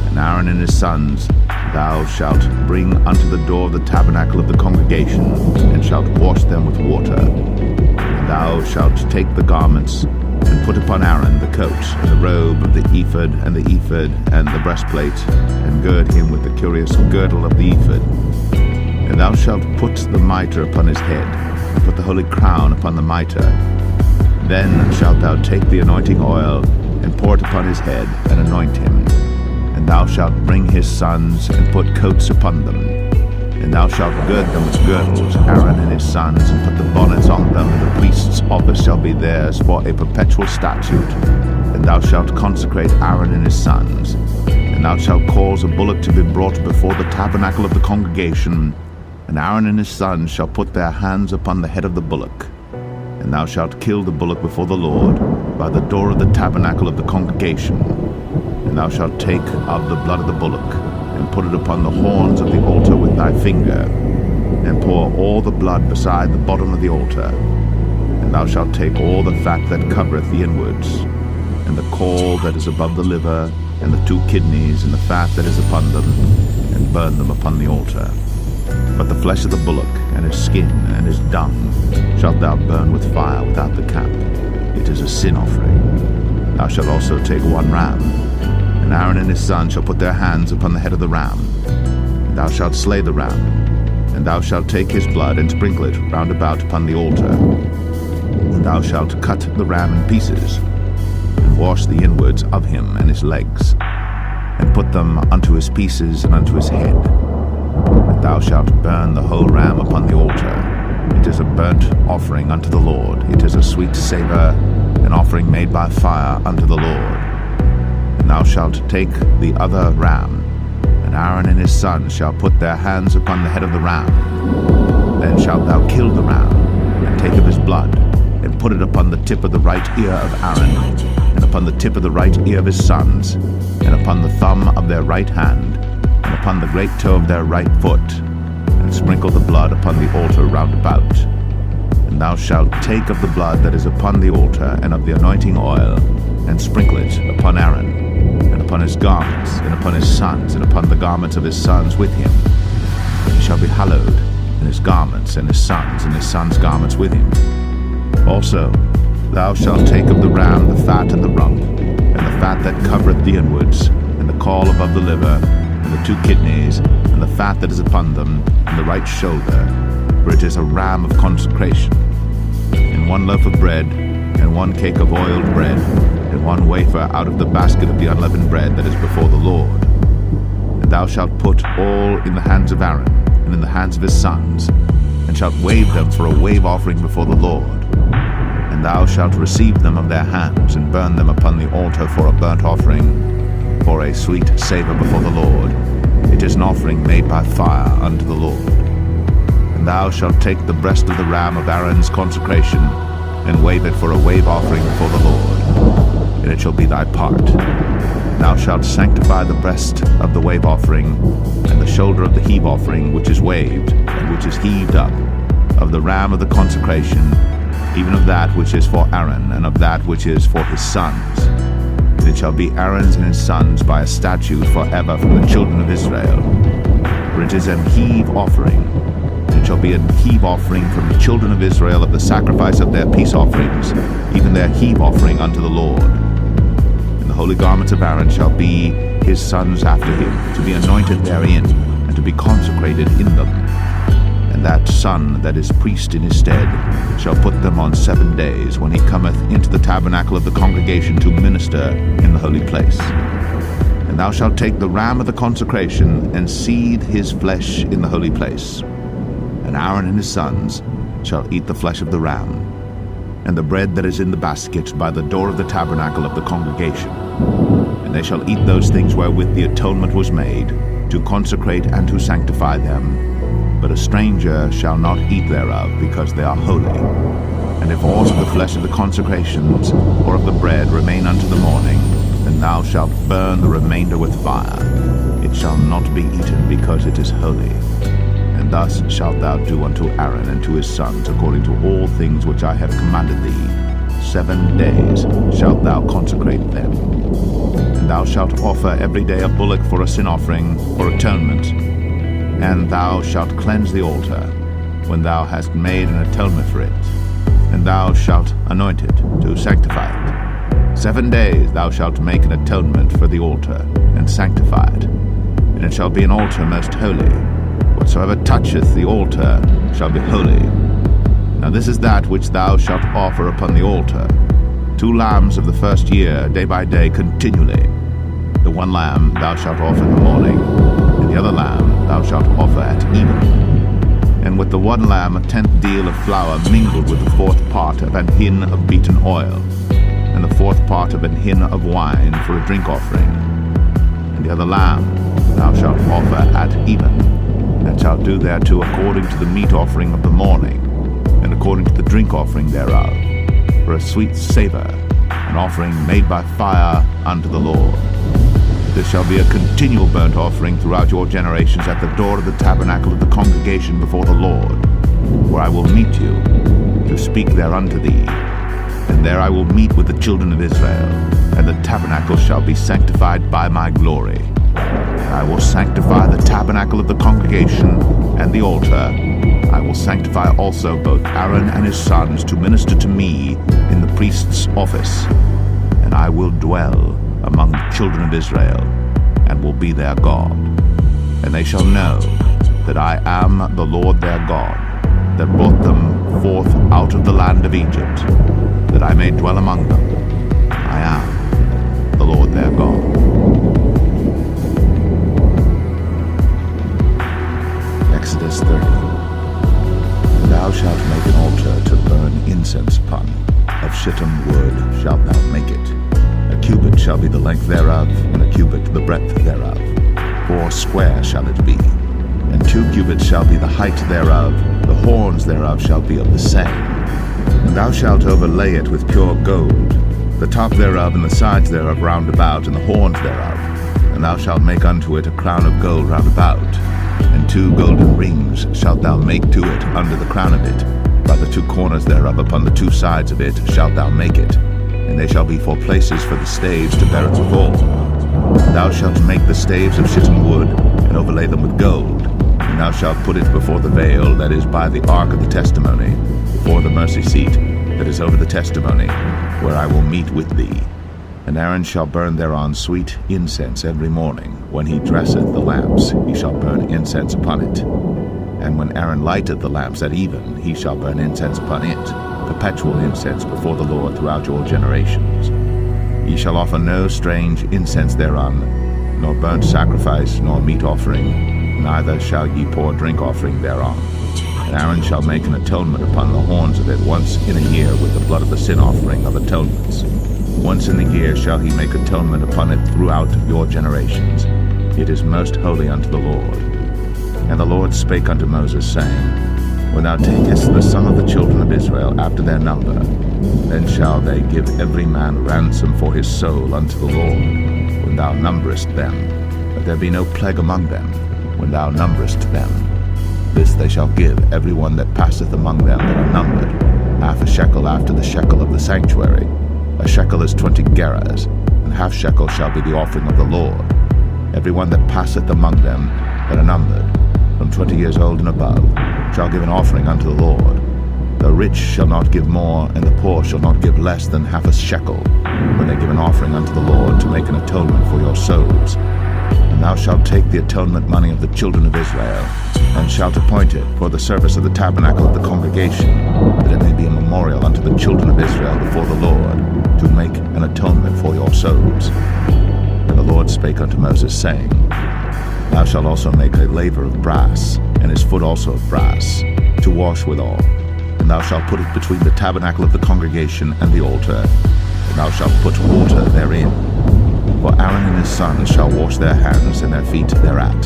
[SPEAKER 1] And Aaron and his sons thou shalt bring unto the door of the tabernacle of the congregation, and shalt wash them with water. And thou shalt take the garments, and put upon Aaron the coat, and the robe of the ephod, and the ephod, and the breastplate, and gird him with the curious girdle of the ephod. And thou shalt put the mitre upon his head, and put the holy crown upon the mitre. Then shalt thou take the anointing oil, and pour it upon his head, and anoint him. And thou shalt bring his sons, and put coats upon them. And thou shalt gird them with girdles, Aaron and his sons, and put the bonnets on them, and the priest's office shall be theirs for a perpetual statute. And thou shalt consecrate Aaron and his sons. And thou shalt cause a bullock to be brought before the tabernacle of the congregation, and Aaron and his sons shall put their hands upon the head of the bullock. And thou shalt kill the bullock before the Lord, by the door of the tabernacle of the congregation. And thou shalt take of the blood of the bullock, and put it upon the horns of the altar with thy finger, and pour all the blood beside the bottom of the altar. And thou shalt take all the fat that covereth the inwards, and the caul that is above the liver, and the 2 kidneys, and the fat that is upon them, and burn them upon the altar. But the flesh of the bullock, and his skin, and his dung, shalt thou burn with fire without the camp. It is a sin offering. Thou shalt also take 1 ram, and Aaron and his son shall put their hands upon the head of the ram. And thou shalt slay the ram, and thou shalt take his blood, and sprinkle it round about upon the altar. And thou shalt cut the ram in pieces, and wash the inwards of him and his legs, and put them unto his pieces and unto his head. And thou shalt burn the whole ram upon the altar. It is a burnt offering unto the Lord. It is a sweet savour, an offering made by fire unto the Lord. And thou shalt take the other ram, and Aaron and his sons shall put their hands upon the head of the ram. Then shalt thou kill the ram, and take of his blood, and put it upon the tip of the right ear of Aaron, and upon the tip of the right ear of his sons, and upon the thumb of their right hand, and upon the great toe of their right foot, and sprinkle the blood upon the altar round about. And thou shalt take of the blood that is upon the altar, and of the anointing oil, and sprinkle it upon Aaron, and upon his garments, and upon his sons, and upon the garments of his sons with him. He shall be hallowed, and his garments, and his sons' garments with him. Also thou shalt take of the ram the fat and the rump, and the fat that covereth the inwards, and the caul above the liver, and the 2 kidneys, and the fat that is upon them, and the right shoulder, for it is a ram of consecration. And 1 loaf of bread, and 1 cake of oiled bread, and 1 wafer out of the basket of the unleavened bread that is before the Lord. And thou shalt put all in the hands of Aaron, and in the hands of his sons, and shalt wave them for a wave offering before the Lord. And thou shalt receive them of their hands, and burn them upon the altar for a burnt offering, for a sweet savour before the Lord. It is an offering made by fire unto the Lord. And thou shalt take the breast of the ram of Aaron's consecration, and wave it for a wave offering before the Lord, and it shall be thy part. Thou shalt sanctify the breast of the wave offering, and the shoulder of the heave offering, which is waved, and which is heaved up, of the ram of the consecration, even of that which is for Aaron, and of that which is for his sons. And it shall be Aaron's and his sons by a statute forever from the children of Israel. For it is an heave offering. It shall be a heave offering from the children of Israel of the sacrifice of their peace offerings, even their heave offering unto the Lord. And the holy garments of Aaron shall be his sons after him, to be anointed therein, and to be consecrated in them. And that son that is priest in his stead shall put them on 7 days, when he cometh into the tabernacle of the congregation to minister in the holy place. And thou shalt take the ram of the consecration, and seethe his flesh in the holy place. And Aaron and his sons shall eat the flesh of the ram, and the bread that is in the basket by the door of the tabernacle of the congregation. And they shall eat those things wherewith the atonement was made, to consecrate and to sanctify them. But a stranger shall not eat thereof, because they are holy. And if aught of the flesh of the consecrations, or of the bread, remain unto the morning, then thou shalt burn the remainder with fire. It shall not be eaten, because it is holy. And thus shalt thou do unto Aaron and to his sons, according to all things which I have commanded thee. 7 days shalt thou consecrate them. And thou shalt offer every day a bullock for a sin offering, or atonement. And thou shalt cleanse the altar, when thou hast made an atonement for it. And thou shalt anoint it, to sanctify it. 7 days thou shalt make an atonement for the altar, and sanctify it. And it shall be an altar most holy. Whatsoever toucheth the altar shall be holy. Now this is that which thou shalt offer upon the altar: 2 lambs of the first year, day by day, continually. The 1 lamb thou shalt offer in the morning, and the other lamb thou shalt offer at even. And with the 1 lamb a 10th deal of flour mingled with the 4th part of an hin of beaten oil, and the 4th part of an hin of wine for a drink offering. And the other lamb thou shalt offer at even, and shalt do thereto according to the meat offering of the morning, and according to the drink offering thereof, for a sweet savour, an offering made by fire unto the Lord. This shall be a continual burnt offering throughout your generations at the door of the tabernacle of the congregation before the Lord, where I will meet you, to speak thereunto thee. And there I will meet with the children of Israel, and the tabernacle shall be sanctified by my glory. And I will sanctify the tabernacle of the congregation and the altar. I will sanctify also both Aaron and his sons to minister to me in the priest's office. And I will dwell among the children of Israel, and will be their God. And they shall know that I am the Lord their God, that brought them forth out of the land of Egypt, that I may dwell among them. I am the Lord their God. Exodus 30. Thou shalt make an altar to burn incense upon. Of shittim wood shalt thou make it. A cubit shall be the length thereof, and a cubit the breadth thereof. 4 square shall it be. And 2 cubits shall be the height thereof. The horns thereof shall be of the same. And thou shalt overlay it with pure gold, the top thereof and the sides thereof round about, and the horns thereof. And thou shalt make unto it a crown of gold round about. And 2 golden rings shalt thou make to it under the crown of it. By the 2 corners thereof upon the 2 sides of it shalt thou make it. And they shall be for places for the staves to bear it withal. Thou shalt make the staves of shittim wood, and overlay them with gold. And thou shalt put it before the veil that is by the ark of the testimony, before the mercy seat that is over the testimony, where I will meet with thee. And Aaron shall burn thereon sweet incense every morning. When he dresseth the lamps, he shall burn incense upon it. And when Aaron lighteth the lamps at even, he shall burn incense upon it, perpetual incense before the Lord throughout your generations. Ye shall offer no strange incense thereon, nor burnt sacrifice, nor meat offering, neither shall ye pour drink offering thereon. And Aaron shall make an atonement upon the horns of it once in a year with the blood of the sin offering of atonements. Once in the year shall he make atonement upon it throughout your generations. It is most holy unto the Lord. And the Lord spake unto Moses, saying, When thou takest the sum of the children of Israel after their number, then shall they give every man ransom for his soul unto the Lord, when thou numberest them, that there be no plague among them, when thou numberest them. This they shall give every one that passeth among them that are numbered, half a shekel after the shekel of the sanctuary. A shekel is 20 gerahs, and half shekel shall be the offering of the Lord. Every one that passeth among them that are numbered, from 20 years old and above, shall give an offering unto the Lord. The rich shall not give more, and the poor shall not give less than half a shekel, when they give an offering unto the Lord to make an atonement for your souls. And thou shalt take the atonement money of the children of Israel, and shalt appoint it for the service of the tabernacle of the congregation, that it may be a memorial unto the children of Israel before the Lord, to make an atonement for your souls. And the Lord spake unto Moses, saying, Thou shalt also make a laver of brass, and his foot also of brass, to wash withal. And thou shalt put it between the tabernacle of the congregation and the altar, and thou shalt put water therein. For Aaron and his sons shall wash their hands and their feet thereat.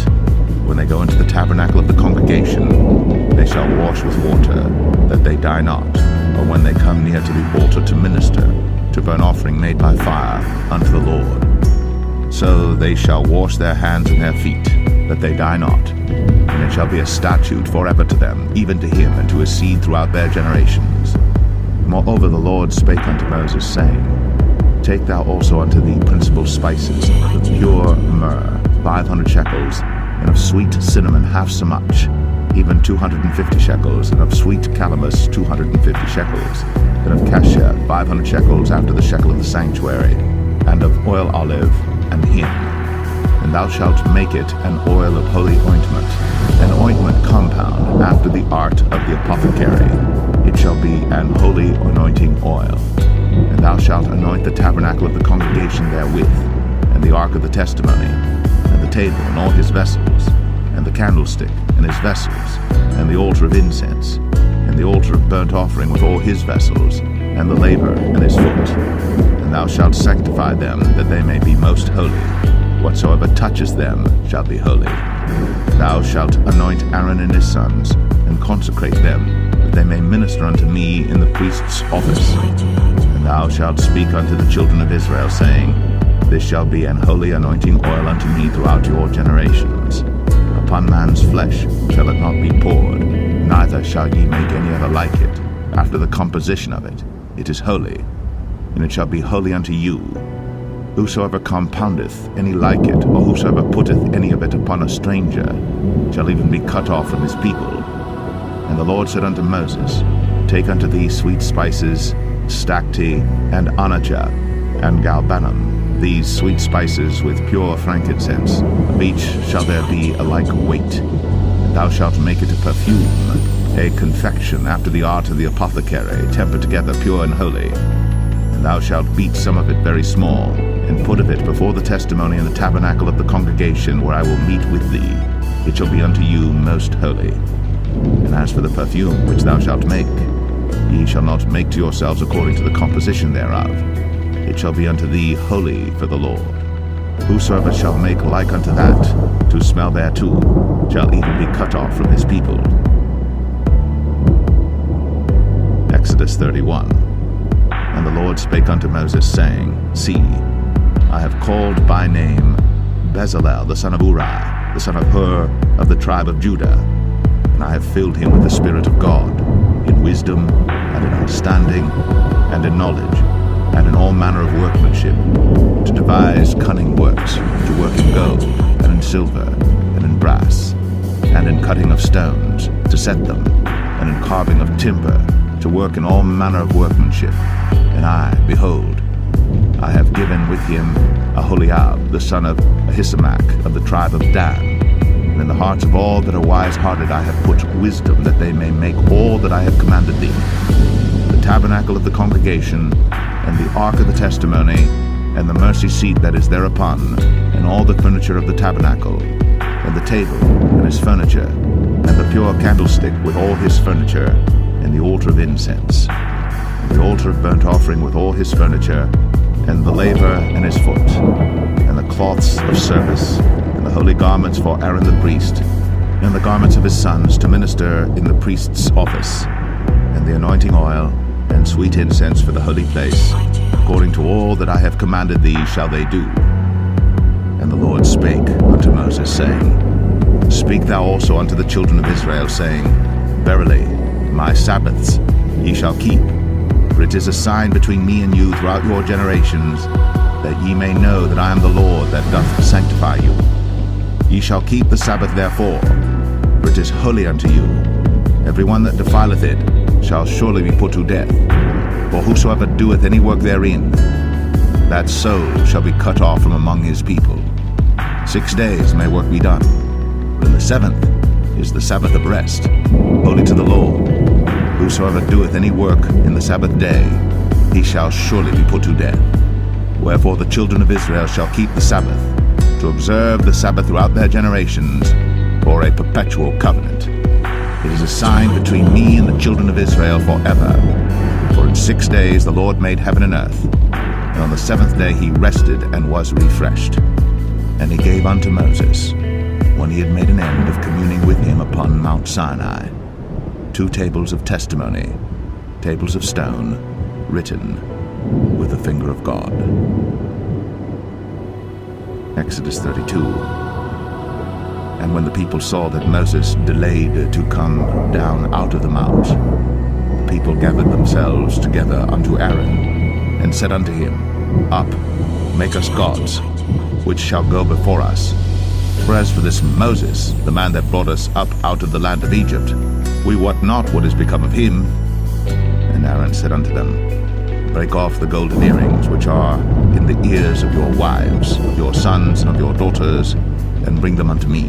[SPEAKER 1] When they go into the tabernacle of the congregation, they shall wash with water, that they die not, or when they come near to the altar to minister, to burn offering made by fire unto the Lord. So they shall wash their hands and their feet, that they die not. And it shall be a statute forever to them, even to him and to his seed throughout their generations. Moreover the Lord spake unto Moses, saying, Take thou also unto thee principal spices, of pure myrrh, 500 shekels, and of sweet cinnamon half so much, even 250 shekels, and of sweet calamus 250 shekels, and of cassia 500 shekels after the shekel of the sanctuary, and of oil olive and hin. And thou shalt make it an oil of holy ointment, an ointment compound after the art of the apothecary. It shall be an holy anointing oil. And thou shalt anoint the tabernacle of the congregation therewith, and the ark of the testimony, and the table and all his vessels, and the candlestick and his vessels, and the altar of incense, and the altar of burnt offering with all his vessels, and the laver and his foot. And thou shalt sanctify them, that they may be most holy. Whatsoever touches them shall be holy. Thou shalt anoint Aaron and his sons, and consecrate them, that they may minister unto me in the priest's office. And thou shalt speak unto the children of Israel, saying, This shall be an holy anointing oil unto me throughout your generations. Upon man's flesh shall it not be poured, neither shall ye make any other like it, after the composition of it. It is holy, and it shall be holy unto you. Whosoever compoundeth any like it, or whosoever putteth any of it upon a stranger, shall even be cut off from his people. And the Lord said unto Moses, Take unto thee sweet spices, stacte, and onycha, and galbanum, these sweet spices with pure frankincense. Of each shall there be a like weight. And thou shalt make it a perfume, a confection after the art of the apothecary, tempered together pure and holy. And thou shalt beat some of it very small, and put of it before the testimony in the tabernacle of the congregation, where I will meet with thee. It shall be unto you most holy. And as for the perfume which thou shalt make, ye shall not make to yourselves according to the composition thereof. It shall be unto thee holy for the Lord. Whosoever shall make like unto that, to smell thereto, shall even be cut off from his people. Exodus 31. And the Lord spake unto Moses, saying, See, I have called by name Bezalel the son of Uri, the son of Hur, of the tribe of Judah. And I have filled him with the Spirit of God, in wisdom, and in understanding, and in knowledge, and in all manner of workmanship, to devise cunning works, to work in gold, and in silver, and in brass, and in cutting of stones, to set them, and in carving of timber, to work in all manner of workmanship. And I, behold, I have given with him Aholiab, the son of Ahisamach, of the tribe of Dan. And in the hearts of all that are wise-hearted I have put wisdom, that they may make all that I have commanded thee. The tabernacle of the congregation, and the ark of the testimony, and the mercy seat that is thereupon, and all the furniture of the tabernacle, and the table and his furniture, and the pure candlestick with all his furniture, and the altar of incense, and the altar of burnt offering with all his furniture, and the laver and his foot, and the cloths of service, and the holy garments for Aaron the priest, and the garments of his sons to minister in the priest's office, and the anointing oil, and sweet incense for the holy place, according to all that I have commanded thee shall they do. And the Lord spake unto Moses, saying, Speak thou also unto the children of Israel, saying, Verily, my Sabbaths ye shall keep, for it is a sign between me and you throughout your generations, that ye may know that I am the Lord that doth sanctify you. Ye shall keep the Sabbath therefore, for it is holy unto you. Every one that defileth it shall surely be put to death. For whosoever doeth any work therein, that soul shall be cut off from among his people. 6 days may work be done, but in the seventh is the Sabbath of rest, holy to the Lord. Whosoever doeth any work in the Sabbath day, he shall surely be put to death. Wherefore the children of Israel shall keep the Sabbath, to observe the Sabbath throughout their generations, for a perpetual covenant. It is a sign between me and the children of Israel forever. For in 6 days the Lord made heaven and earth, and on the seventh day he rested and was refreshed. And he gave unto Moses, when he had made an end of communing with him upon Mount Sinai, 2 tables of testimony, tables of stone, written with the finger of God. Exodus 32. And when the people saw that Moses delayed to come down out of the mount, the people gathered themselves together unto Aaron, and said unto him, Up, make us gods, which shall go before us. For as for this Moses, the man that brought us up out of the land of Egypt, we wot not what is become of him. And Aaron said unto them, Break off the golden earrings which are in the ears of your wives, of your sons, and of your daughters, and bring them unto me.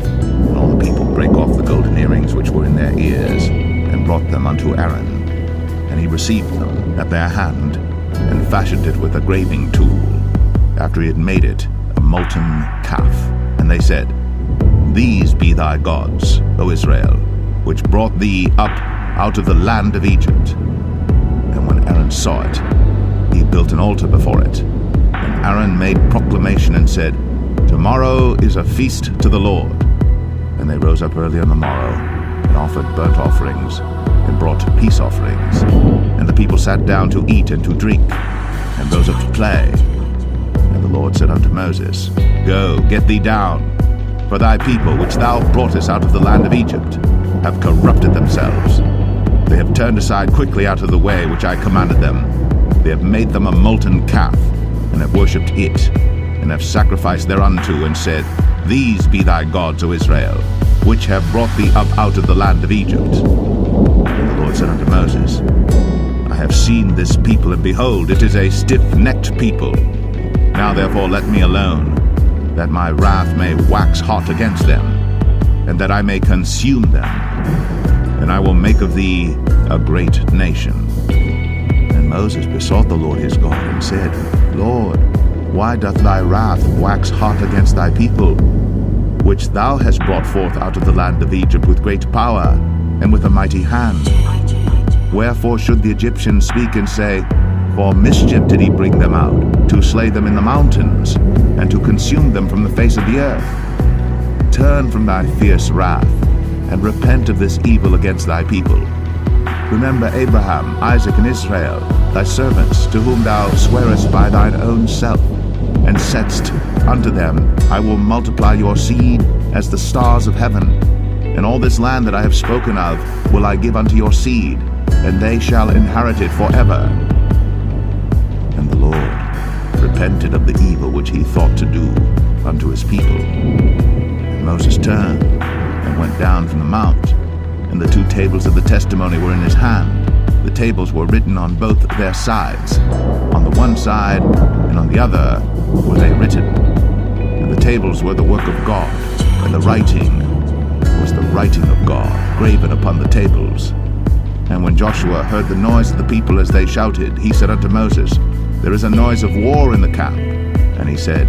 [SPEAKER 1] And all the people brake off the golden earrings which were in their ears, and brought them unto Aaron. And he received them at their hand, and fashioned it with a graving tool, after he had made it a molten calf. And they said, These be thy gods, O Israel, which brought thee up out of the land of Egypt. And when Aaron saw it, he built an altar before it. And Aaron made proclamation and said, Tomorrow is a feast to the Lord. And they rose up early on the morrow, and offered burnt offerings, and brought peace offerings. And the people sat down to eat and to drink, and rose up to play. And the Lord said unto Moses, Go, get thee down, for thy people which thou broughtest out of the land of Egypt have corrupted themselves. They have turned aside quickly out of the way which I commanded them. They have made them a molten calf, and have worshipped it, and have sacrificed thereunto, and said, These be thy gods, O Israel, which have brought thee up out of the land of Egypt. And the Lord said unto Moses, I have seen this people, and behold, it is a stiff-necked people. Now therefore let me alone, that my wrath may wax hot against them, and that I may consume them. And I will make of thee a great nation. And Moses besought the Lord his God, and said, Lord, why doth thy wrath wax hot against thy people, which thou hast brought forth out of the land of Egypt with great power, and with a mighty hand? Wherefore should the Egyptians speak and say, For mischief did he bring them out, to slay them in the mountains, and to consume them from the face of the earth? Turn from thy fierce wrath, and repent of this evil against thy people. Remember Abraham, Isaac, and Israel, thy servants, to whom thou swarest by thine own self, and saidst unto them, I will multiply your seed as the stars of heaven, and all this land that I have spoken of will I give unto your seed, and they shall inherit it forever. And the Lord repented of the evil which he thought to do unto his people. And Moses turned and went down from the mount, and the 2 tables of the testimony were in his hand. The tables were written on both their sides. On the one side and on the other were they written. And the tables were the work of God, and the writing was the writing of God, graven upon the tables. And when Joshua heard the noise of the people as they shouted, he said unto Moses, There is a noise of war in the camp. And he said,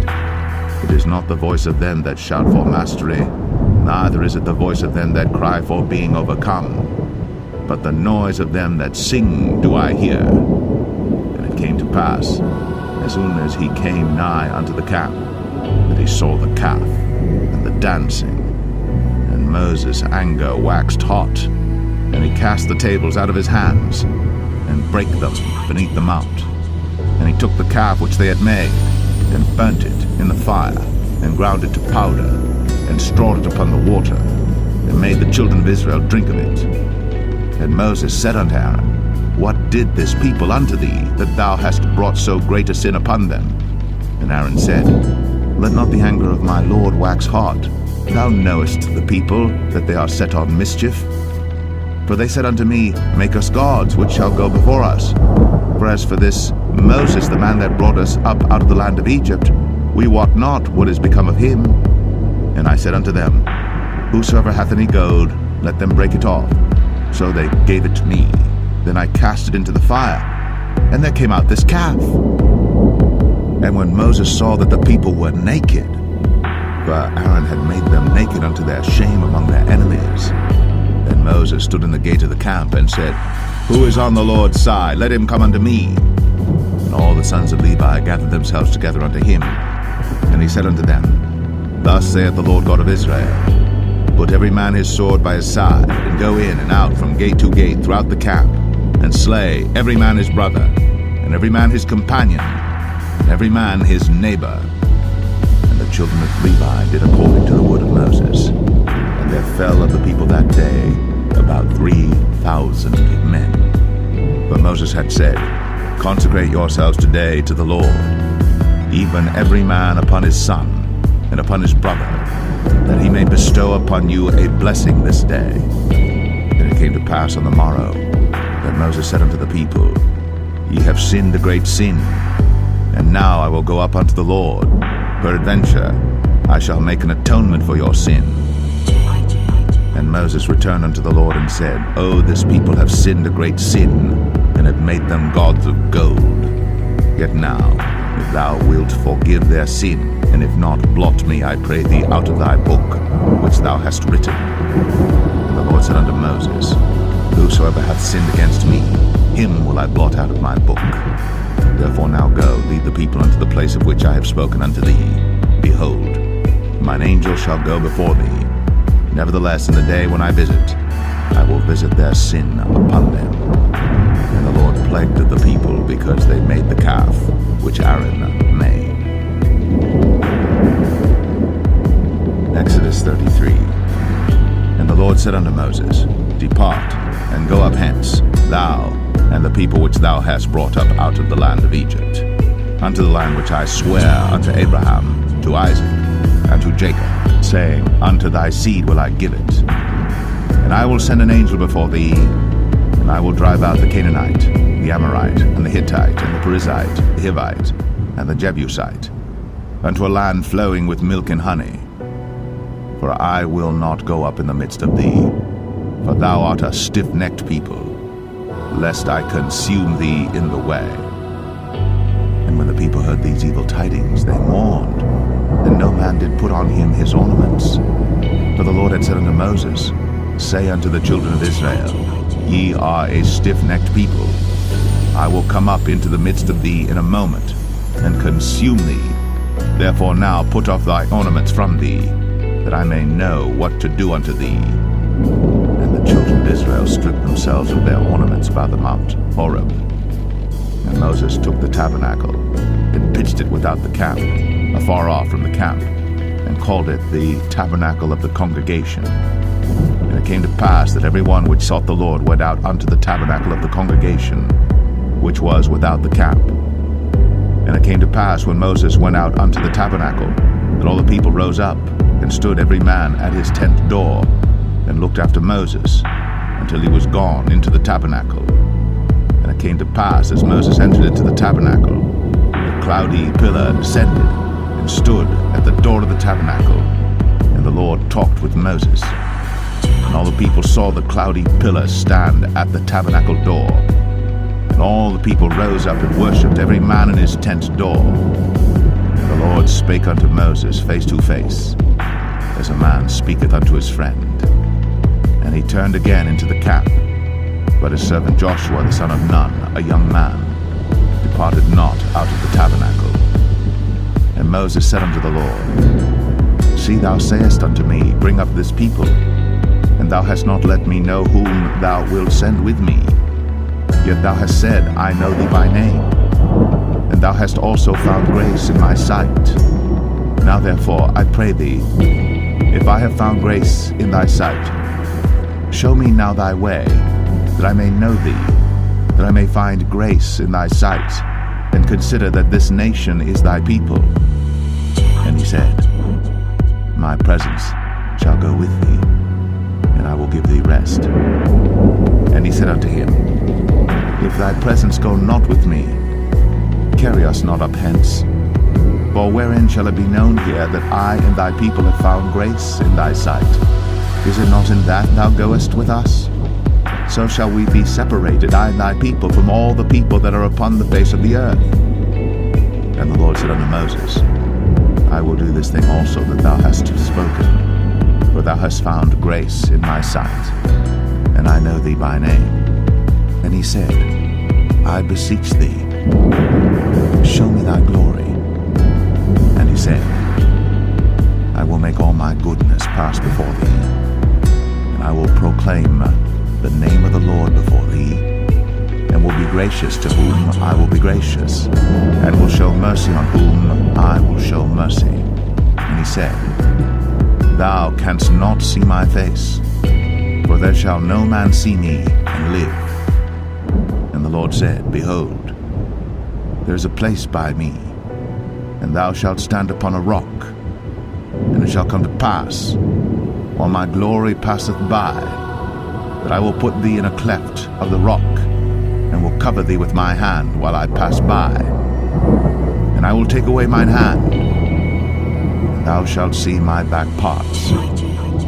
[SPEAKER 1] It is not the voice of them that shout for mastery, neither is it the voice of them that cry for being overcome, but the noise of them that sing do I hear. And it came to pass, as soon as he came nigh unto the camp, that he saw the calf and the dancing. And Moses' anger waxed hot, and he cast the tables out of his hands, and brake them beneath the mount. And he took the calf which they had made, and burnt it in the fire, and ground it to powder, and strawed it upon the water, and made the children of Israel drink of it. And Moses said unto Aaron, What did this people unto thee, that thou hast brought so great a sin upon them? And Aaron said, Let not the anger of my Lord wax hot. Thou knowest the people, that they are set on mischief. For they said unto me, Make us gods, which shall go before us. For as for this Moses, the man that brought us up out of the land of Egypt, we wot not what is become of him. And I said unto them, Whosoever hath any gold, let them break it off. So they gave it to me. Then I cast it into the fire, and there came out this calf. And when Moses saw that the people were naked, for Aaron had made them naked unto their shame among their enemies, then Moses stood in the gate of the camp, and said, Who is on the Lord's side? Let him come unto me. And all the sons of Levi gathered themselves together unto him. And he said unto them, Thus saith the Lord God of Israel, Put every man his sword by his side, and go in and out from gate to gate throughout the camp, and slay every man his brother, and every man his companion, and every man his neighbor. And the children of Levi did according to the word of Moses. And there fell of the people that day about 3,000 men. But Moses had said, Consecrate yourselves today to the Lord, even every man upon his son, and upon his brother, that he may bestow upon you a blessing this day. And it came to pass on the morrow, that Moses said unto the people, Ye have sinned a great sin, and now I will go up unto the Lord. Peradventure I shall make an atonement for your sin. And Moses returned unto the Lord, and said, O this people have sinned a great sin, and have made them gods of gold. Yet now, if thou wilt forgive their sin, and if not, blot me, I pray thee, out of thy book, which thou hast written. And the Lord said unto Moses, Whosoever hath sinned against me, him will I blot out of my book. Therefore now go, lead the people unto the place of which I have spoken unto thee. Behold, mine angel shall go before thee. Nevertheless, in the day when I visit, I will visit their sin upon them. And the Lord plagued the people, because they made the calf which Aaron made. Exodus 33. And the Lord said unto Moses, Depart, and go up hence, thou and the people which thou hast brought up out of the land of Egypt, unto the land which I swear unto Abraham, to Isaac, and to Jacob, saying, Unto thy seed will I give it. And I will send an angel before thee, and I will drive out the Canaanite, the Amorite, and the Hittite, and the Perizzite, the Hivite, and the Jebusite, unto a land flowing with milk and honey. For I will not go up in the midst of thee, for thou art a stiff-necked people, lest I consume thee in the way. And when the people heard these evil tidings, they mourned, and no man did put on him his ornaments. For the Lord had said unto Moses, Say unto the children of Israel, Ye are a stiff-necked people. I will come up into the midst of thee in a moment, and consume thee. Therefore now put off thy ornaments from thee, that I may know what to do unto thee. And the children of Israel stripped themselves of their ornaments by the mount Horeb. And Moses took the tabernacle, and pitched it without the camp, afar off from the camp, and called it the tabernacle of the congregation. And it came to pass that every one which sought the Lord went out unto the tabernacle of the congregation, which was without the camp. And it came to pass, when Moses went out unto the tabernacle, that all the people rose up, and stood every man at his tent door, and looked after Moses, until he was gone into the tabernacle. And it came to pass, as Moses entered into the tabernacle, a cloudy pillar descended, and stood at the door of the tabernacle, and the Lord talked with Moses. And all the people saw the cloudy pillar stand at the tabernacle door. And all the people rose up and worshipped, every man in his tent door. And the Lord spake unto Moses face to face. as a man speaketh unto his friend. And he turned again into the camp. But his servant Joshua the son of Nun, a young man, departed not out of the tabernacle. And Moses said unto the Lord, See, thou sayest unto me, Bring up this people, and thou hast not let me know whom thou wilt send with me. Yet thou hast said, I know thee by name, and thou hast also found grace in my sight. Now therefore, I pray thee, if I have found grace in thy sight, show me now thy way, that I may know thee, that I may find grace in thy sight, and consider that this nation is thy people. And he said, My presence shall go with thee, and I will give thee rest. And he said unto him, If thy presence go not with me, carry us not up hence. For wherein shall it be known here that I and thy people have found grace in thy sight? Is it not in that thou goest with us? So shall we be separated, I and thy people, from all the people that are upon the face of the earth. And the Lord said unto Moses, I will do this thing also that thou hast spoken, for thou hast found grace in my sight, and I know thee by name. And he said, I beseech thee, show me thy glory. And he said, I will make all my goodness pass before thee, and I will proclaim the name of the Lord before thee, and will be gracious to whom I will be gracious, and will show mercy on whom I will show mercy. And he said, Thou canst not see my face, for there shall no man see me and live. And the Lord said, Behold, there is a place by me, and thou shalt stand upon a rock. And it shall come to pass, while my glory passeth by, that I will put thee in a cleft of the rock, and will cover thee with my hand while I pass by. And I will take away mine hand, and thou shalt see my back parts,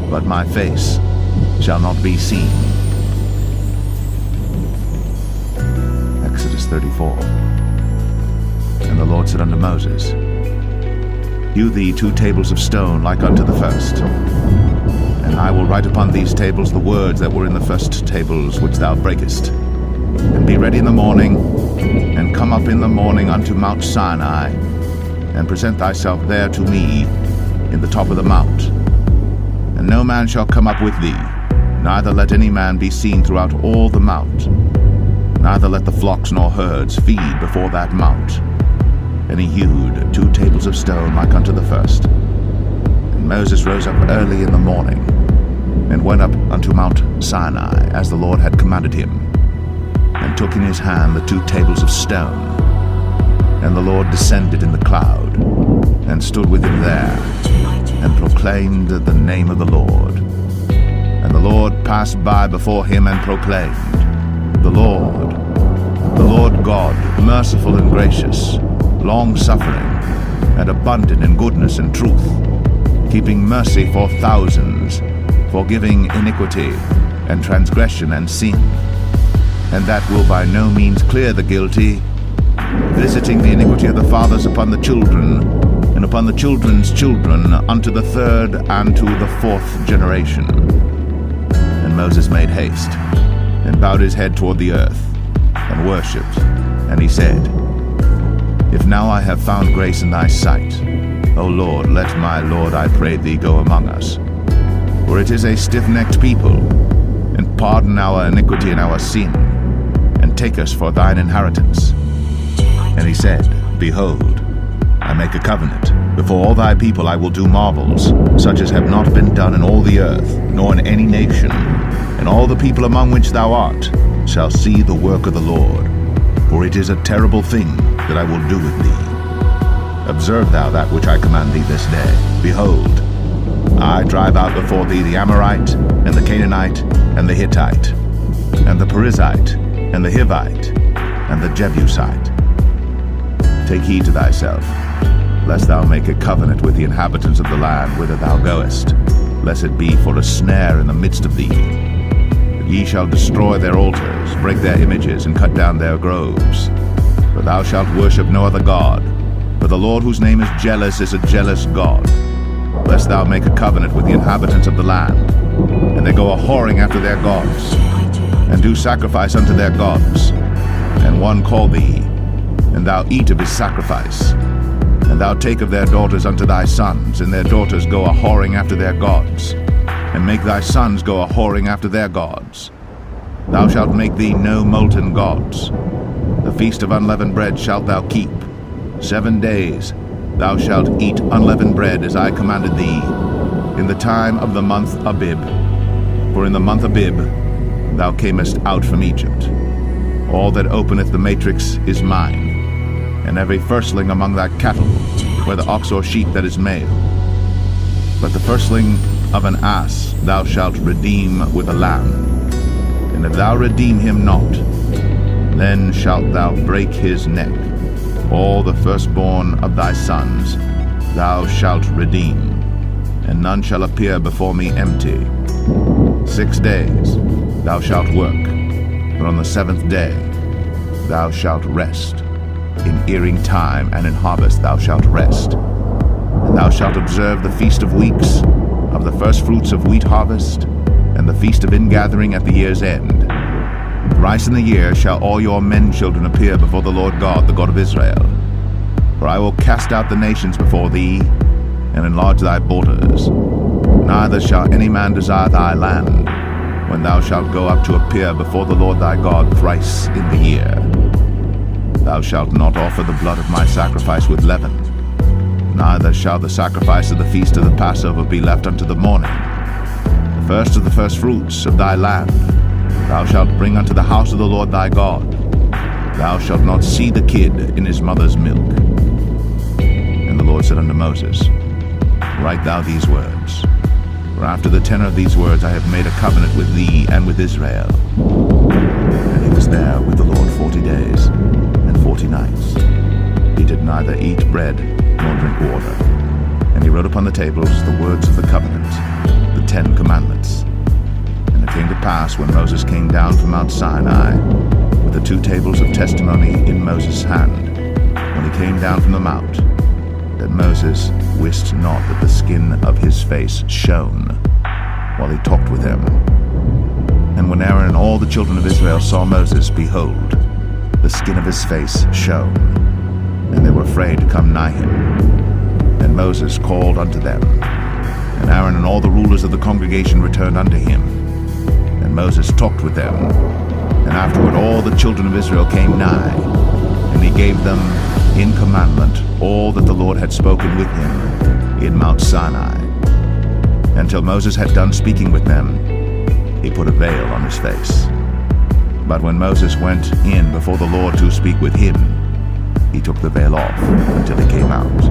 [SPEAKER 1] but my face shall not be seen. Exodus 34. And the Lord said unto Moses, Hew thee 2 tables of stone like unto the first. And I will write upon these tables the words that were in the first tables which thou breakest. And be ready in the morning, and come up in the morning unto Mount Sinai, and present thyself there to me in the top of the mount. And no man shall come up with thee, neither let any man be seen throughout all the mount. Neither let the flocks nor herds feed before that mount. And he hewed 2 tables of stone like unto the first. And Moses rose up early in the morning, and went up unto Mount Sinai, as the Lord had commanded him, and took in his hand the 2 tables of stone. And the Lord descended in the cloud, and stood with him there, and proclaimed the name of the Lord. And the Lord passed by before him, and proclaimed, The Lord God, merciful and gracious, long-suffering, and abundant in goodness and truth, keeping mercy for thousands, forgiving iniquity and transgression and sin, and that will by no means clear the guilty, visiting the iniquity of the fathers upon the children, and upon the children's children, unto the 3rd and to the 4th generation. And Moses made haste, and bowed his head toward the earth, and worshipped. And he said, If now I have found grace in thy sight, O Lord, let my Lord, I pray thee, go among us. For it is a stiff-necked people, and pardon our iniquity and our sin, and take us for thine inheritance. And he said, Behold, I make a covenant. Before all thy people I will do marvels, such as have not been done in all the earth, nor in any nation. And all the people among which thou art shall see the work of the Lord. For it is a terrible thing that I will do with thee. Observe thou that which I command thee this day. Behold, I drive out before thee the Amorite, and the Canaanite, and the Hittite, and the Perizzite, and the Hivite, and the Jebusite. Take heed to thyself, lest thou make a covenant with the inhabitants of the land whither thou goest, lest it be for a snare in the midst of thee. But ye shall destroy their altars, break their images, and cut down their groves. For thou shalt worship no other God, for the Lord whose name is jealous a jealous God. lest thou make a covenant with the inhabitants of the land, and they go a-whoring after their gods, and do sacrifice unto their gods, and one call thee, and thou eat of his sacrifice, and thou take of their daughters unto thy sons, and their daughters go a-whoring after their gods, and make thy sons go a-whoring after their gods. Thou shalt make thee no molten gods. The feast of unleavened bread shalt thou keep. 7 days thou shalt eat unleavened bread as I commanded thee, in the time of the month Abib. For in the month Abib thou camest out from Egypt. All that openeth the matrix is mine, and every firstling among thy cattle, whether ox or sheep that is male. But the firstling of an ass thou shalt redeem with a lamb. And if thou redeem him not, then shalt thou break his neck. All the firstborn of thy sons thou shalt redeem, and none shall appear before me empty. 6 days thou shalt work, but on the 7th day thou shalt rest. In earing time and in harvest thou shalt rest. And thou shalt observe the feast of weeks, of the first fruits of wheat harvest, and the feast of ingathering at the year's end. Thrice in the year shall all your men children appear before the Lord God, the God of Israel. For I will cast out the nations before thee, and enlarge thy borders. Neither shall any man desire thy land, when thou shalt go up to appear before the Lord thy God thrice in the year. Thou shalt not offer the blood of my sacrifice with leaven, neither shall the sacrifice of the feast of the Passover be left unto the morning. The first of the first fruits of thy land thou shalt bring unto the house of the Lord thy God. Thou shalt not see the kid in his mother's milk. And the Lord said unto Moses, Write thou these words, for after the tenor of these words I have made a covenant with thee and with Israel. And he was there with the Lord 40 days and 40 nights. He did neither eat bread nor drink water. And he wrote upon the tables the words of the covenant, the 10 commandments. And it came to pass, when Moses came down from Mount Sinai, with the 2 tables of testimony in Moses' hand, when he came down from the mount, that Moses wist not that the skin of his face shone, while he talked with him. And when Aaron and all the children of Israel saw Moses, behold, the skin of his face shone, and they were afraid to come nigh him. And Moses called unto them, and Aaron and all the rulers of the congregation returned unto him. And Moses talked with them, and afterward all the children of Israel came nigh, and he gave them in commandment all that the Lord had spoken with him in Mount Sinai. Until Moses had done speaking with them, he put a veil on his face. But when Moses went in before the Lord to speak with him, he took the veil off until he came out.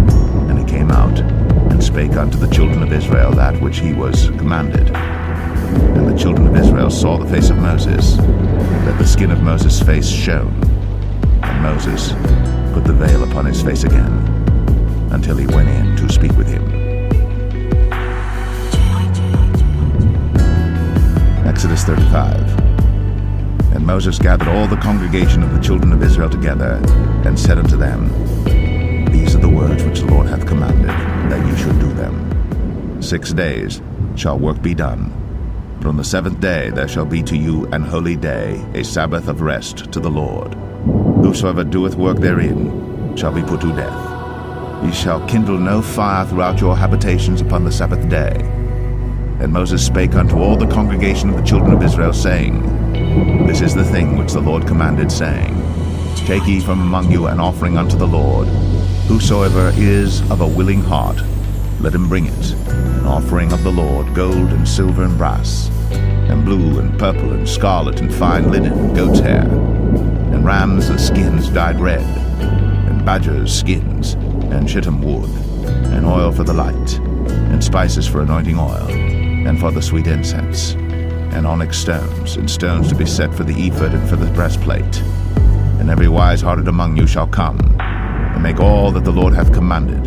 [SPEAKER 1] And he came out and spake unto the children of Israel that which he was commanded. And the children of Israel saw the face of Moses, that the skin of Moses' face shone. And Moses put the veil upon his face again, until he went in to speak with him. Exodus 35. And Moses gathered all the congregation of the children of Israel together, and said unto them, These are the words which the Lord hath commanded, that ye should do them. 6 days shall work be done, but on the 7th day there shall be to you an holy day, a Sabbath of rest to the Lord. Whosoever doeth work therein shall be put to death. Ye shall kindle no fire throughout your habitations upon the Sabbath day. And Moses spake unto all the congregation of the children of Israel, saying, This is the thing which the Lord commanded, saying, Take ye from among you an offering unto the Lord. Whosoever is of a willing heart, let him bring it, an offering of the Lord, gold and silver and brass, and blue and purple and scarlet and fine linen and goat's hair, and rams' skins dyed red, and badgers' skins, and shittim wood, and oil for the light, and spices for anointing oil, and for the sweet incense, and onyx stones, and stones to be set for the ephod and for the breastplate. And every wise-hearted among you shall come, and make all that the Lord hath commanded,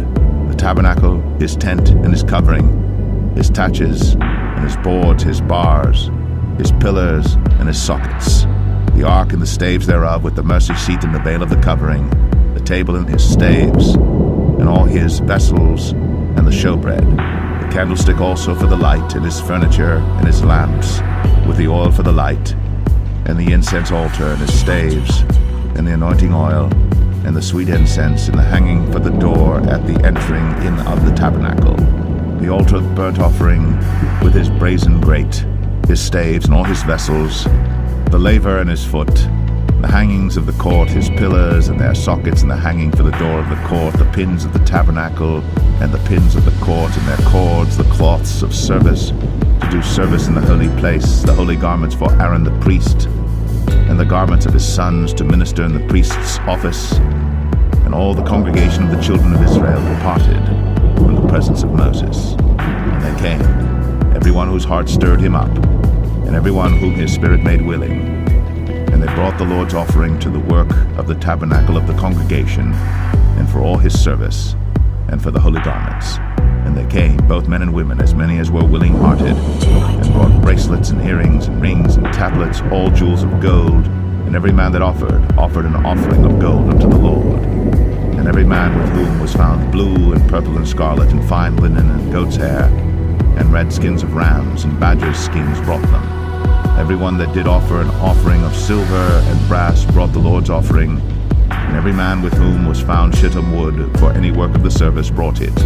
[SPEAKER 1] the tabernacle, his tent, and his covering, his taches, and his boards, his bars, his pillars, and his sockets, the ark and the staves thereof, with the mercy seat and the veil of the covering, the table and his staves, and all his vessels, and the showbread, the candlestick also for the light, and his furniture, and his lamps, with the oil for the light, and the incense altar, and his staves, and the anointing oil, and the sweet incense, and the hanging for the door at the entering in of the tabernacle, the altar of burnt offering, with his brazen grate, his staves, and all his vessels, the laver and his foot, the hangings of the court, his pillars and their sockets, and the hanging for the door of the court, the pins of the tabernacle, and the pins of the court, and their cords, the cloths of service, to do service in the holy place, the holy garments for Aaron the priest, and the garments of his sons to minister in the priest's office. And all the congregation of the children of Israel departed from the presence of Moses. And they came, everyone whose heart stirred him up, and everyone whom his spirit made willing. And they brought the Lord's offering to the work of the tabernacle of the congregation, and for all his service, and for the holy garments. And they came, both men and women, as many as were willing-hearted, and brought bracelets and earrings and rings and tablets, all jewels of gold. And every man that offered an offering of gold unto the Lord. And every man with whom was found blue and purple and scarlet and fine linen and goat's hair, and red skins of rams and badgers' skins brought them. Every one that did offer an offering of silver and brass brought the Lord's offering. And every man with whom was found shittim wood for any work of the service brought it.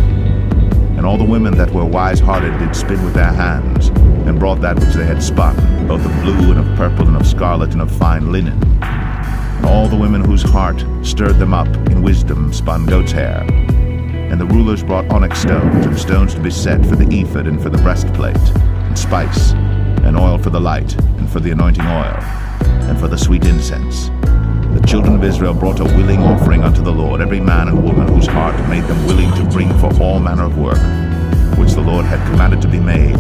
[SPEAKER 1] And all the women that were wise-hearted did spin with their hands, and brought that which they had spun, both of blue and of purple and of scarlet and of fine linen. And all the women whose heart stirred them up in wisdom spun goat's hair. And the rulers brought onyx stones, and stones to be set for the ephod and for the breastplate, and spice, and oil for the light, and for the anointing oil, and for the sweet incense. The children of Israel brought a willing offering unto the Lord, every man and woman whose heart made them willing to bring for all manner of work, which the Lord had commanded to be made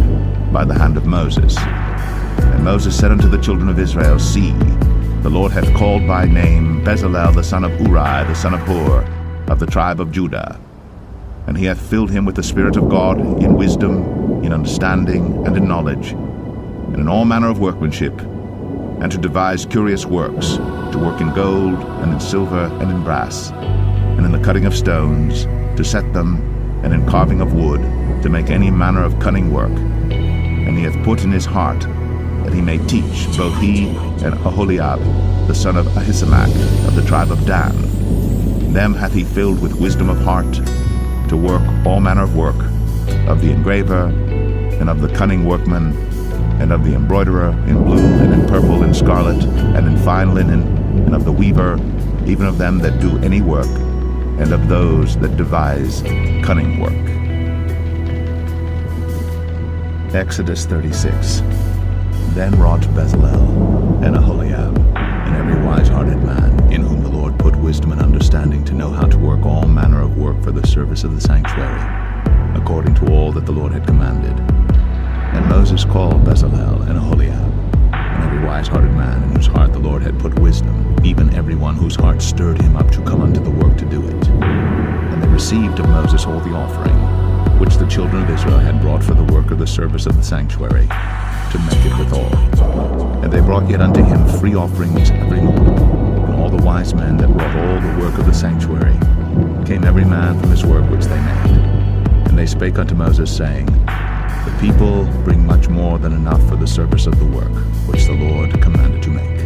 [SPEAKER 1] by the hand of Moses. And Moses said unto the children of Israel, See, the Lord hath called by name Bezalel the son of Uri, the son of Hur, of the tribe of Judah. And he hath filled him with the Spirit of God, in wisdom, in understanding, and in knowledge, and in all manner of workmanship, and to devise curious works, to work in gold, and in silver, and in brass, and in the cutting of stones, to set them, and in carving of wood, to make any manner of cunning work. And he hath put in his heart that he may teach, both he and Aholiab, the son of Ahisamach, of the tribe of Dan. Them hath he filled with wisdom of heart, to work all manner of work, of the engraver, and of the cunning workman, and of the embroiderer in blue and in purple and scarlet, and in fine linen, and of the weaver, even of them that do any work, and of those that devise cunning work. Exodus 36. Then wrought Bezalel and Aholiab, and every wise-hearted man, in whom the Lord put wisdom and understanding to know how to work all manner of work for the service of the sanctuary, according to all that the Lord had commanded. And Moses called Bezalel and Aholiab, and every wise-hearted man, in whose heart the Lord had put wisdom, even every one whose heart stirred him up to come unto the work to do it. And they received of Moses all the offering, which the children of Israel had brought for the work of the service of the sanctuary, to make it withal. And they brought yet unto him free offerings every morning. And all the wise men that wrought all the work of the sanctuary came every man from his work which they made. And they spake unto Moses, saying, The people bring much more than enough for the service of the work which the Lord commanded to make.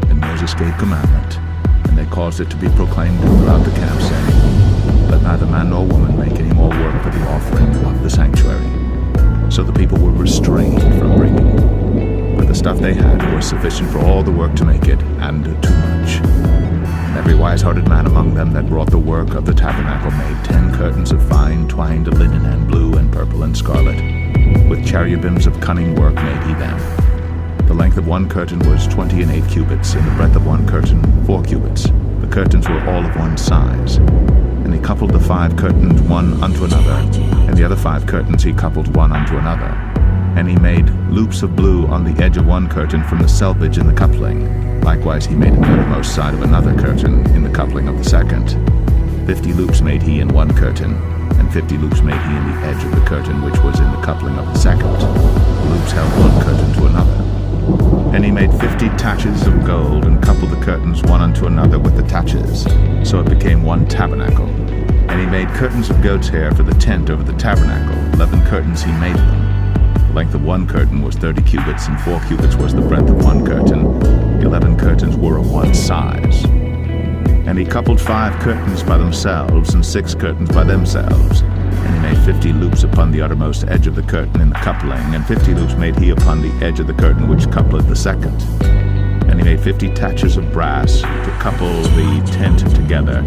[SPEAKER 1] And Moses gave commandment, and they caused it to be proclaimed throughout the camp, saying, Let neither man nor woman make any more work for the offering of the sanctuary. So the people were restrained from bringing, but the stuff they had was sufficient for all the work to make it, and too much. And every wise-hearted man among them that wrought the work of the tabernacle made 10 curtains of fine twined linen and blue and purple and scarlet. With cherubims of cunning work made he them. The length of one curtain was 28 cubits, and the breadth of one curtain 4 cubits. The curtains were all of one size. And he coupled the 5 curtains one unto another, and the other 5 curtains he coupled one unto another. And he made loops of blue on the edge of one curtain from the selvage in the coupling. Likewise he made an outermost side of another curtain in the coupling of the second. 50 loops made he in one curtain, and 50 loops made he in the edge of the curtain which was in the coupling of the second. The loops held one curtain to another. And he made 50 taches of gold, and coupled the curtains one unto another with the taches. So it became one tabernacle. And And he made curtains of goat's hair for the tent over the tabernacle. 11 curtains he made them. The length of one curtain was 30 cubits, and 4 cubits was the breadth of one curtain. The 11 curtains were of one size. And he coupled 5 curtains by themselves, and 6 curtains by themselves. And he made 50 loops upon the uttermost edge of the curtain in the coupling, and 50 loops made he upon the edge of the curtain which coupled the second. And he made 50 taches of brass to couple the tent together,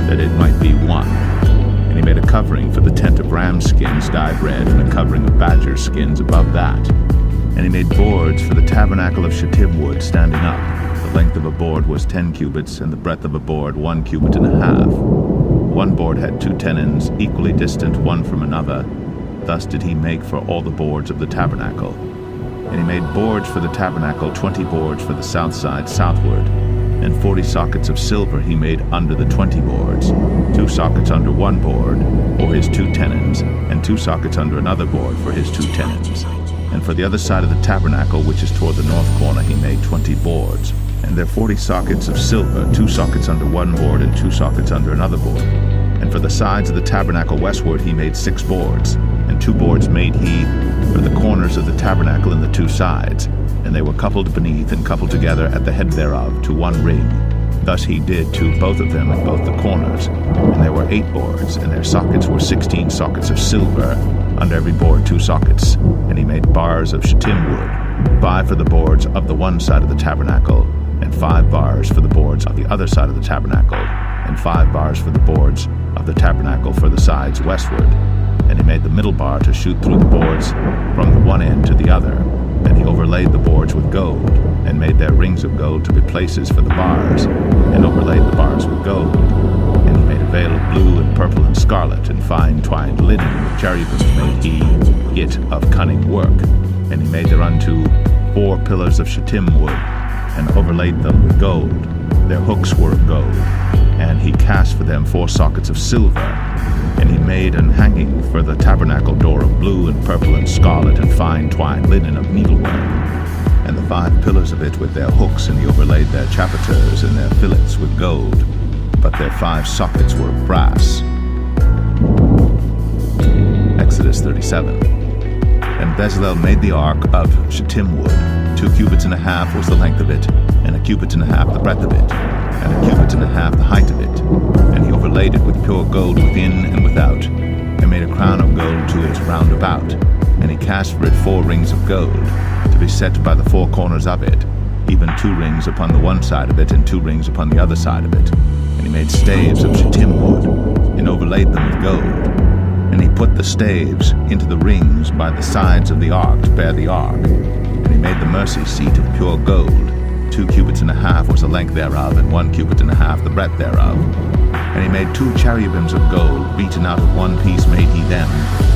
[SPEAKER 1] that it might be one. And he made a covering for the tent of ram skins dyed red, and a covering of badger skins above that. And he made boards for the tabernacle of shittim wood standing up. The length of a board was 10 cubits, and the breadth of a board 1 cubit and a half. One board had 2 tenons, equally distant one from another. Thus did he make for all the boards of the tabernacle. And he made boards for the tabernacle, 20 boards for the south side southward. And 40 sockets of silver he made under the 20 boards, 2 sockets under one board for his 2 tenons, and 2 sockets under another board for his 2 tenons. And for the other side of the tabernacle, which is toward the north corner, he made 20 boards. And there 40 sockets of silver, 2 sockets under one board and 2 sockets under another board. And for the sides of the tabernacle westward he made 6 boards, and 2 boards made he for the corners of the tabernacle in the 2 sides, and they were coupled beneath and coupled together at the head thereof to one ring. Thus he did to both of them at both the corners. And there were 8 boards, and their sockets were 16 sockets of silver, under every board 2 sockets. And he made bars of shittim wood, 5 for the boards of the one side of the tabernacle, and 5 bars for the boards of the other side of the tabernacle, and 5 bars for the boards of the tabernacle for the sides westward. And he made the middle bar to shoot through the boards from the one end to the other. And he overlaid the boards with gold, and made their rings of gold to be places for the bars, and overlaid the bars with gold. And he made a veil of blue and purple and scarlet, and fine twined linen with cherubims made he it of cunning work. And he made thereunto 4 pillars of shittim wood, and overlaid them with gold. Their hooks were of gold. And he cast for them 4 sockets of silver. And he made an hanging for the tabernacle door of blue and purple and scarlet and fine twined linen of needlework. And the 5 pillars of it with their hooks, and he overlaid their chapiters and their fillets with gold. But their 5 sockets were of brass. Exodus 37. And Bezalel made the ark of shittim wood. 2 cubits and a half was the length of it, and 1 cubit and a half the breadth of it, and 1 cubit and a half the height of it. And he overlaid it with pure gold within and without, and made a crown of gold to it round about. And he cast for it 4 rings of gold, to be set by the 4 corners of it, even 2 rings upon the one side of it, and 2 rings upon the other side of it. And he made staves of shittim wood, and overlaid them with gold. And he put the staves into the rings by the sides of the ark to bear the ark. And he made the mercy seat of pure gold. 2 cubits and a half was the length thereof, and 1 cubit and a half the breadth thereof. And he made 2 cherubims of gold, beaten out of one piece made he them,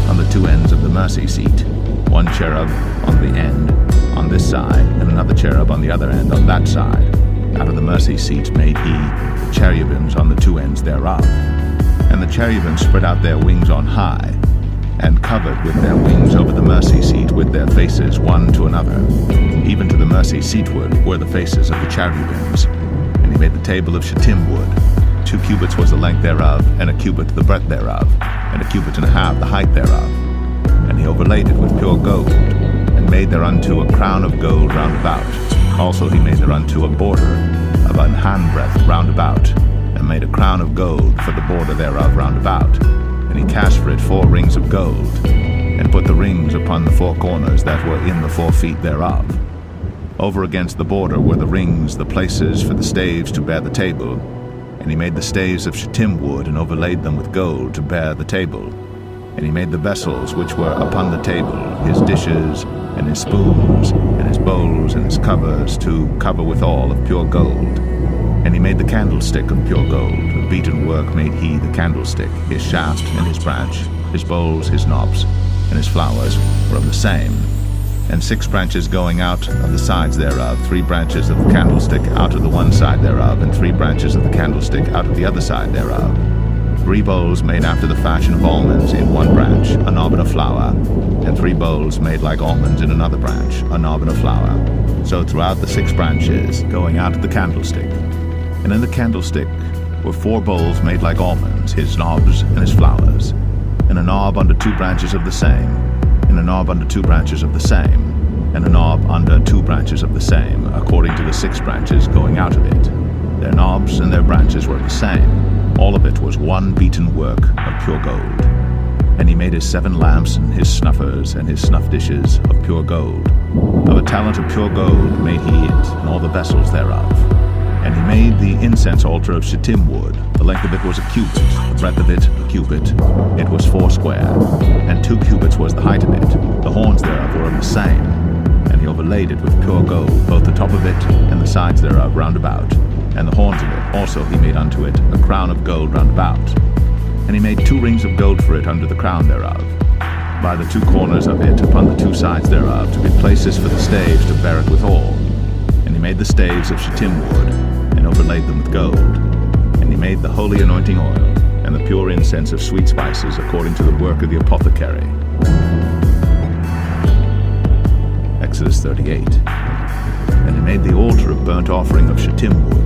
[SPEAKER 1] on the 2 ends of the mercy seat. 1 cherub on the end on this side, and another cherub on the other end on that side. Out of the mercy seat made he the cherubims on the 2 ends thereof. And the cherubims spread out their wings on high, and covered with their wings over the mercy seat with their faces one to another. Even to the mercy seatward were the faces of the cherubims. And he made the table of shittim wood. 2 cubits was the length thereof, and 1 cubit the breadth thereof, and 1 cubit and a half the height thereof. And he overlaid it with pure gold, and made thereunto a crown of gold round about. Also he made thereunto a border of an handbreadth round about, and made a crown of gold for the border thereof round about. And he cast for it 4 rings of gold, and put the rings upon the 4 corners that were in the 4 feet thereof. Over against the border were the rings, the places for the staves to bear the table. And he made the staves of shittim wood, and overlaid them with gold to bear the table. And he made the vessels which were upon the table, his dishes, and his spoons, and his bowls, and his covers, to cover withal of pure gold. And he made the candlestick of pure gold. Of beaten work made he the candlestick. His shaft and his branch, his bowls, his knobs, and his flowers were of the same. And 6 branches going out of the sides thereof, 3 branches of the candlestick out of the one side thereof, and 3 branches of the candlestick out of the other side thereof. 3 bowls made after the fashion of almonds in one branch, a knob and a flower, and 3 bowls made like almonds in another branch, a knob and a flower. So throughout the 6 branches going out of the candlestick. And in the candlestick were 4 bowls made like almonds, his knobs and his flowers, and a knob under 2 branches of the same, and a knob under 2 branches of the same, and a knob under 2 branches of the same, according to the 6 branches going out of it. Their knobs and their branches were the same. All of it was one beaten work of pure gold. And he made his 7 lamps and his snuffers and his snuff dishes of pure gold. Of a talent of pure gold made he it, and all the vessels thereof. And he made the incense altar of shittim wood. The length of it was a cubit, the breadth of it a cubit. It was 4 square, and 2 cubits was the height of it. The horns thereof were of the same. And he overlaid it with pure gold, both the top of it and the sides thereof round about. And the horns of it also he made unto it a crown of gold round about. And he made 2 rings of gold for it under the crown thereof, by the 2 corners of it upon the 2 sides thereof, to be places for the staves to bear it withal. And he made the staves of shittim wood, and overlaid them with gold. And he made the holy anointing oil, and the pure incense of sweet spices, according to the work of the apothecary. Exodus 38. And he made the altar of burnt offering of shittim wood.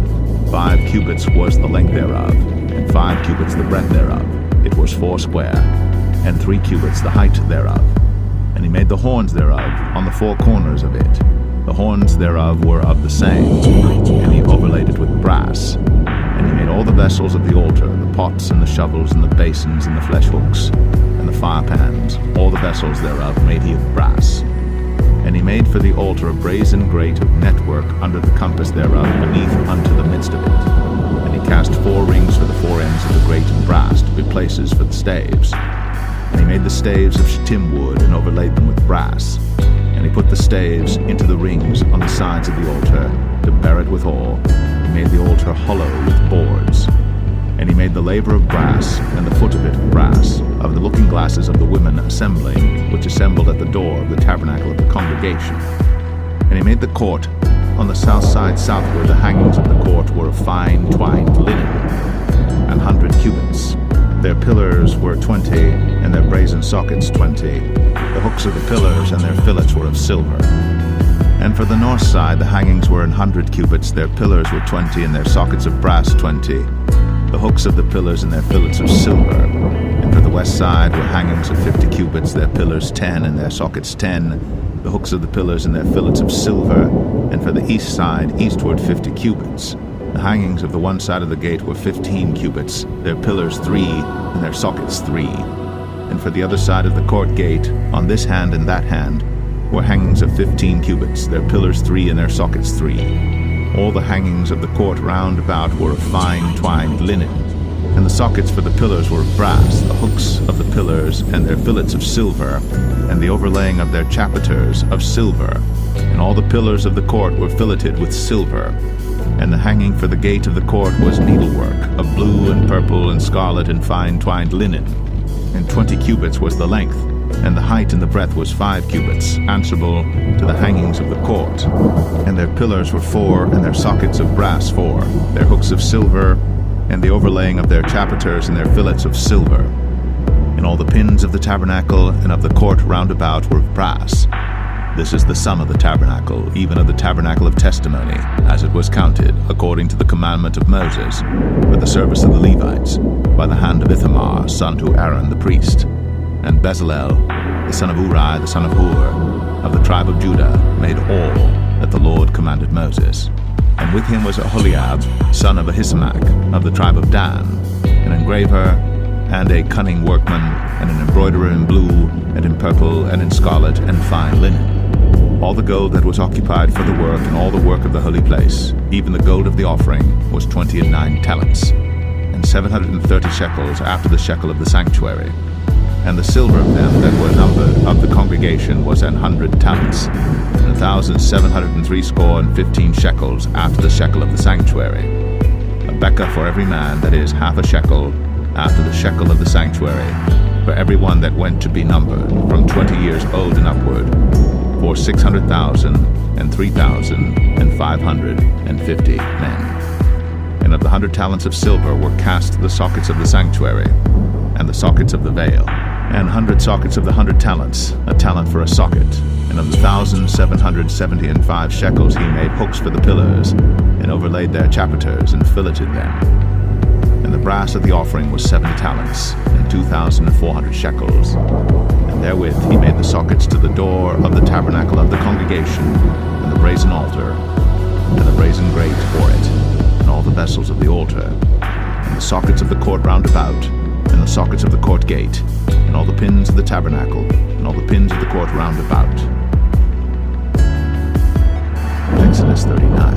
[SPEAKER 1] 5 cubits was the length thereof, and 5 cubits the breadth thereof. It was 4 square, and 3 cubits the height thereof. And he made the horns thereof on the 4 corners of it. The horns thereof were of the same, and he overlaid it with brass. And he made all the vessels of the altar, the pots and the shovels and the basins and the flesh hooks and the fire pans. All the vessels thereof made he of brass. And he made for the altar a brazen grate of network under the compass thereof, beneath unto the midst of it. And he cast 4 rings for the 4 ends of the grate of brass, to be places for the staves. And he made the staves of shittim wood, and overlaid them with brass. And he put the staves into the rings on the sides of the altar, to bear it withal. He made the altar hollow with boards. And he made the laver of brass, and the foot of it of brass, of the looking glasses of the women assembling, which assembled at the door of the tabernacle of the congregation. And he made the court on the south side southward. The hangings of the court were of fine twined linen, 100 cubits. Their pillars were 20, and their brazen sockets 20. The hooks of the pillars and their fillets were of silver. And for the north side the hangings were 100 cubits. Their pillars were 20, and their sockets of brass 20. The hooks of the pillars and their fillets of silver. And for the west side were hangings of 50 cubits, their pillars 10, and their sockets 10. The hooks of the pillars and their fillets of silver. And for the east side eastward 50 cubits. The hangings of the one side of the gate were 15 cubits, their pillars 3, and their sockets 3. And for the other side of the court gate, on this hand and that hand, were hangings of 15 cubits, their pillars 3, and their sockets 3. All the hangings of the court round about were of fine twined linen. And the sockets for the pillars were of brass, the hooks of the pillars and their fillets of silver, and the overlaying of their chapiters of silver. And all the pillars of the court were filleted with silver. And the hanging for the gate of the court was needlework, of blue and purple and scarlet and fine twined linen. And 20 cubits was the length, and the height and the breadth was 5 cubits, answerable to the hangings of the court. And their pillars were 4, and their sockets of brass 4, their hooks of silver, and the overlaying of their chapiters and their fillets of silver. And all the pins of the tabernacle and of the court round about were of brass. This is the sum of the tabernacle, even of the tabernacle of testimony, as it was counted, according to the commandment of Moses, for the service of the Levites, by the hand of Ithamar, son to Aaron the priest. And Bezalel, the son of Uri, the son of Hur, of the tribe of Judah, made all that the Lord commanded Moses. And with him was Aholiab, son of Ahisamach, of the tribe of Dan, an engraver, and a cunning workman, and an embroiderer in blue, and in purple, and in scarlet, and fine linen. All the gold that was occupied for the work, and all the work of the holy place, even the gold of the offering, was 29 talents, and 730 shekels after the shekel of the sanctuary. And the silver of them that were numbered of the congregation was 100 talents, and 1,760 shekels after the shekel of the sanctuary. A bekah for every man, that is, half a shekel, after the shekel of the sanctuary, for every one that went to be numbered, from 20 years old and upward, for 600,000 and 3,550 men. And of the 100 talents of silver were cast the sockets of the sanctuary, and the sockets of the veil, and 100 sockets of the 100 talents, a talent for a socket. And of the 1,775 shekels he made hooks for the pillars, and overlaid their chapiters, and filleted them. And the brass of the offering was 70 talents, and 2,400 shekels. And therewith he made the sockets to the door of the tabernacle of the congregation, and the brazen altar, and the brazen grate for it, and all the vessels of the altar, and the sockets of the court round about, and the sockets of the court gate, and all the pins of the tabernacle, and all the pins of the court round about. Exodus 39.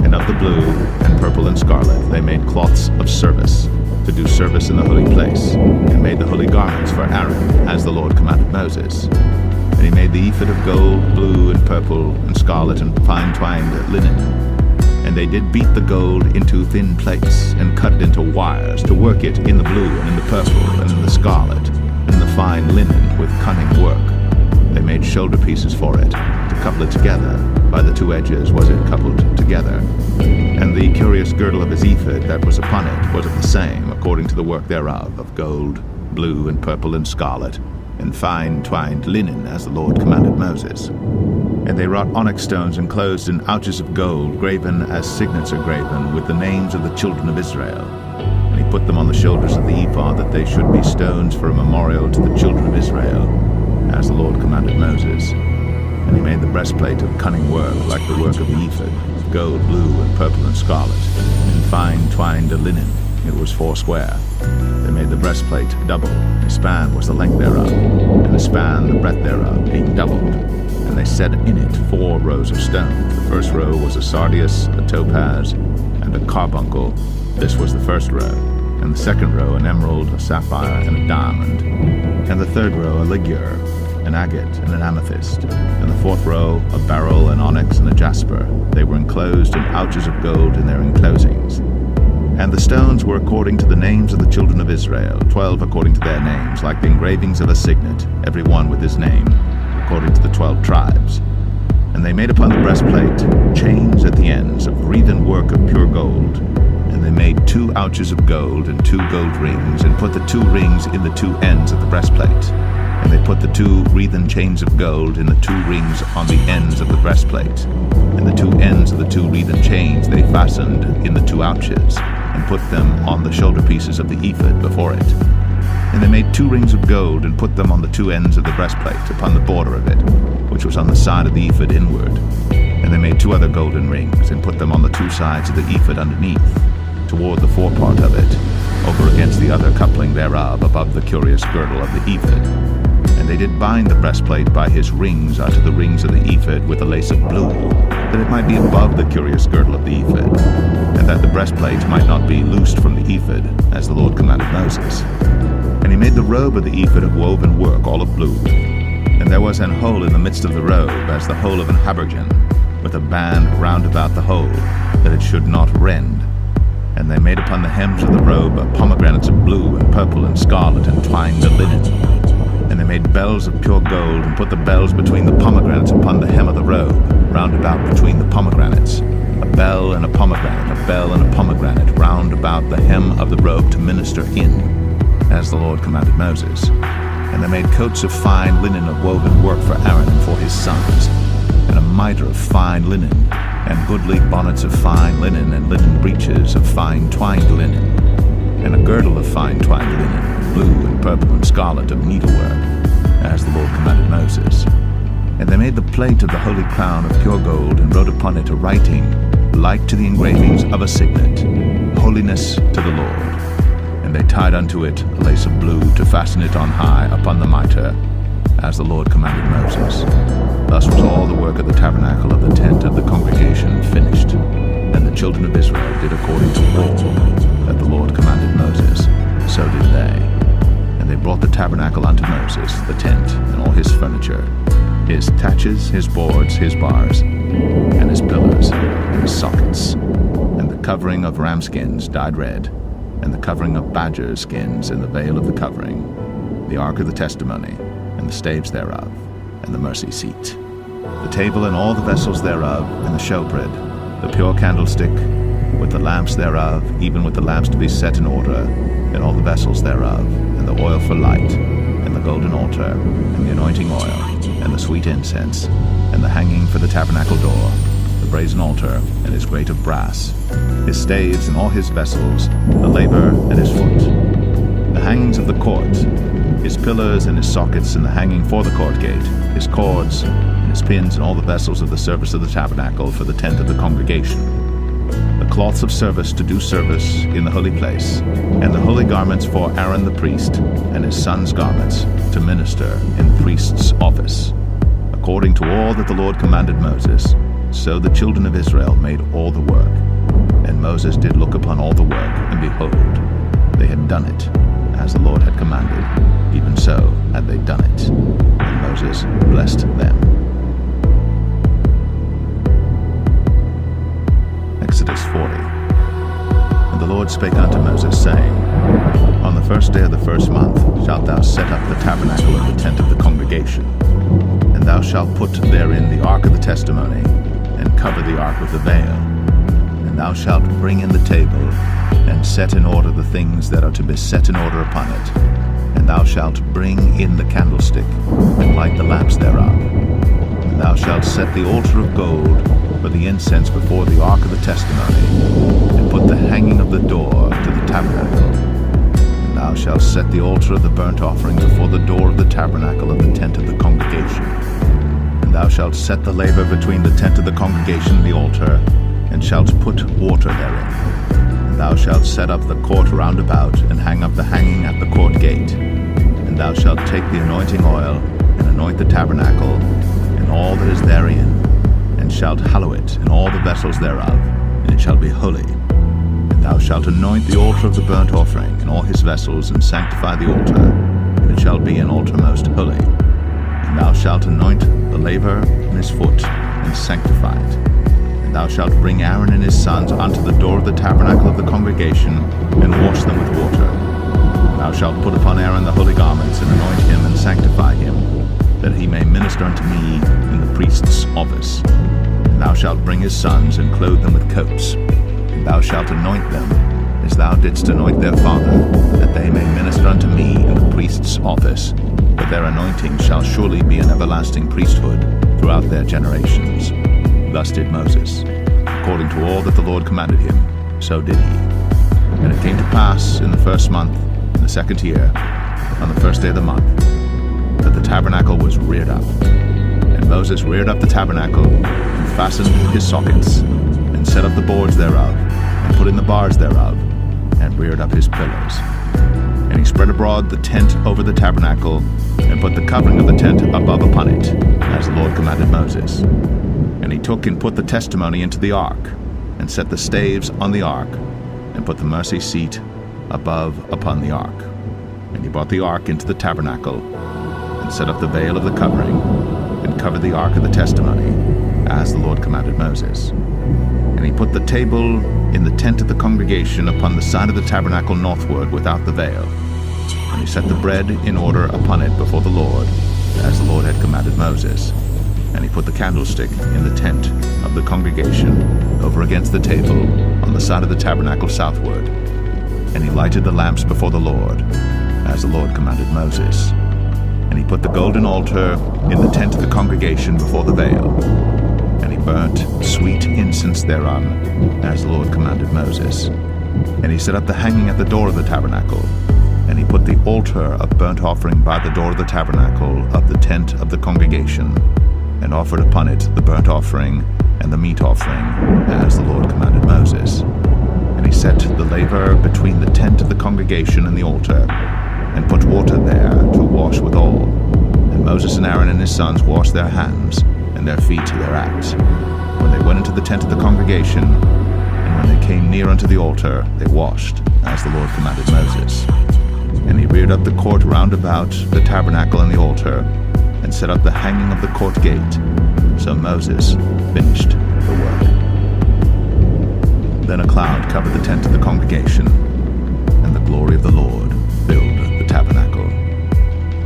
[SPEAKER 1] And of the blue, and purple, and scarlet they made cloths of service, to do service in the holy place, and made the holy garments for Aaron, as the Lord commanded Moses. And he made the ephod of gold, blue, and purple, and scarlet, and fine twined linen. And they did beat the gold into thin plates, and cut it into wires, to work it in the blue, and in the purple, and in the scarlet, and in the fine linen with cunning work. They made shoulder pieces for it, to couple it together. By the two edges was it coupled together. And the curious girdle of his ephod that was upon it was of the same, according to the work thereof, of gold, blue, and purple, and scarlet, and fine twined linen, as the Lord commanded Moses. And they wrought onyx stones enclosed in ouches of gold, graven as signets are graven, with the names of the children of Israel. And he put them on the shoulders of the ephod, that they should be stones for a memorial to the children of Israel, as the Lord commanded Moses. And he made the breastplate of cunning work, like the work of the ephod, of gold, blue, and purple, and scarlet, and fine twined linen. It was foursquare. They made the breastplate double. A span was the length thereof, and a span the breadth thereof, being doubled. And they set in it 4 rows of stones. The first row was a sardius, a topaz, and a carbuncle. This was the first row. And the second row an emerald, a sapphire, and a diamond. And the third row a ligure, an agate, and an amethyst. And the fourth row a beryl, an onyx, and a jasper. They were enclosed in ouches of gold in their enclosings. And the stones were according to the names of the children of Israel, 12 according to their names, like the engravings of a signet, every one with his name, according to the 12 tribes. And they made upon the breastplate chains at the ends of wreathen work of pure gold. And they made 2 ouches of gold and 2 gold rings, and put the 2 rings in the 2 ends of the breastplate. And they put the 2 wreathen chains of gold in the 2 rings on the ends of the breastplate. And the 2 ends of the 2 wreathen chains they fastened in the 2 ouches, and put them on the shoulder pieces of the ephod before it. And they made 2 rings of gold, and put them on the 2 ends of the breastplate, upon the border of it, which was on the side of the ephod inward. And they made 2 other golden rings, and put them on the 2 sides of the ephod underneath, toward the forepart of it, over against the other coupling thereof, above the curious girdle of the ephod. And they did bind the breastplate by his rings unto the rings of the ephod with a lace of blue, that it might be above the curious girdle of the ephod, and that the breastplate might not be loosed from the ephod, as the Lord commanded Moses. And he made the robe of the ephod of woven work, all of blue. And there was an hole in the midst of the robe, as the hole of an habergeon, with a band round about the hole, that it should not rend. And they made upon the hems of the robe pomegranates of blue, and purple, and scarlet, and twined the linen. And they made bells of pure gold, and put the bells between the pomegranates upon the hem of the robe, round about between the pomegranates. A bell and a pomegranate, a bell and a pomegranate, round about the hem of the robe to minister in, as the Lord commanded Moses. And they made coats of fine linen of woven work for Aaron and for his sons, and a mitre of fine linen, and goodly bonnets of fine linen, and linen breeches of fine twined linen, and a girdle of fine twined linen, blue and purple and scarlet of needlework, as the Lord commanded Moses. And they made the plate of the holy crown of pure gold, and wrote upon it a writing, like to the engravings of a signet, Holiness to the Lord. And they tied unto it a lace of blue, to fasten it on high upon the mitre, as the Lord commanded Moses. Thus was all the work of the tabernacle of the tent of the congregation finished. And the children of Israel did according to all that the Lord commanded Moses, so did they. And they brought the tabernacle unto Moses, the tent, and all his furniture, his taches, his boards, his bars, and his pillars, and his sockets, and the covering of ram skins dyed red, and the covering of badger skins, and the veil of the covering, the ark of the testimony, and the staves thereof, and the mercy seat, the table and all the vessels thereof, and the showbread, the pure candlestick, with the lamps thereof, even with the lamps to be set in order, and all the vessels thereof, and the oil for light, and the golden altar, and the anointing oil, and the sweet incense, and the hanging for the tabernacle door, the brazen altar, and his grate of brass, his staves and all his vessels, the laver and his foot. The hangings of the court, his pillars and his sockets and the hanging for the court gate, his cords and his pins and all the vessels of the service of the tabernacle for the tent of the congregation. The cloths of service to do service in the holy place, and the holy garments for Aaron the priest and his sons' garments to minister in the priest's office. According to all that the Lord commanded Moses, so the children of Israel made all the work. And Moses did look upon all the work, and behold, they had done it, as the Lord had commanded, even so had they done it. And Moses blessed them. Exodus 40. And the Lord spake unto Moses, saying, On the first day of the first month shalt thou set up the tabernacle of the tent of the congregation. And thou shalt put therein the ark of the testimony, and cover the ark with the veil. And thou shalt bring in the table, and set in order the things that are to be set in order upon it. And thou shalt bring in the candlestick, and light the lamps thereof. And thou shalt set the altar of gold for the incense before the ark of the testimony, and put the hanging of the door to the tabernacle. And thou shalt set the altar of the burnt offering before the door of the tabernacle of the tent of the congregation. And thou shalt set the laver between the tent of the congregation and the altar, and shalt put water therein. And thou shalt set up the court round about, and hang up the hanging at the court gate. And thou shalt take the anointing oil, and anoint the tabernacle, and all that is therein, and shalt hallow it, and all the vessels thereof, and it shall be holy. And thou shalt anoint the altar of the burnt offering, and all his vessels, and sanctify the altar, and it shall be an altar most holy. And thou shalt anoint the laver and his foot, and sanctify it. And thou shalt bring Aaron and his sons unto the door of the tabernacle of the congregation, and wash them with water. And thou shalt put upon Aaron the holy garments, and anoint him, and sanctify him, that he may minister unto me in the priest's office. And thou shalt bring his sons, and clothe them with coats. And thou shalt anoint them, as thou didst anoint their father, that they may minister unto me in the priest's office. But their anointing shall surely be an everlasting priesthood throughout their generations. Thus did Moses. According to all that the Lord commanded him, so did he. And it came to pass in the first month, in the second year, on the first day of the month, that the tabernacle was reared up. And Moses reared up the tabernacle, and fastened his sockets, and set up the boards thereof, and put in the bars thereof, and reared up his pillars. And he spread abroad the tent over the tabernacle, and put the covering of the tent above upon it, as the Lord commanded Moses. And he took and put the testimony into the ark, and set the staves on the ark, and put the mercy seat above upon the ark. And he brought the ark into the tabernacle, and set up the veil of the covering, and covered the ark of the testimony, as the Lord commanded Moses. And he put the table in the tent of the congregation upon the side of the tabernacle northward without the veil. And he set the bread in order upon it before the Lord, as the Lord had commanded Moses. And he put the candlestick in the tent of the congregation over against the table on the side of the tabernacle southward. And he lighted the lamps before the Lord, as the Lord commanded Moses. And he put the golden altar in the tent of the congregation before the veil. And he burnt sweet incense thereon, as the Lord commanded Moses. And he set up the hanging at the door of the tabernacle. And he put the altar of burnt offering by the door of the tabernacle of the tent of the congregation, and offered upon it the burnt offering and the meat offering, as the Lord commanded Moses. And he set the laver between the tent of the congregation and the altar, and put water there to wash withal. And Moses and Aaron and his sons washed their hands and their feet thereat, when they went into the tent of the congregation, and when they came near unto the altar, they washed, as the Lord commanded Moses. And he reared up the court round about the tabernacle and the altar, and set up the hanging of the court gate. So Moses finished the work. Then a cloud covered the tent of the congregation, and the glory of the Lord filled the tabernacle.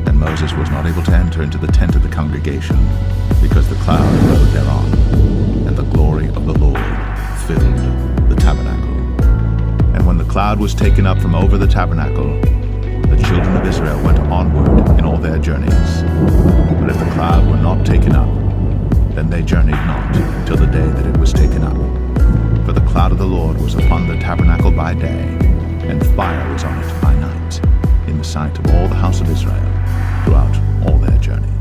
[SPEAKER 1] And Moses was not able to enter into the tent of the congregation, because the cloud abode thereon, and the glory of the Lord filled the tabernacle. And when the cloud was taken up from over the tabernacle, the children of Israel went onward in all their journeys. But if the cloud were not taken up, then they journeyed not till the day that it was taken up. For the cloud of the Lord was upon the tabernacle by day, and fire was on it by night, in the sight of all the house of Israel throughout all their journey.